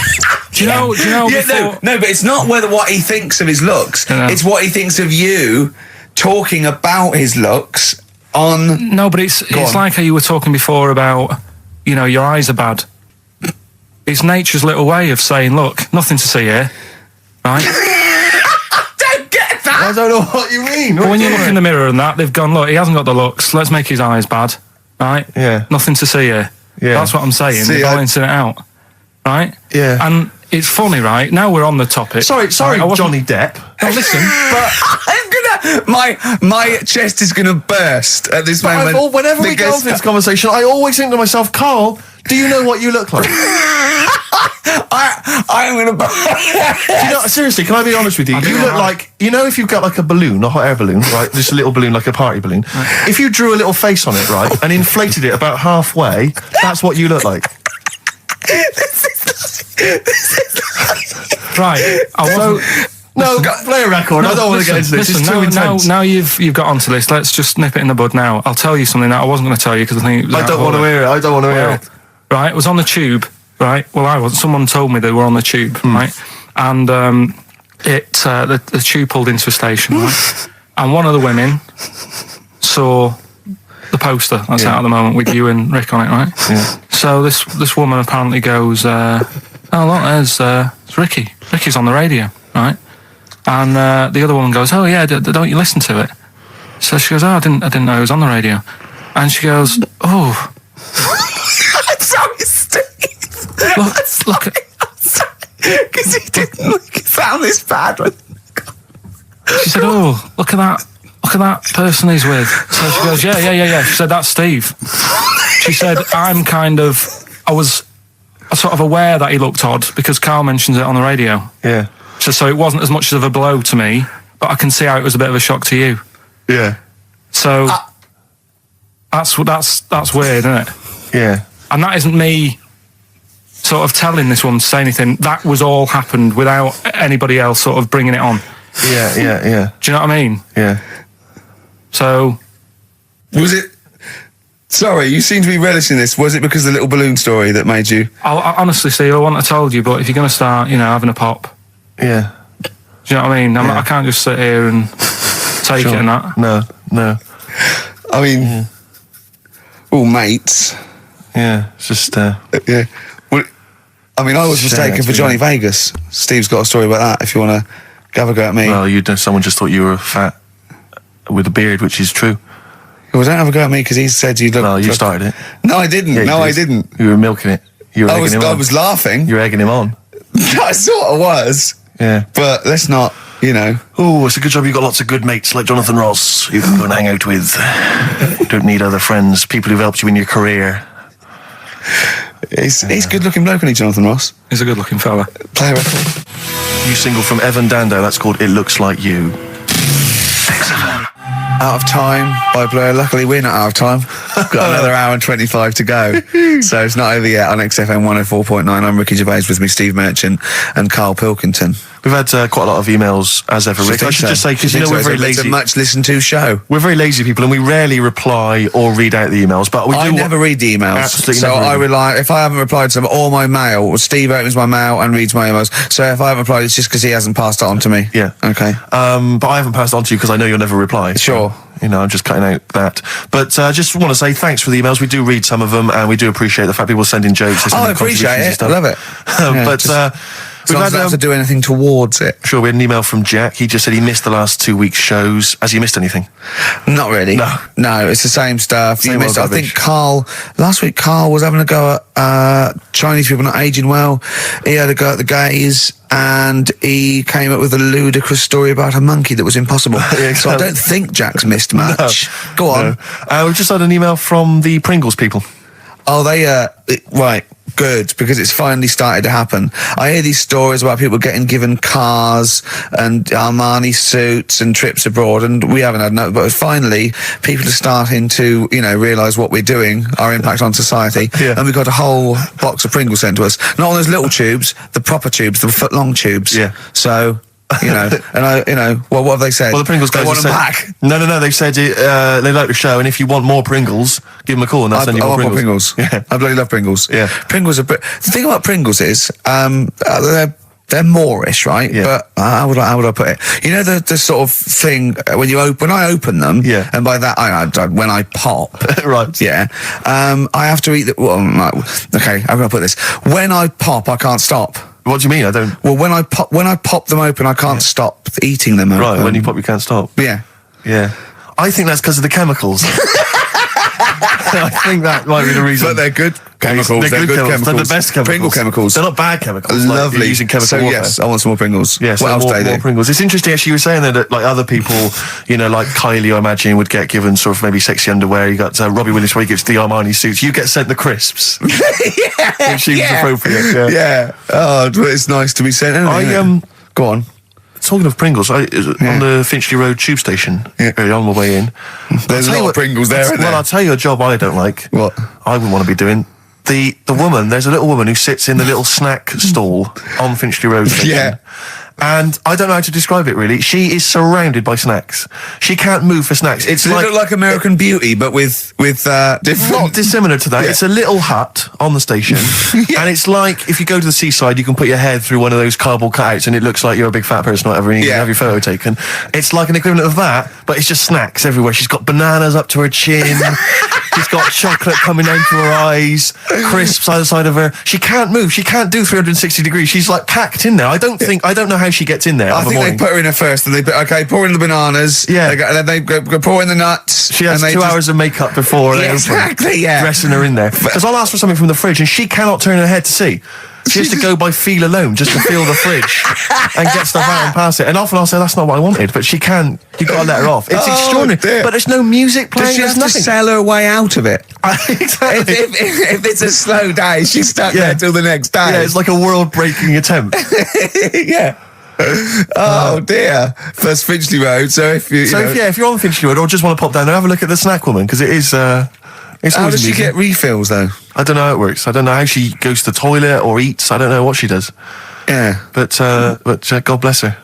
Do you know? Yeah, no, but it's not what he thinks of his looks. Yeah. It's what he thinks of you talking about his looks on. No, but it's like how you were talking before about, your eyes are bad. It's nature's little way of saying, look, nothing to see here, right? I don't get that. I don't know what you mean. But when you look in the mirror and that, they've gone, look, he hasn't got the looks. Let's make his eyes bad, right? Yeah. Nothing to see here. Yeah. That's what I'm saying. They're balancing it out, right? Yeah. And it's funny, right? Now we're on the topic. Sorry, right, Johnny Depp. No, listen, but my chest is gonna burst at this moment. Whenever we go into this conversation, I always think to myself, Carl, do you know what you look like? I'm gonna burst. Seriously, can I be honest with you? You look like, if you've got like a balloon, a hot air balloon, right? Just a little balloon, like a party balloon. If you drew a little face on it, right, and inflated it about halfway, that's what you look like. Right. No, play a record. I don't want to get into this. It's too intense. Now you've got onto this. Let's just nip it in the bud now. I'll tell you something that I wasn't going to tell you because I think I don't want to hear it. I don't want to hear it. Right, it was on the tube. Right. Well, I wasn't. Someone told me they were on the tube. Right, and the tube pulled into a station. Right, and one of the women saw the poster that's out at the moment with you and Rick on it. Right. Yeah. So this woman apparently goes, "Oh look, there's Ricky. Ricky's on the radio." Right. And the other woman goes, "Oh yeah, don't you listen to it?" So she goes, "Oh, I didn't know it was on the radio." And she goes, "Oh, I'm sorry, Steve. look, because he didn't sound this bad." She said, "Oh, look at that person he's with." So she goes, "Yeah." She said, "That's Steve." She said, I was sort of aware that he looked odd because Carl mentions it on the radio. Yeah. So it wasn't as much of a blow to me, but I can see how it was a bit of a shock to you. Yeah. So that's weird, isn't it? Yeah. And that isn't me sort of telling this woman to say anything. That was all happened without anybody else sort of bringing it on. Yeah. Do you know what I mean? Yeah. So was it? Sorry, you seem to be relishing this. Was it because of the little balloon story that made you? I honestly, Steve, I wouldn't have told you, but if you're going to start, having a pop. Yeah. Do you know what I mean? I can't just sit here and take it and that. No. I mean, all mates. Yeah, it's just... yeah. Well, I mean, I was mistaken for Johnny Vegas. Steve's got a story about that, if you want to have a go at me. Well, someone just thought you were fat with a beard, which is true. Well, don't have a go at me because he said you looked... Well, you started it. No, I didn't. Yeah, I didn't. You were milking it. I was laughing. You were egging him on. I sort of was. Yeah. But let's not, Oh, it's a good job you've got lots of good mates like Jonathan Ross you can go and hang out with. You don't need other friends, people who've helped you in your career. He's a good-looking bloke, isn't he, Jonathan Ross? He's a good-looking fella. Play a record. New single from Evan Dando, that's called It Looks Like You. XFM. Out of Time by Blur. Luckily, we're not out of time. We've got another hour and 25 to go. So it's not over yet on XFM 104.9. I'm Ricky Gervais, with me Steve Merchant and Karl Pilkington. We've had quite a lot of emails, as ever, Rick. I should just say, because we're very lazy. It's a much listened to show. We're very lazy people, and we rarely reply or read out the emails. But I never read the emails. Absolutely so never. I rely, if I haven't replied to them, or my mail, Steve opens my mail and reads my emails. So if I haven't replied, it's just because he hasn't passed it on to me. Yeah. Okay. But I haven't passed it on to you because I know you'll never reply. Sure. I'm just cutting out that. But just want to say thanks for the emails. We do read some of them, and we do appreciate the fact people send in jokes. I appreciate it. I love it. So I don't have to do anything towards it. Sure, we had an email from Jack. He just said he missed the last 2 weeks' shows. Has he missed anything? Not really. No, it's the same stuff. Same old I rubbish. think last week Carl was having a go at Chinese people not aging well. He had a go at the gays, and he came up with a ludicrous story about a monkey that was impossible. Yeah, So I don't think Jack's missed much. Go on. No. We've just had an email from the Pringles people. Oh, right. Good, because it's finally started to happen. I hear these stories about people given cars and Armani suits and trips abroad, and we haven't had no. But finally, people are starting to, realise what we're doing, our impact on society, and we've got a whole box of Pringles sent to us. Not on those little tubes, the proper tubes, the foot-long tubes. Yeah. So. And what have they said? Well, the Pringles guys they want them said, back. No, they've said they like the show, and if you want more Pringles, give them a call and they'll send you more Pringles. Yeah. I bloody love Pringles. Yeah. Pringles are... The thing about Pringles is, they're Moorish, right? Yeah. But how would I put it? You know the sort of thing when I open them, yeah. And by that when I pop, right? Yeah. I have to eat the. Well, okay, how can I put this? When I pop, I can't stop. What do you mean? I don't. Well, when I pop them open, I can't stop eating them. Open. Right. When you pop, you can't stop. Yeah. Yeah. I think that's because of the chemicals. I think that might be the reason. But they're good chemicals. They're good chemicals. They're the best chemicals. Pringle chemicals. They're not bad chemicals. Lovely. Like using chemical warfare. Yes, I want some more Pringles. Yes, what else more, do they more do? Pringles. It's interesting actually you were saying that like other people, like Kylie, I imagine, would get given sort of maybe sexy underwear. You got Robbie Williams where he gives the Armani suits. You get sent the crisps. Yeah. Which seems appropriate. Yeah. Oh, it's nice to be sent. Go on. Talking of Pringles, on the Finchley Road tube station, early on my way in. There's a lot of Pringles there, isn't there? Well, I'll tell you a job I don't like. What? I wouldn't want to be doing. The woman, there's a little woman who sits in the little snack stall on Finchley Road station. Yeah. And I don't know how to describe it really. She is surrounded by snacks. She can't move for snacks. It's Does it look like American Beauty, but with different... Not dissimilar to that. Yeah. It's a little hut on the station. And it's like, if you go to the seaside, you can put your head through one of those cardboard cutouts and it looks like you're a big fat person or whatever, and you can have your photo taken. It's like an equivalent of that, but it's just snacks everywhere. She's got bananas up to her chin. She's got chocolate coming down to her eyes, crisps either side of her. She can't move. She can't do 360 degrees. She's like packed in there. I don't know how she gets in there. I think they put her in there first, and pour in the bananas. Yeah. And then they go pour in the nuts. She has 2 hours of makeup before they open, exactly, yeah. dressing her in there. Because I'll ask for something from the fridge, and she cannot turn her head to see. She has to go by feel alone, just to feel the fridge and get stuff out and pass it. And often I'll say, that's not what I wanted, but she can't. You've got to let her off. It's extraordinary. Dear. But there's no music playing. Does she have to nothing. sell her way out of it? Exactly. If it's a slow day, she's stuck there till the next day. Yeah, it's like a world-breaking attempt. Yeah. Oh dear. First Finchley Road. So if if you're on Finchley Road or just want to pop down there, have a look at the snack woman, because it is. It's how always does she amusing. get refills though? I don't know how it works. I don't know how she goes to the toilet or eats. I don't know what she does. Yeah. But God bless her.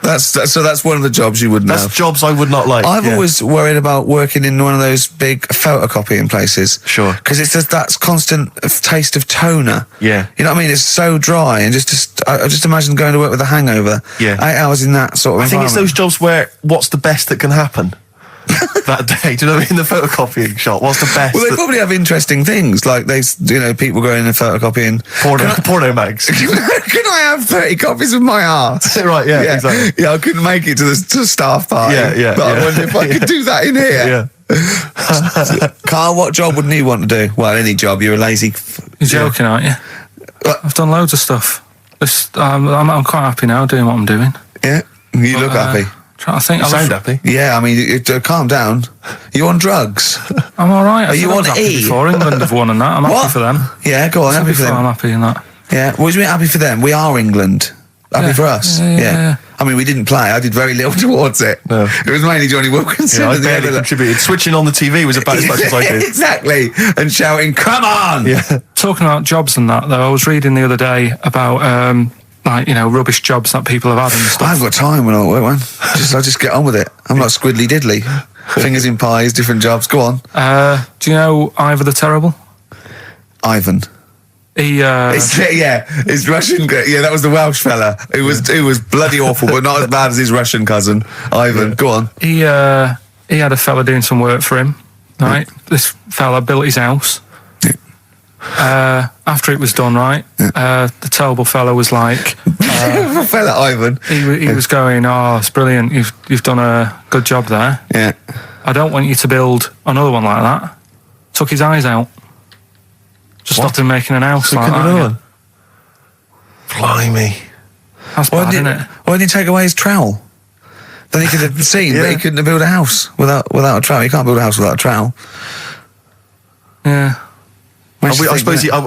That's one of the jobs you wouldn't have. That's jobs I would not like. I've always worried about working in one of those big photocopying places. Sure. Because it's just that constant taste of toner. Yeah. You know what I mean? It's so dry, and I just imagine going to work with a hangover. Yeah. 8 hours in that sort of I think it's environment. those jobs where what's the best that can happen that day? Do you know what I mean? The photocopying shop. What's the best? Well, they probably have interesting things, like people going and photocopying porno mags. Can I have 30 copies of my art? Right, yeah, exactly. Yeah, I couldn't make it to the staff party. Yeah. But I wonder if I could do that in here. Yeah. Carl, what job wouldn't you want to do? Well, any job. You're a lazy... You're joking, aren't you? I've done loads of stuff. I'm quite happy now doing what I'm doing. Yeah? You look happy. Trying to think. You sound happy. Yeah, I mean, calm down. You on drugs? I'm all right. Are you on E? Before England have won and that. I'm happy for them. Yeah, go on. Happy for them. I'm happy in that. Yeah. What do you mean happy for them? We are England. Happy for us. Yeah. I mean, we didn't play. I did very little towards it. No. It was mainly Johnny Wilkinson. Yeah, I barely contributed. Switching on the TV was about as much as I did. Exactly. And shouting, "Come on!" Yeah. Talking about jobs and that, though, I was reading the other day about rubbish jobs that people have had and stuff. I haven't got time when I'm at work, man. I just get on with it. I'm not squiddly diddly. Fingers in pies, different jobs. Go on. Do you know Ivor the Terrible? Ivan. His Russian. Yeah, that was the Welsh fella. Who was bloody awful, but not as bad as his Russian cousin, Ivan. Go on. He had a fella doing some work for him. Right, this fella built his house. After it was done, right, the terrible fella was like, fella Ivan. he was going, "Oh, it's brilliant. You've done a good job there. Yeah. I don't want you to build another one like that." Took his eyes out. Just stopped him making an house like that. Again. Blimey. That's bad, isn't it? Why didn't he take away his trowel? Then he could have seen, but he couldn't have built a house without a trowel. You can't build a house without a trowel. Yeah. I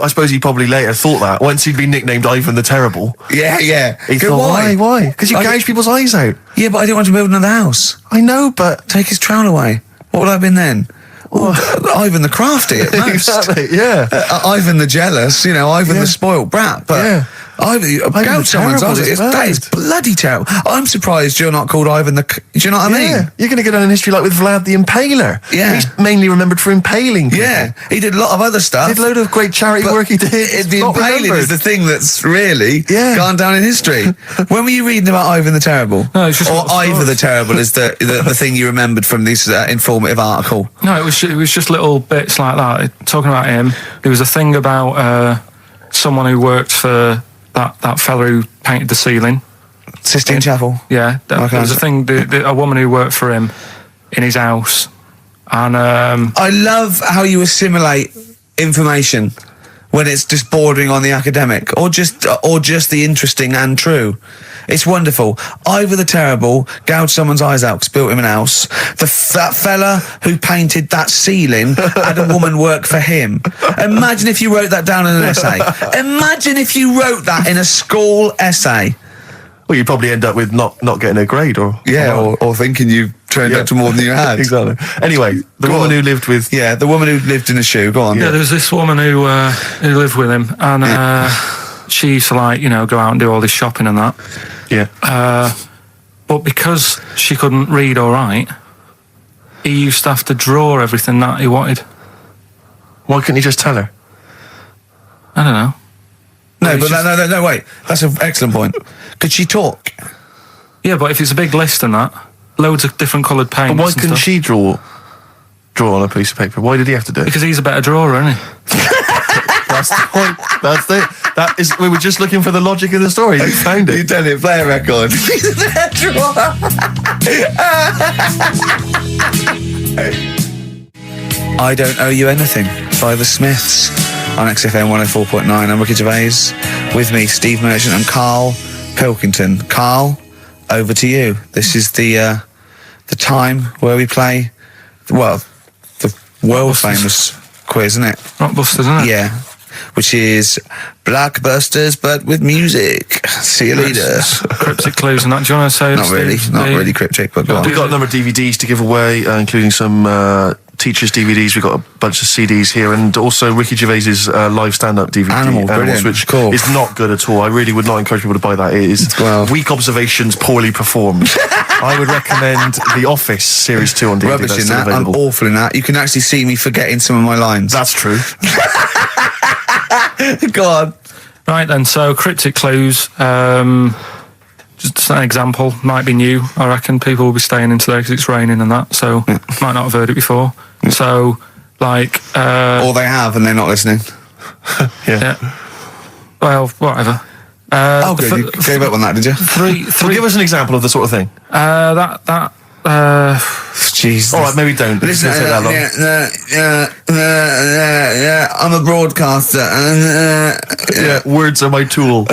suppose he probably later thought that once he'd been nicknamed Ivan the Terrible. Yeah. He thought, why? Because you gouge people's eyes out. Yeah, but I didn't want to build another house. I know, but Take his trowel away. What would I have been then? Ivan the Crafty at most. Exactly, yeah. Ivan the Jealous, Ivan the spoilt brat. But gouge someone's eyes. That is bloody terrible. I'm surprised you're not called Ivan the... Do you know what I mean? You're going to get on in history like with Vlad the Impaler. Yeah. He's mainly remembered for impaling people. Yeah, he did a lot of other stuff. Did a load of great charity work he did. The impaling is the thing that's really gone down in history. When were you reading about Ivan the Terrible? No, it's just or Ivan the Terrible is the thing you remembered from this informative article. No, it was just little bits like that. Talking about him, there was a thing about someone who worked for that fella who painted the ceiling. Sistine Chapel. Yeah, there was a thing. A woman who worked for him in his house, and I love how you assimilate information when it's just bordering on the academic, or just the interesting and true. It's wonderful. Ivan the Terrible gouged someone's eyes out because built him an house. That fella who painted that ceiling had a woman work for him. Imagine if you wrote that down in an essay. Imagine if you wrote that in a school essay. Well, you'd probably end up with not getting a grade, or thinking you turned out to more than you had. Exactly. Anyway, the woman who lived with... Yeah, the woman who lived in a shoe. Go on. Yeah, there was this woman who lived with him, and she used to go out and do all this shopping and that. Yeah. But because she couldn't read or write, he used to have to draw everything that he wanted. Why couldn't he just tell her? I don't know. No, wait. That's an excellent point. Could she talk? Yeah, but if it's a big list and that, loads of different coloured paints. But why couldn't she draw on a piece of paper? Why did he have to do it? Because he's a better drawer, isn't he? That's the point. That is. We were just looking for the logic of the story. You found it. You done it. Play a record. I Don't Owe You Anything by the Smiths on XFM 104.9. I'm Ricky Gervais. With me, Steve Merchant and Karl Pilkington. Karl, over to you. This is the time where we play, the world famous quiz, isn't it? Rockbusters, isn't it? Yeah. Which is Blockbusters, but with music. See you later. Cryptic clues and that. Do you want to say? Not really cryptic, but go on. We've got a number of DVDs to give away, including some teachers' DVDs. We've got a bunch of CDs here, and also Ricky Gervais's live stand-up DVD, Animals, which cool. is not good at all. I really would not encourage people to buy that. It is weak observations, poorly performed. I would recommend The Office Series 2 on DVD. Rubbish in that. I'm awful in that. You can actually see me forgetting some of my lines. That's true. Go on. Right then, so cryptic clues, just an example, might be new. I reckon people will be staying in today because it's raining and that, so might not have heard it before. So, like... or they have and they're not listening. Yeah. Well, whatever. Good. You gave up on that, did you? Three. Give us an example of the sort of thing. Jesus. All right, maybe don't. Listen, I'm a broadcaster. Words are my tool.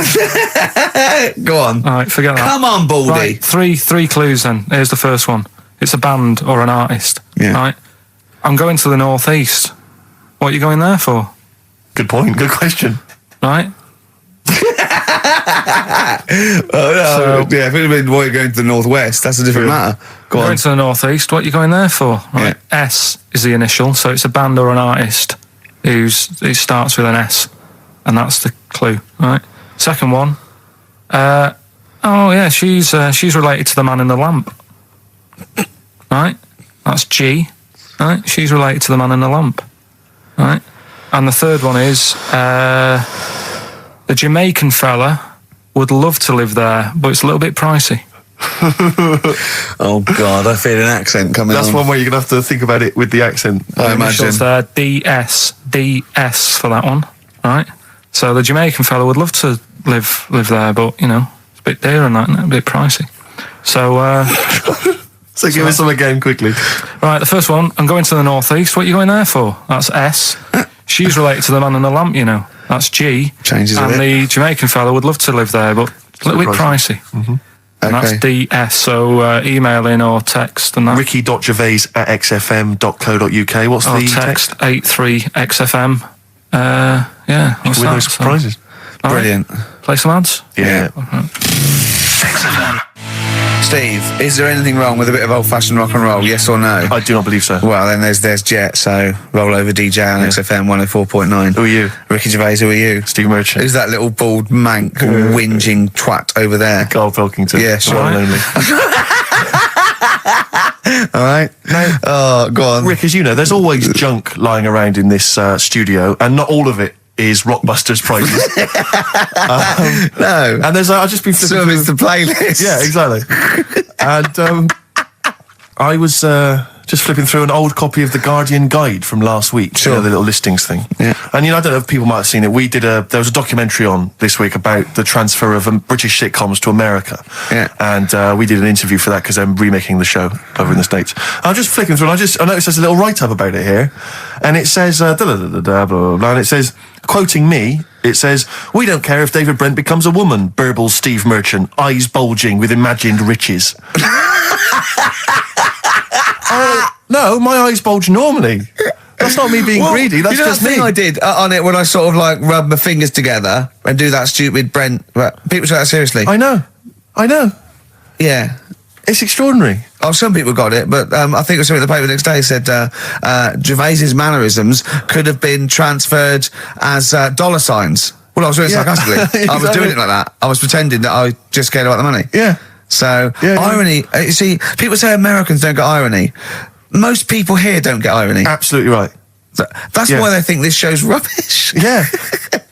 Go on. All right, forget that. Come on, Baldy. Right, three clues then. Here's the first one. It's a band or an artist. Yeah. Right. I'm going to the northeast. What are you going there for? Good point. Good question. Right. If it had been why you're going to the northwest, that's a different matter. Go on. Going to the northeast. What are you going there for? Right. Yeah. S is the initial, so it's a band or an artist it starts with an S, and that's the clue. Right. Second one. She's related to the man in the lamp. Right. That's G. Right. She's related to the man in the lamp. Right. And the third one is the Jamaican fella would love to live there, but it's a little bit pricey. Oh God, I feel an accent coming on. That's one where you're going to have to think about it with the accent. I imagine. DS for that one. right? So the Jamaican fellow would love to live there, but, you know, it's a bit dear and that, isn't it? A bit pricey. So, So give us some again quickly. Right, the first one, I'm going to the northeast. What are you going there for? That's S. She's related to the man in the lamp, you know. That's G. Changes a and bit. the Jamaican fellow would love to live there, but a little bit pricey. Mm-hmm. And that's DS, so email in or text and that. Ricky.gervais@xfm.co.uk. What's or the text? 83XFM. Yeah, what's with that? those prizes. All right, Brilliant. play some ads? Yeah. XFM. Steve, is there anything wrong with a bit of old-fashioned rock and roll? Yes or no? I do not believe so. Well, then there's Jet, so roll over DJ on XFM 104.9. Who are you? Ricky Gervais, who are you? Steve Merchant. Who's that little bald mank whinging twat over there? Karl Pilkington. Yeah, sure. One and only. All right. Oh, go on. Rick, as you know, there's always junk lying around in this studio, and not all of it is Rockbusters prizes. No. And there's I've just been flipping Some of it's the playlist. Yeah, exactly. And I was just flipping through an old copy of the Guardian Guide from last week. Sure. You know, the little listings thing. Yeah. And you know, I don't know if people might have seen it. There was a documentary on this week about the transfer of British sitcoms to America. Yeah. And we did an interview for that because I'm remaking the show over in the States. And I'm just flicking through and I noticed there's a little write-up about it here. And it says, blah, blah, blah, blah, blah, and it says, quoting me, it says, "We don't care if David Brent becomes a woman," burbles Steve Merchant, eyes bulging with imagined riches. No, my eyes bulge normally. That's not me being greedy, that's just that me. thing I did on it when I sort of like rub my fingers together and do that stupid Brent... People take that seriously. I know. Yeah. It's extraordinary. Oh, some people got it, but I think it was something in the paper the next day said Gervais's mannerisms could have been transferred as dollar signs. Well, I was doing it sarcastically. Exactly. I was doing it like that. I was pretending that I just cared about the money. Yeah. So, Yeah. irony... you see, people say Americans don't get irony. Most people here don't get irony. Absolutely right. That's why they think this show's rubbish. Yeah,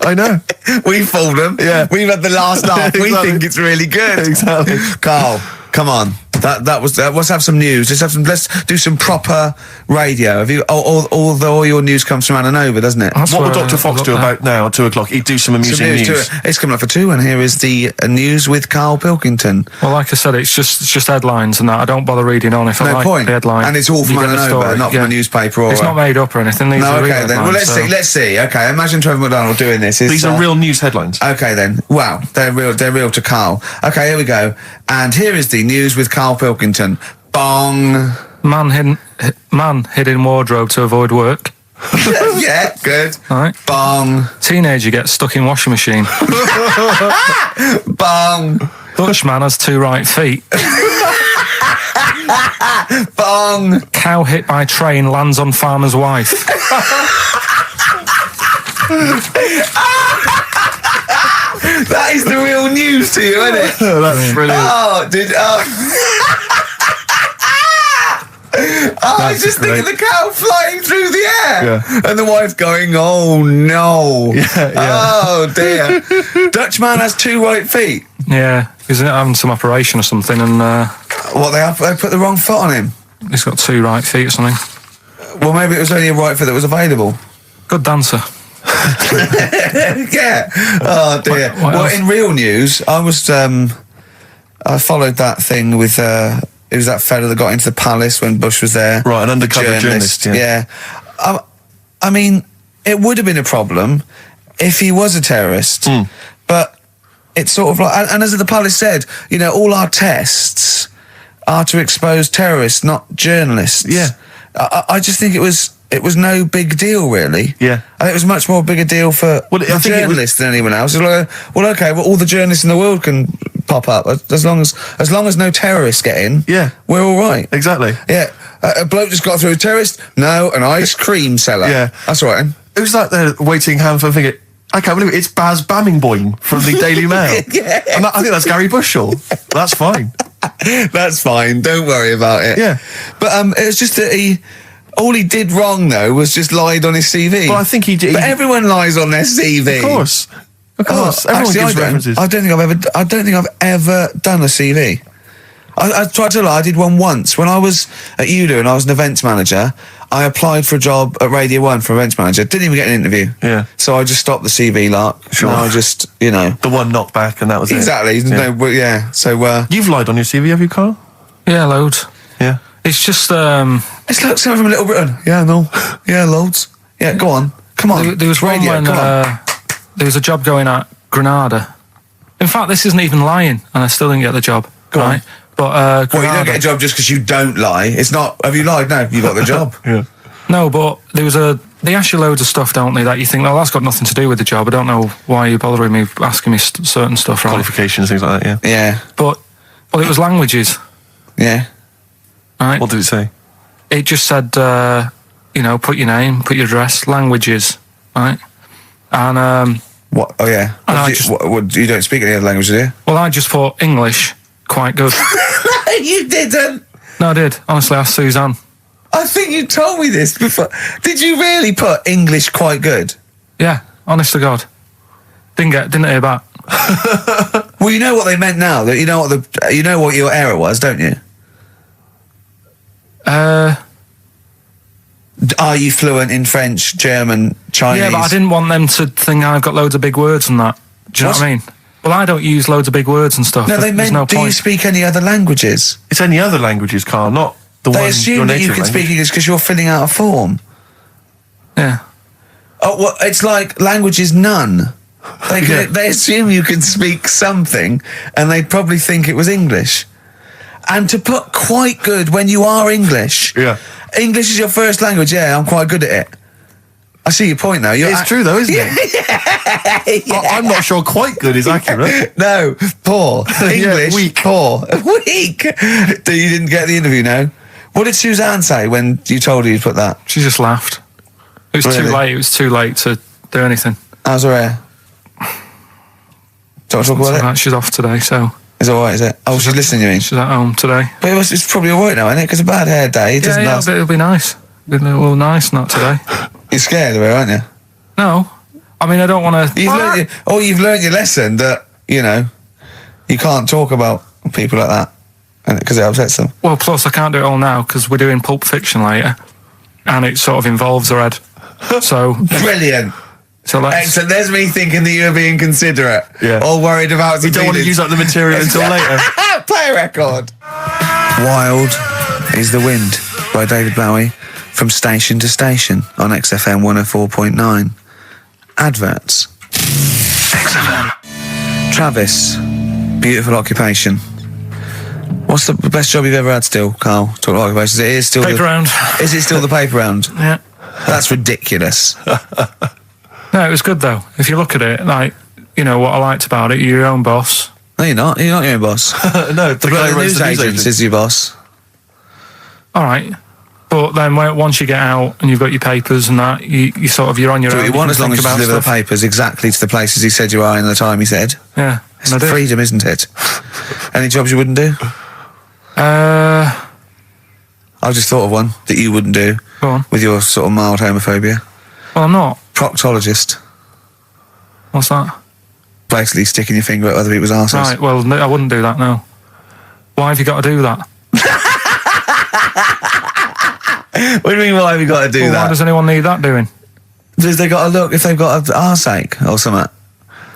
I know. We fooled them. Yeah. We've had the last laugh. We Exactly. think it's really good. Exactly. Carl, come on. Let's have some news. Let's do some proper radio. Have you? All your news comes from Ananova, doesn't it? That's What will where Dr. Fox do about now at 2 o'clock? He'd do some amusing Some news. It's coming up for 2, and here is the news with Karl Pilkington. Well, like I said, it's just headlines and that. I don't bother reading on if I No like point. the headline. And it's all from You get the Ananova, story. not from a newspaper or... It's not made up or anything. These No, are real okay then. Well, headlines, let's see. Okay, imagine Trevor McDonald doing this. These are real news headlines. Okay then. Wow, they're real to Karl. Okay, here we go. And here is the news with Karl Pilkington. Bong. Man hid in wardrobe to avoid work. Yeah, good. All right. Bong. Teenager gets stuck in washing machine. Bong. Dutch man has 2 right feet. Bong. Cow hit by train lands on farmer's wife. That is the real news to you, isn't it? That's brilliant. I was just thinking the cow flying through the air. Yeah. And the wife going, oh no. Yeah. Oh dear. Dutch man has 2 right feet. Yeah, he's having some operation or something, and What, they put the wrong foot on him? he's got 2 right feet or something. Well, maybe it was only a right foot that was available. Good dancer. Yeah. Oh dear. What Well, else? in real news, I was I followed that thing with it was that fella that got into the palace when Bush was there. Right, an undercover journalist, yeah. I mean, it would have been a problem if he was a terrorist, but it's sort of like, and as the palace said, you know, all our tests are to expose terrorists, not journalists. Yeah. I just think it was no big deal, really. Yeah. I think it was much more big a deal for Well, I the think it was- journalists than anyone else. It's like, well, okay, well, all the journalists in the world can pop up as long as no terrorists get in. Yeah. We're all right. Exactly. Yeah. A bloke just got through a terrorist. No, an ice cream seller. Yeah. That's all right. It was like they're waiting hand for finger. I can't believe it. It's Baz Bammingboyne from the Daily Mail. Yeah. And I think that's Gary Bushell. That's fine. That's fine. Don't worry about it. Yeah. But it was just that all he did wrong though was just lied on his CV. Well, I think he did. But everyone lies on their CV. Of course. Everyone Actually, gives references. I don't think I've ever done a CV. I tried to lie. I did one once when I was at UDO and I was an events manager. I applied for a job at Radio 1 for events manager. Didn't even get an interview. Yeah. So I just stopped the CV lark. Sure. No, I just, you know. The one knockback and that was Exactly. it. No, well, yeah. So, You've lied on your CV, have you, Carl? Yeah, loads. Yeah. It's just, it's like someone from Little Britain. Yeah, no. Yeah, loads. Yeah, go on. Come on. there was one Radio, when come on. there was a job going at Granada. In fact, this isn't even lying, and I still didn't get the job. Go on. right? But Well, you Granada, don't get a job just because you don't lie. It's not, have you lied? No, you got the job. Yeah. No, but there was they ask you loads of stuff, don't they, that you think, well, that's got nothing to do with the job. I don't know why you're bothering me, asking me certain stuff, right? Qualifications, things like that, yeah. Yeah. But, well, it was languages, Yeah. right? What did it say? It just said, you know, put your name, put your address, languages, right? And, What? Oh, yeah. And I What, you don't speak any other language, do you? well, I just thought English, quite good. You didn't. No, I did. Honestly, asked Suzanne. I think you told me this before. Did you really put English quite good? Yeah, honest to God. Didn't hear back. Well, you know what they meant now. That you know what your error was, don't you? Are you fluent in French, German, Chinese? Yeah, but I didn't want them to think I've got loads of big words and that. Do you know what I mean? Well, I don't use loads of big words and stuff. No, they There's meant, no do you point. speak any other languages? It's any other languages, Carl, not the one They your assume that you native can speak language. English because you're filling out a form. Yeah. Oh, well, it's like language is none. They assume you can speak something, and they'd probably think it was English. And to put quite good when you are English. Yeah. English is your first language, yeah, I'm quite good at it. I see your point, though. It's true, though, isn't it? Yeah. I'm not sure quite good is accurate. No, poor. English, weak. poor. Weak. You didn't get the interview, no? What did Suzanne say when you told her you'd put that? She just laughed. It was too Really? late. It was too late to do anything. How's her hair? Do you want to talk about it? Right, she's off today, so Is it alright, is it? Oh, she's listening, you mean? she's at home today. But it's probably alright now, isn't it? Because a bad hair day, it doesn't last. It'll be nice. It'll be nice, not today. You're scared of her, aren't you? No. I mean, I don't want to... You've learned your lesson that, you know, you can't talk about people like that because it upsets them. Well, plus I can't do it all now because we're doing Pulp Fiction later, and it sort of involves her head. So... Brilliant. So let's... Excellent. There's me thinking that you're being considerate. Yeah. All worried about... You don't want to use up the material until later. Play a record. Wild is the Wind by David Bowie from Station to Station on XFM 104.9. Adverts. XFM. Travis, beautiful occupation. What's the best job you've ever had still, Carl? Talk about occupations. It is still Paper round. Is it still the paper round? Yeah. That's ridiculous. No, it was good though. If you look at it, like, you know, what I liked about it, you're your own boss. No, you're not. You're not your own boss. No, The bloke at the news agent is your boss. All right. But then once you get out and you've got your papers and that, you sort of, you're on your Do own. what you want as long as you think about deliver the stuff. papers exactly to the places he said you are in the time he said. Yeah. It's and I did. freedom, isn't it? Any jobs you wouldn't do? Go I've just thought of one that you wouldn't do on. with your sort of mild homophobia. Well, I'm not. Proctologist. What's that? Basically sticking your finger at other people's arses. Right, well, no, I wouldn't do that, no. Why have you got to do that? What do you mean, why have you got to do Why that? does anyone need that doing? Because they got to look if they've got an arseache or something.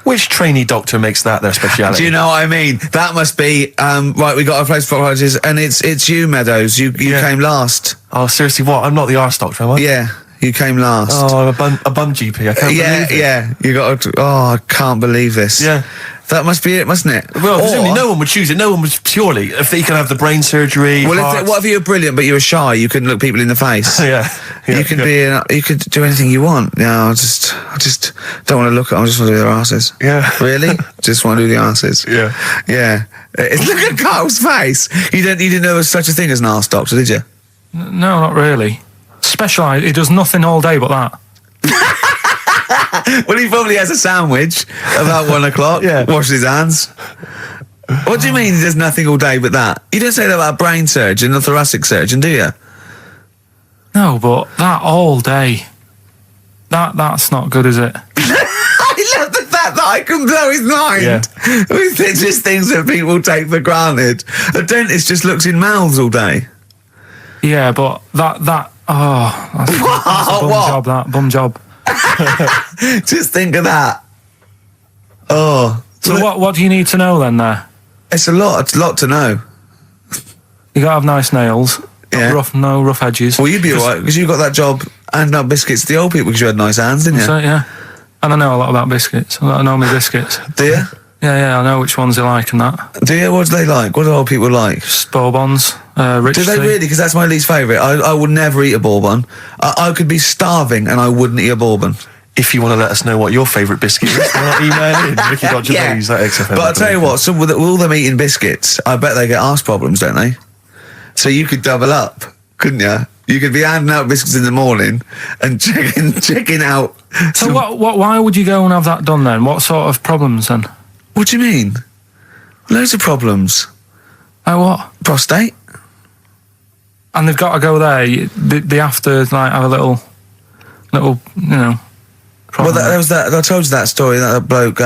Which trainee doctor makes that their speciality? Do you know what I mean? That must be, right, we got a place for proctologists, and it's you, Meadows. You came last. Oh, seriously, what? I'm not the arse doctor, am I? Yeah, you came last. Oh, I'm a bum GP. I can't believe it. Yeah, you got to, I can't believe this. Yeah. That must be it, mustn't it? Well, presumably no one would choose it. No one would purely, if they can have the brain surgery. Well, heart. what if you were brilliant but you were shy? You couldn't look people in the face. Yeah. You could you could do anything you want. No, I just don't want to look at them. I just want to do their asses. Yeah. Really? Just want to do the asses. Yeah. Yeah. Look at Carl's face. You didn't know there was such a thing as an arse doctor, did you? No, not really. Specialised. He does nothing all day but that. Well, he probably has a sandwich about 1 o'clock. Yeah. Washes his hands. What do you mean he does nothing all day but that? You don't say that about a brain surgeon or thoracic surgeon, do you? No, but that all day. That's not good, is it? I love the fact that I can blow his mind Yeah. with just things that people take for granted. A dentist just looks in mouths all day. Yeah, but that Oh, that's a bum What? job, that. Bum job. Just think of that. Oh. So what do you need to know then there? It's a lot to know. You gotta have nice nails. Yeah. No rough edges. Well, you'd be alright, because you got that job handing out biscuits to the old people because you had nice hands, didn't you? So, yeah. And I know a lot about biscuits. I know my biscuits. Do you? Yeah, I know which ones they like and that. Do you? What do they like? What do old people like? Bourbons, rich Do they tea. really? Because that's my least favourite. I would never eat a bourbon. I could be starving and I wouldn't eat a bourbon. If you want to let us know what your favourite biscuit is, why not email in Ricky.Gervais at XFM. But I'll tell you what, with all them eating biscuits, I bet they get arse problems, don't they? So you could double up, couldn't you? You could be handing out biscuits in the morning and checking out. So why would you go and have that done then? What sort of problems then? What do you mean? Loads of problems. Like what? Prostate. And they've got to go there. They have to like have a little, you know. Well, there was that. I told you that story. That bloke.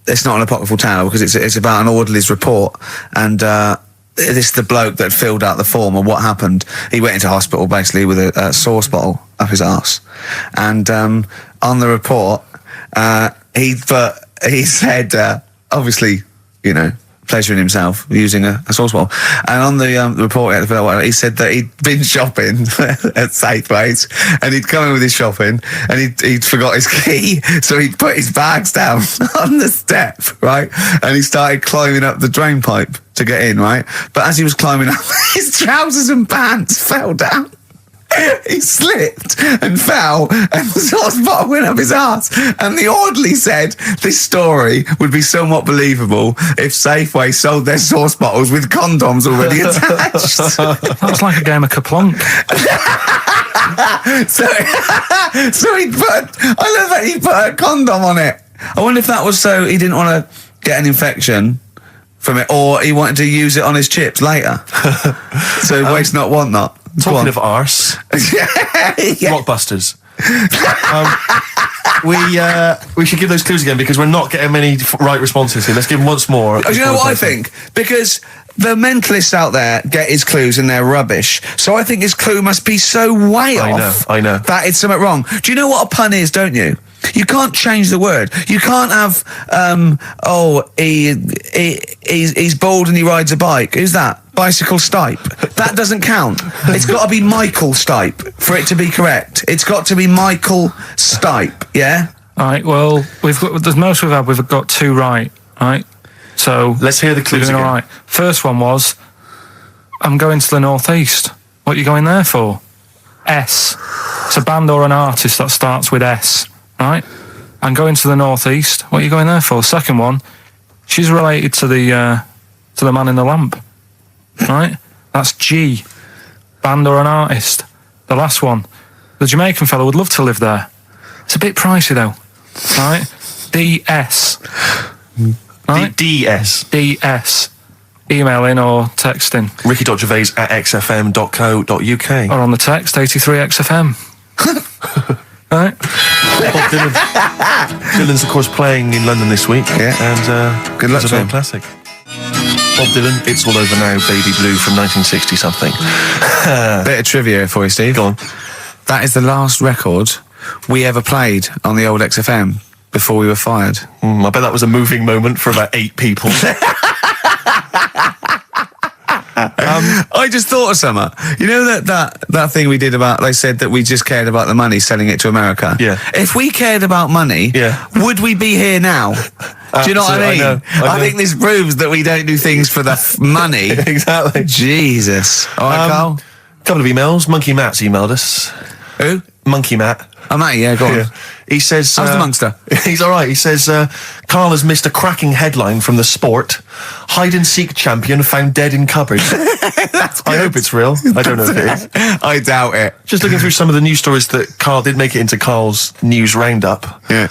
It's not an apocryphal tale because it's about an orderly's report, and this is the bloke that filled out the form of what happened. He went into hospital basically with a sauce bottle up his arse, and on the report, he said obviously, you know, pleasuring himself using a sauce bottle. And on the report he said that he'd been shopping at Safeways and he'd come in with his shopping and he'd forgot his key, so he'd put his bags down on the step, right? And he started climbing up the drain pipe to get in, right? But as he was climbing up, his trousers and pants fell down. He slipped and fell, and the sauce bottle went up his arse. And the orderly said this story would be somewhat believable if Safeway sold their sauce bottles with condoms already attached. That's like a game of Kaplunk. so he put. I love that he put a condom on it. I wonder if that was so he didn't want to get an infection from it, or he wanted to use it on his chips later. So waste not, want not. Talking of arse, Blockbusters. We should give those clues again because we're not getting many right responses here. Let's give them once more. Do you know what I think? Because the mentalists out there get his clues and they're rubbish. So I think his clue must be so way off. I know. That it's something wrong. Do you know what a pun is, don't you? You can't change the word. You can't have, he's bald and he rides a bike. Who's that? Bicycle Stipe. That doesn't count. It's got to be Michael Stipe for it to be correct. It's got to be Michael Stipe, yeah? All right, well, the most we've got two right, right? So let's hear the clues again. All right. First one was, I'm going to the northeast. What are you going there for? S. It's a band or an artist that starts with S, right? I'm going to the northeast. What are you going there for? Second one, she's related to the man in the lamp, right? That's G. Band or an artist. The last one, the Jamaican fellow would love to live there. It's a bit pricey though, right? DS. Right? DS. DS. Email in or text in. Ricky.Gervais at xfm.co.uk. Or on the text, 83XFM. Right? Bob Dylan. Dylan's, of course, playing in London this week. Yeah. And good luck it's to a him. classic. Bob Dylan, It's All Over Now, Baby Blue from 1960-something. Bit of trivia for you, Steve. Go on. That is the last record we ever played on the old XFM before we were fired. I bet that was a moving moment for about 8 people. I just thought of something. You know that thing we did about, they said that we just cared about the money, selling it to America? Yeah. If we cared about money, would we be here now? Do you know what I mean? I know. I think this proves that we don't do things for the money. Exactly. Jesus. All right, Carl? Couple of emails. Monkey Matt's emailed us. Who? Monkey Matt. Oh, Matt, yeah, go on. Yeah. He says... How's the Monster? He's all right. He says, Carl has missed a cracking headline from The Sport. Hide-and-seek champion found dead in cupboard. I hope it's real. I don't know if it is. I doubt it. Just looking through some of the news stories that Carl did make it into Carl's news roundup. Yeah.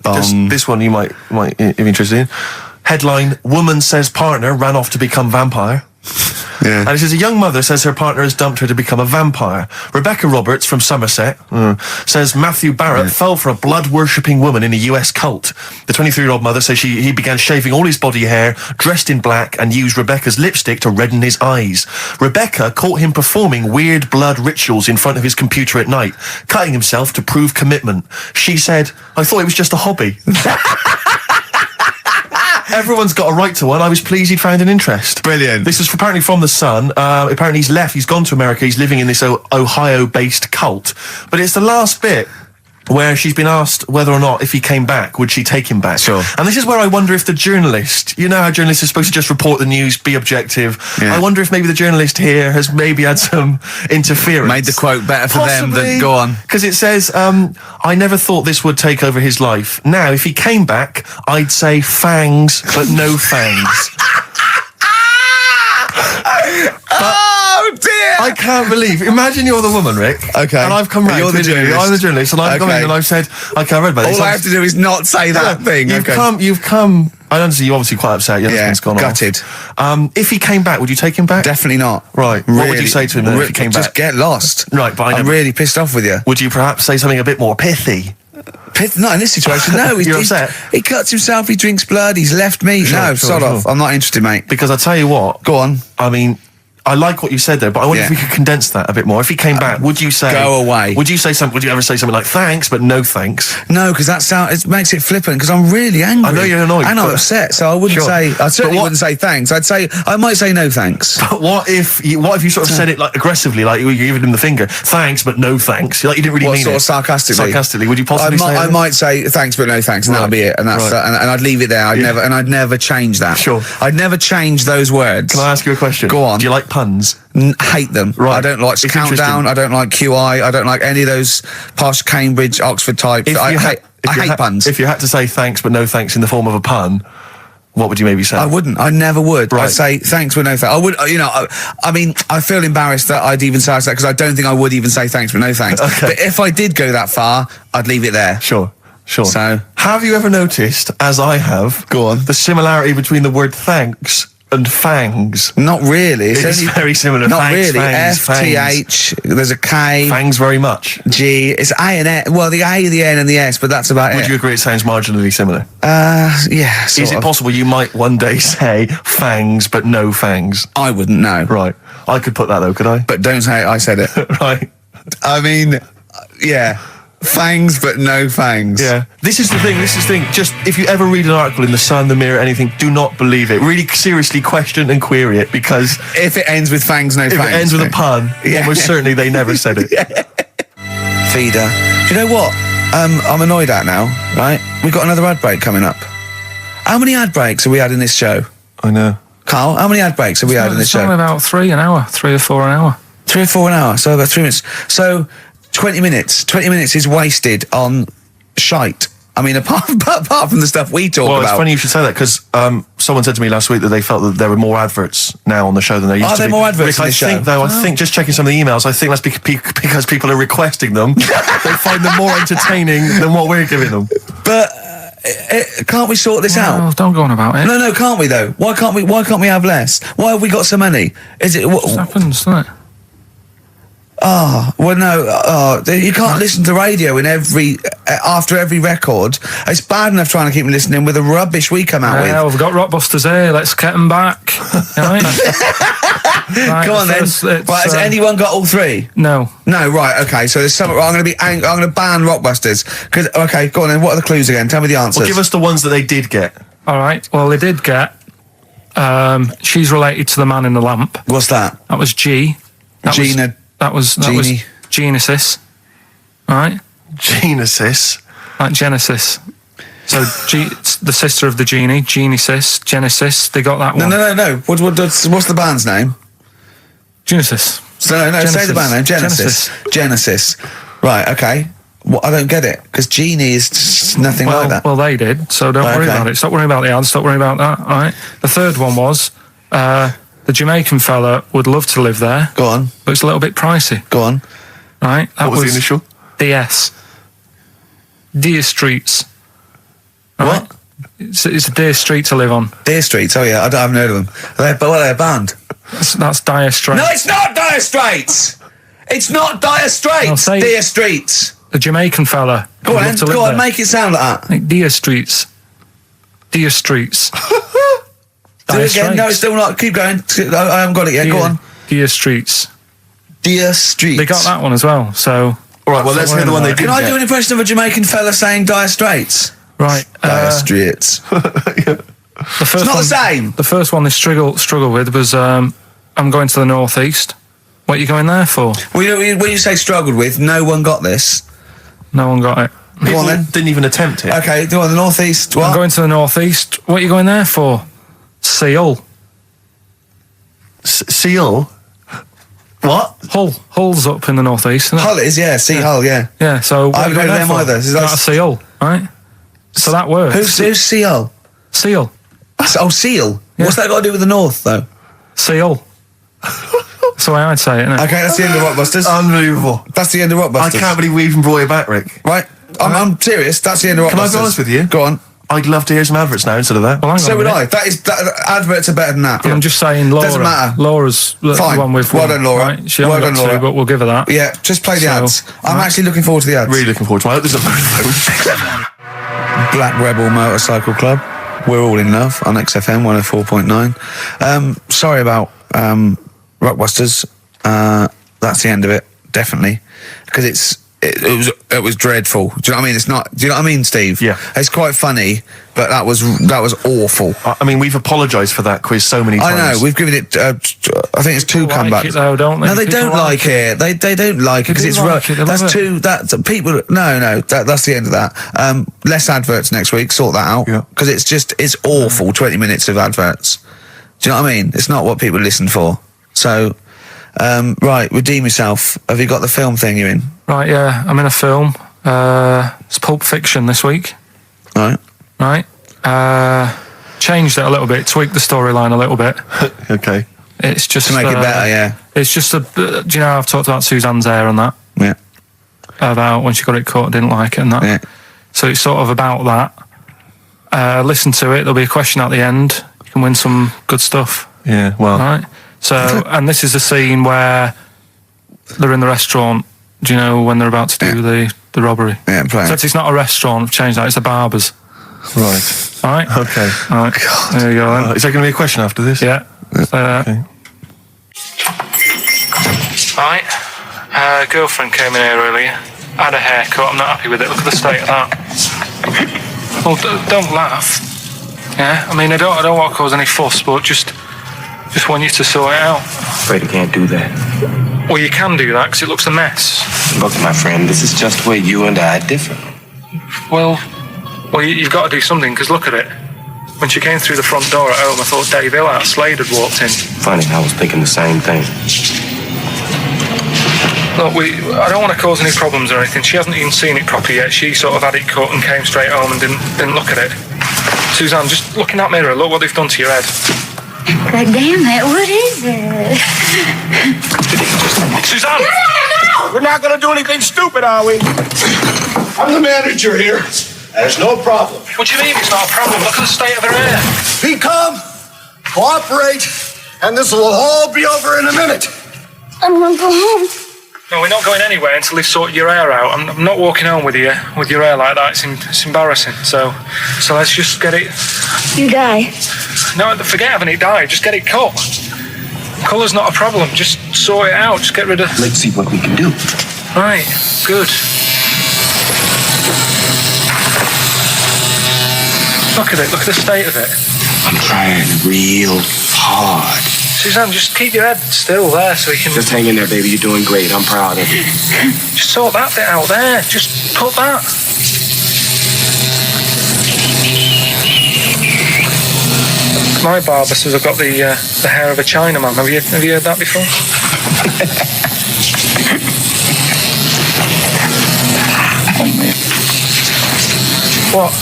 Just this one you might be interested in. Headline, woman says partner ran off to become vampire. Yeah. And it says a young mother says her partner has dumped her to become a vampire. Rebecca Roberts from Somerset says Matthew Barrett fell for a blood-worshipping woman in a US cult. The 23-year-old mother says he began shaving all his body hair, dressed in black, and used Rebecca's lipstick to redden his eyes. Rebecca caught him performing weird blood rituals in front of his computer at night, cutting himself to prove commitment. She said, I thought it was just a hobby. Everyone's got a right to one. I was pleased he'd found an interest. Brilliant. This is apparently from The Sun. Apparently he's left. He's gone to America. He's living in this Ohio-based cult. But it's the last bit where she's been asked whether or not, if he came back, would she take him back? Sure. And this is where I wonder if the journalist, you know how journalists are supposed to just report the news, be objective. Yeah. I wonder if maybe the journalist here has maybe had some interference. Made the quote better for them than go on. Because it says, I never thought this would take over his life. Now, if he came back, I'd say fangs, but no fangs. Oh dear! I can't believe. Imagine you're the woman, Rick. Okay. And I've come round. You're the to you. journalist. I'm the journalist, and I've come Okay. in and I've said, okay, I read about this. All I have to do is not say that thing. You've Okay. come. I understand you're obviously quite upset. Your husband's gone gutted. off. If he came back, would you take him back? Definitely not. Right. What would you say to him then if he came Just back? get lost. Right, but I'm really pissed off with you. Would you perhaps say something a bit more pithy? Not in this situation, no. You're upset? He cuts himself, he drinks blood, he's left me. Sure, Sod sure. off. I'm not interested, mate. Because I tell you what. Go on. I mean, I like what you said there, but I wonder if we could condense that a bit more. If he came back, would you say... Go away. Would you say something? Would you ever say something like, thanks, but no thanks? No, because it makes it flippant, because I'm really angry. I know you're annoyed, And I'm but- upset, so I wouldn't Sure. say... I certainly But what- wouldn't say thanks. I might say no thanks. But what if you sort of said it like aggressively, like you were giving him the finger, thanks, but no thanks? Like you didn't really What, mean sort it. of sarcastically? Sarcastically, would you possibly say I that? might say thanks, but no thanks, and Right. that'll be it. And that's Right. and I'd leave it there. I'd never change that. Sure. I'd never change those words. Can I ask you a question? Go on. Do you like puns? Hate them. Right. I don't like It's Countdown. interesting. I don't like QI. I don't like any of those posh Cambridge, Oxford types. I hate puns. If you had to say thanks, but no thanks in the form of a pun, what would you maybe say? I wouldn't. I never would. Right. I'd say thanks, but no thanks. I would. I mean, I feel embarrassed that I'd even say that because I don't think I would even say thanks, but no thanks. Okay. But if I did go that far, I'd leave it there. Sure. So- have you ever noticed, as I have, Go on. the similarity between the word thanks and fangs? Not really. It's very similar. Not Thanks, really. fangs, F-T-H, there's a K, Fangs very much. G, it's A and S. Well, the A, the N and the S, but that's about Would it. you agree it sounds marginally similar? Yeah, Is sort it of. possible you might one day say fangs, but no fangs? I wouldn't know. Right. I could put that though, could I? But don't say I said it. Right. I mean, yeah. Fangs, but no fangs. Yeah. This is the thing. Just, if you ever read an article in The Sun, The Mirror, anything, do not believe it. Really seriously question and query it, because If it ends with fangs, no if fangs. it ends with a pun, Yeah. almost certainly they never said it. Feeder. Do you know what? I'm annoyed at now, right? We've got another ad break coming up. How many ad breaks have we had in this show? I know. Carl, how many ad breaks have we had in this It's only show? about 3 or 4 an hour. 3 or 4 an hour, so about 3 minutes. So, 20 minutes. 20 minutes is wasted on shite. I mean, apart from the stuff we talk Well, about. it's funny you should say that, because someone said to me last week that they felt that there were more adverts now on the show than there used Are to there be. more adverts Rick, in this I think, show? though, I think, just checking some of the emails, I think that's because people are requesting them. They find them more entertaining than what we're giving them. But can't we sort this out? Oh, don't go on about it. No, can't we though? Why can't we have less? Why have we got so many? Is it? It happens, doesn't it? Well, no. You can't listen to radio in after every record. It's bad enough trying to keep them listening with the rubbish we come out Yeah, with. we've got Rockbusters here. Let's get them back. Right? Right, Come on then. first, it's, Right, has anyone got all 3? No. No, right, okay. So there's some. I'm going to ban Rockbusters. Okay, go on then. What are the clues again? Tell me the answers. Well, give us the ones that they did get. All right. Well, they did get. She's related to the man in the lamp. What's that? That was G. Gina. That was Genie. Genesis. All right. Genesis. Like Genesis. So it's the sister of the genie. Genesis. Genesis. They got that one. No. What's the band's name? Genesis. So, no, Genesis. say the band name. Genesis. Right, okay. Well, I don't get it, because Genie is just nothing like that. Well, they did, so don't worry about it. Stop worrying about the ads, stop worrying about that, all right? The third one was, the Jamaican fella would love to live there. Go on. But it's a little bit pricey. Go on. Right? That What was the initial? DS. Deer Streets. Right? What? It's a dear street to live on. Deer Streets, oh yeah, I haven't heard of them. Are they a band? That's Dire Straits. No, it's not Dire Straits. It's not Dire Straits. Dire Streets. The Jamaican fella. Go on, make it sound like that. Like Dire Streets. Dire Streets. Do it again. No, it's still not. Keep going. I haven't got it yet. Go on. Dire Streets. Dire Streets. They got that one as well. So. All right. Well, let's hear the one they did. Can I do an impression of a Jamaican fella saying Dire Straits? Right. Dire Straits. The first it's not one, the same. The first one they struggled with was I'm going to the northeast. What are you going there for? Well, when you say struggled with, no one got this. No one got it. Go on then. Didn't even attempt it. Okay, do on the northeast. What? I'm going to the northeast. What are you going there for? Seal. Seal? What? Hull's up in the northeast, isn't it? Hull is, yeah. Hull, yeah. Yeah, so I haven't heard of them either. Is that a seal, right? So that works. Who's Seal? Seal. Oh, Seal. Yeah. What's that got to do with the north, though? Seal. That's the way I'd say it, isn't it? Okay, that's the end of Rockbusters. Unbelievable. That's the end of Rockbusters. I can't believe we even brought it back, Rick. Right. I'm serious. That's the end of Rockbusters. Can I be honest with you? Go on. I'd love to hear some adverts now instead of that. Well, so would I. Adverts are better than that. I'm just saying, Laura. Doesn't matter. Laura's the one with. Well done, Laura. Right? She hasn't got to, but we'll give her that. Yeah, just play the ads. I'm actually looking forward to the ads. Really looking forward to it. I hope there's a phone. Black Rebel Motorcycle Club. We're all in love on XFM 104.9. Sorry about Rockbusters. That's the end of it, definitely, because it was dreadful. Do you know what I mean? It's not. Do you know what I mean, Steve? Yeah. It's quite funny, but that was awful. I mean, we've apologised for that quiz so many times. I know. We've given it. I think it's 2 comebacks. Like it though, don't they? No, they don't like it. They don't like it because it's like it, that's two. That's people. No. That's the end of that. Less adverts next week. Sort that out. Yeah. Because it's awful. 20 minutes of adverts. Do you know what I mean? It's not what people listen for. So, right, redeem yourself. Have you got the film thing you're in? Right, yeah, I'm in a film. It's Pulp Fiction this week. Right. Changed it a little bit, tweaked the storyline a little bit. Okay. It's just to make it better, yeah. It's just do you know I've talked about Suzanne's hair and that? Yeah. About when she got it cut, didn't like it and that. Yeah. So it's sort of about that. Listen to it. There'll be a question at the end. You can win some good stuff. Yeah. Well. Right. So, and this is a scene where they're in the restaurant. Do you know when they're about to do the robbery? Yeah, play. So it's not a restaurant. I've changed that. It's a barber's. Right. All right. Okay. All right. God. There you go. Then. Is there going to be a question after this? Yeah. Okay. Right. Girlfriend came in here earlier. Had a haircut. I'm not happy with it. Look at the state of that. Well, don't laugh. Yeah. I mean, I don't want to cause any fuss, but just want you to sort it out. Afraid I can't do that. Well, you can do that because it looks a mess. Look, my friend, this is just where you and I differ. Well, you've got to do something because look at it. When she came through the front door at home, I thought Dave Hill out Slade had walked in. Funny, I was thinking the same thing. Look, I don't want to cause any problems or anything. She hasn't even seen it properly yet. She sort of had it cut and came straight home and didn't look at it. Suzanne, just look in that mirror. Look what they've done to your head. God damn it, what is it? Suzanne! No! We're not gonna do anything stupid, are we? I'm the manager here. There's no problem. What do you mean it's not a problem? Look at the state of her hair. Be calm, cooperate, and this will all be over in a minute. I want to go home. No, we're not going anywhere until they've sorted your hair out. I'm not walking home with your hair like that. It's embarrassing. So let's just get it. You die. No, forget having it dyed. Just get it cut. Colour's not a problem. Just sort it out. Just get rid of. Let's see what we can do. Right. Good. Look at it. Look at the state of it. I'm trying real hard. Suzanne, just keep your head still there so we can... Just hang in there, baby. You're doing great. I'm proud of you. Just sort that bit out there. Just cut that. My barber says I've got the hair of a Chinaman. Have you heard that before? What?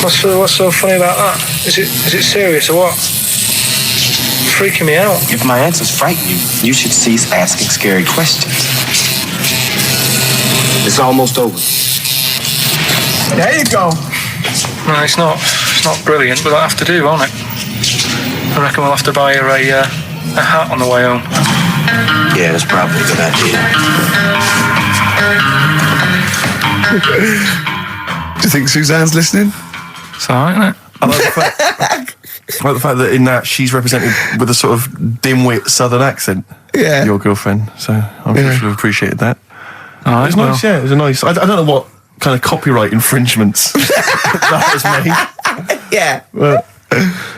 What's so funny about that? Is it serious or what? Freaking me out. If my answers frighten you, you should cease asking scary questions. It's almost over. There you go. No, it's not brilliant, but I have to do, won't it? I reckon we'll have to buy her a hat on the way home. Yeah, that's probably a good idea. Do you think Suzanne's listening? It's alright, isn't it? I like the fact that in that she's represented with a sort of dimwit southern accent. Yeah. Your girlfriend. So I'm sure she'll have appreciated that. Alright, It was nice, yeah. It was a nice... I don't know what kind of copyright infringements that has made. Yeah. Well,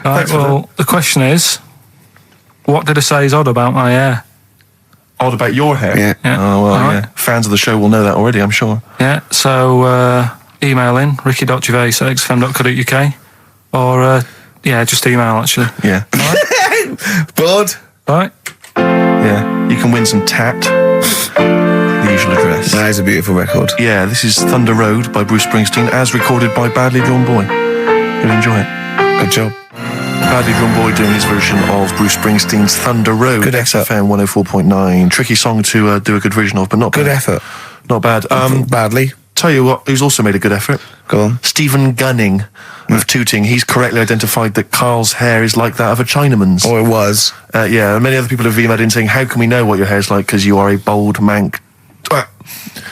Right, well, the question is, what did I say is odd about my hair? odd about your hair? Yeah. Oh, well, All yeah. right. Fans of the show will know that already, I'm sure. Yeah, so email in, ricky.gervais@xfm.co.uk or, just email, actually. Yeah. Bored? Right? Yeah. You can win some tat. The usual address. That is a beautiful record. Yeah, this is Thunder Road by Bruce Springsteen, as recorded by Badly Drawn Boy. You'll enjoy it. Good job. Badly Drawn Boy doing his version of Bruce Springsteen's Thunder Road. Good effort. XFM 104.9. Tricky song to do a good version of, but not Good bad. effort. Not bad. Badly. Tell you what, who's also made a good effort? Go on. Stephen Gunning of Tooting. He's correctly identified that Carl's hair is like that of a Chinaman's. Or it was. Yeah, and many other people have emailed in saying, how can we know what your hair's like because you are a bold mank.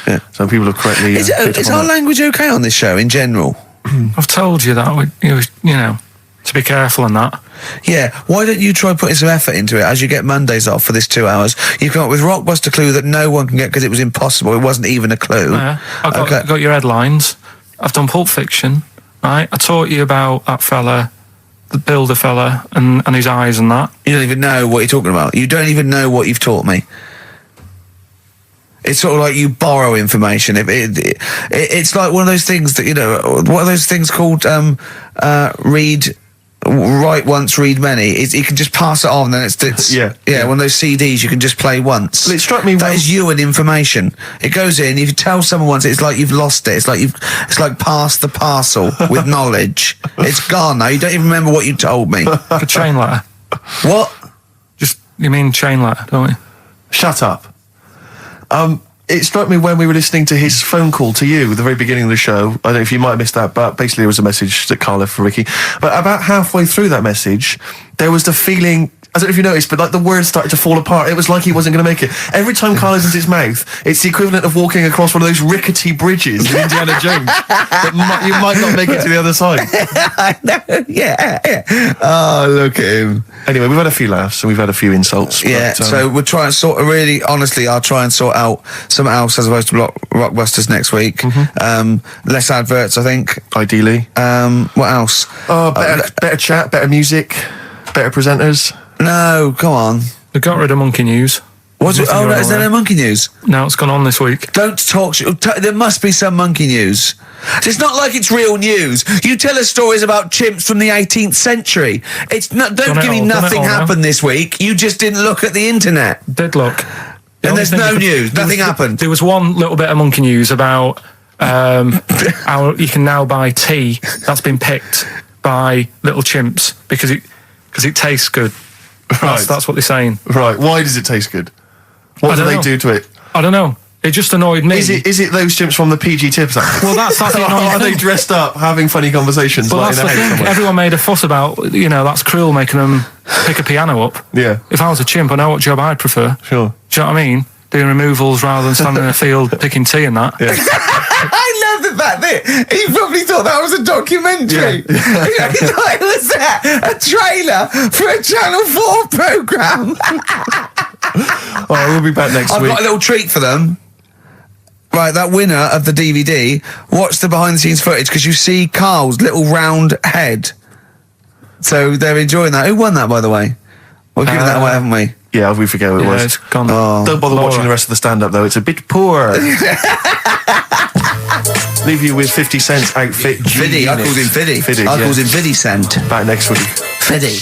Yeah. So people have correctly... Is picked up our on that. language okay on this show in general? I've told you that, to be careful on that. Yeah, why don't you try putting some effort into it as you get Mondays off for this 2 hours? You come up with Rockbuster clue that no one can get because it was impossible. It wasn't even a clue. Yeah, I've got your headlines. I've done Pulp Fiction, right? I taught you about that fella, the builder fella, and his eyes and that. You don't even know what you're talking about. You don't even know what you've taught me. It's sort of like you borrow information. It's like one of those things that, what are those things called, write once, read many. You can just pass it on, and it's Yeah. one of those CDs you can just play once. Well, it struck me that when- is you and information. It goes in. If you tell someone once, it's like you've lost it. It's like passed the parcel with knowledge. It's gone now. You don't even remember what you told me. A chain letter. What? You mean chain letter, don't you? Shut up. It struck me when we were listening to his phone call to you at the very beginning of the show. I don't know if you might have missed that, but basically it was a message that Carl left for Ricky. But about halfway through that message, there was the feeling, I don't know if you noticed, but like the words started to fall apart. It was like he wasn't going to make it. Every time Carl opens his mouth, it's the equivalent of walking across one of those rickety bridges in Indiana Jones. That you might not make it to the other side. I know. Yeah. Oh, look at him. Anyway, we've had a few laughs and we've had a few insults. Yeah, but, so we'll try and honestly, I'll try and sort out something else as opposed to Rockbusters next week. Less adverts, I think. Ideally. What else? Oh, better chat, better music, better presenters. No, come on. They got rid of Monkey News. What's it? Oh, no, is there no Monkey News? No, it's gone on this week. Don't talk. There must be some Monkey News. It's not like it's real news. You tell us stories about chimps from the 18th century. It's not. Don't give me nothing happened this week. You just didn't look at the internet. Did look. And there's no news. Nothing happened. There was one little bit of Monkey News about how you can now buy tea that's been picked by little chimps because it tastes good. Right. That's what they're saying. Right. Why does it taste good? What do they do to it? I don't know. It just annoyed me. Is it those chimps from the PG Tips Act? Well, that's the annoying Are they thing. dressed up, having funny conversations? Well, like that's in a the house thing. somewhere? Everyone made a fuss about, that's cruel making them pick a piano up. Yeah. If I was a chimp, I know what job I'd prefer. Sure. Do you know what I mean? Doing removals rather than standing in a field picking tea and that. Yeah. I love the fact that he probably thought that was a documentary. Yeah. He thought it was a trailer for a Channel 4 programme. Oh, we'll be back next I've week. got a little treat for them. Right, that winner of the DVD, watch the behind-the-scenes footage because you see Carl's little round head. So they're enjoying that. Who won that, by the way? We've given that away, haven't we? Yeah, we forget what it was. It's gone. Oh. Don't bother Laura. watching the rest of the stand-up, though. It's a bit poor. Leave you with 50 Cent's outfit. Fiddy, I called him Fiddy. Fiddy, I yeah. called him Fiddy Cent. Back next week. Fiddy.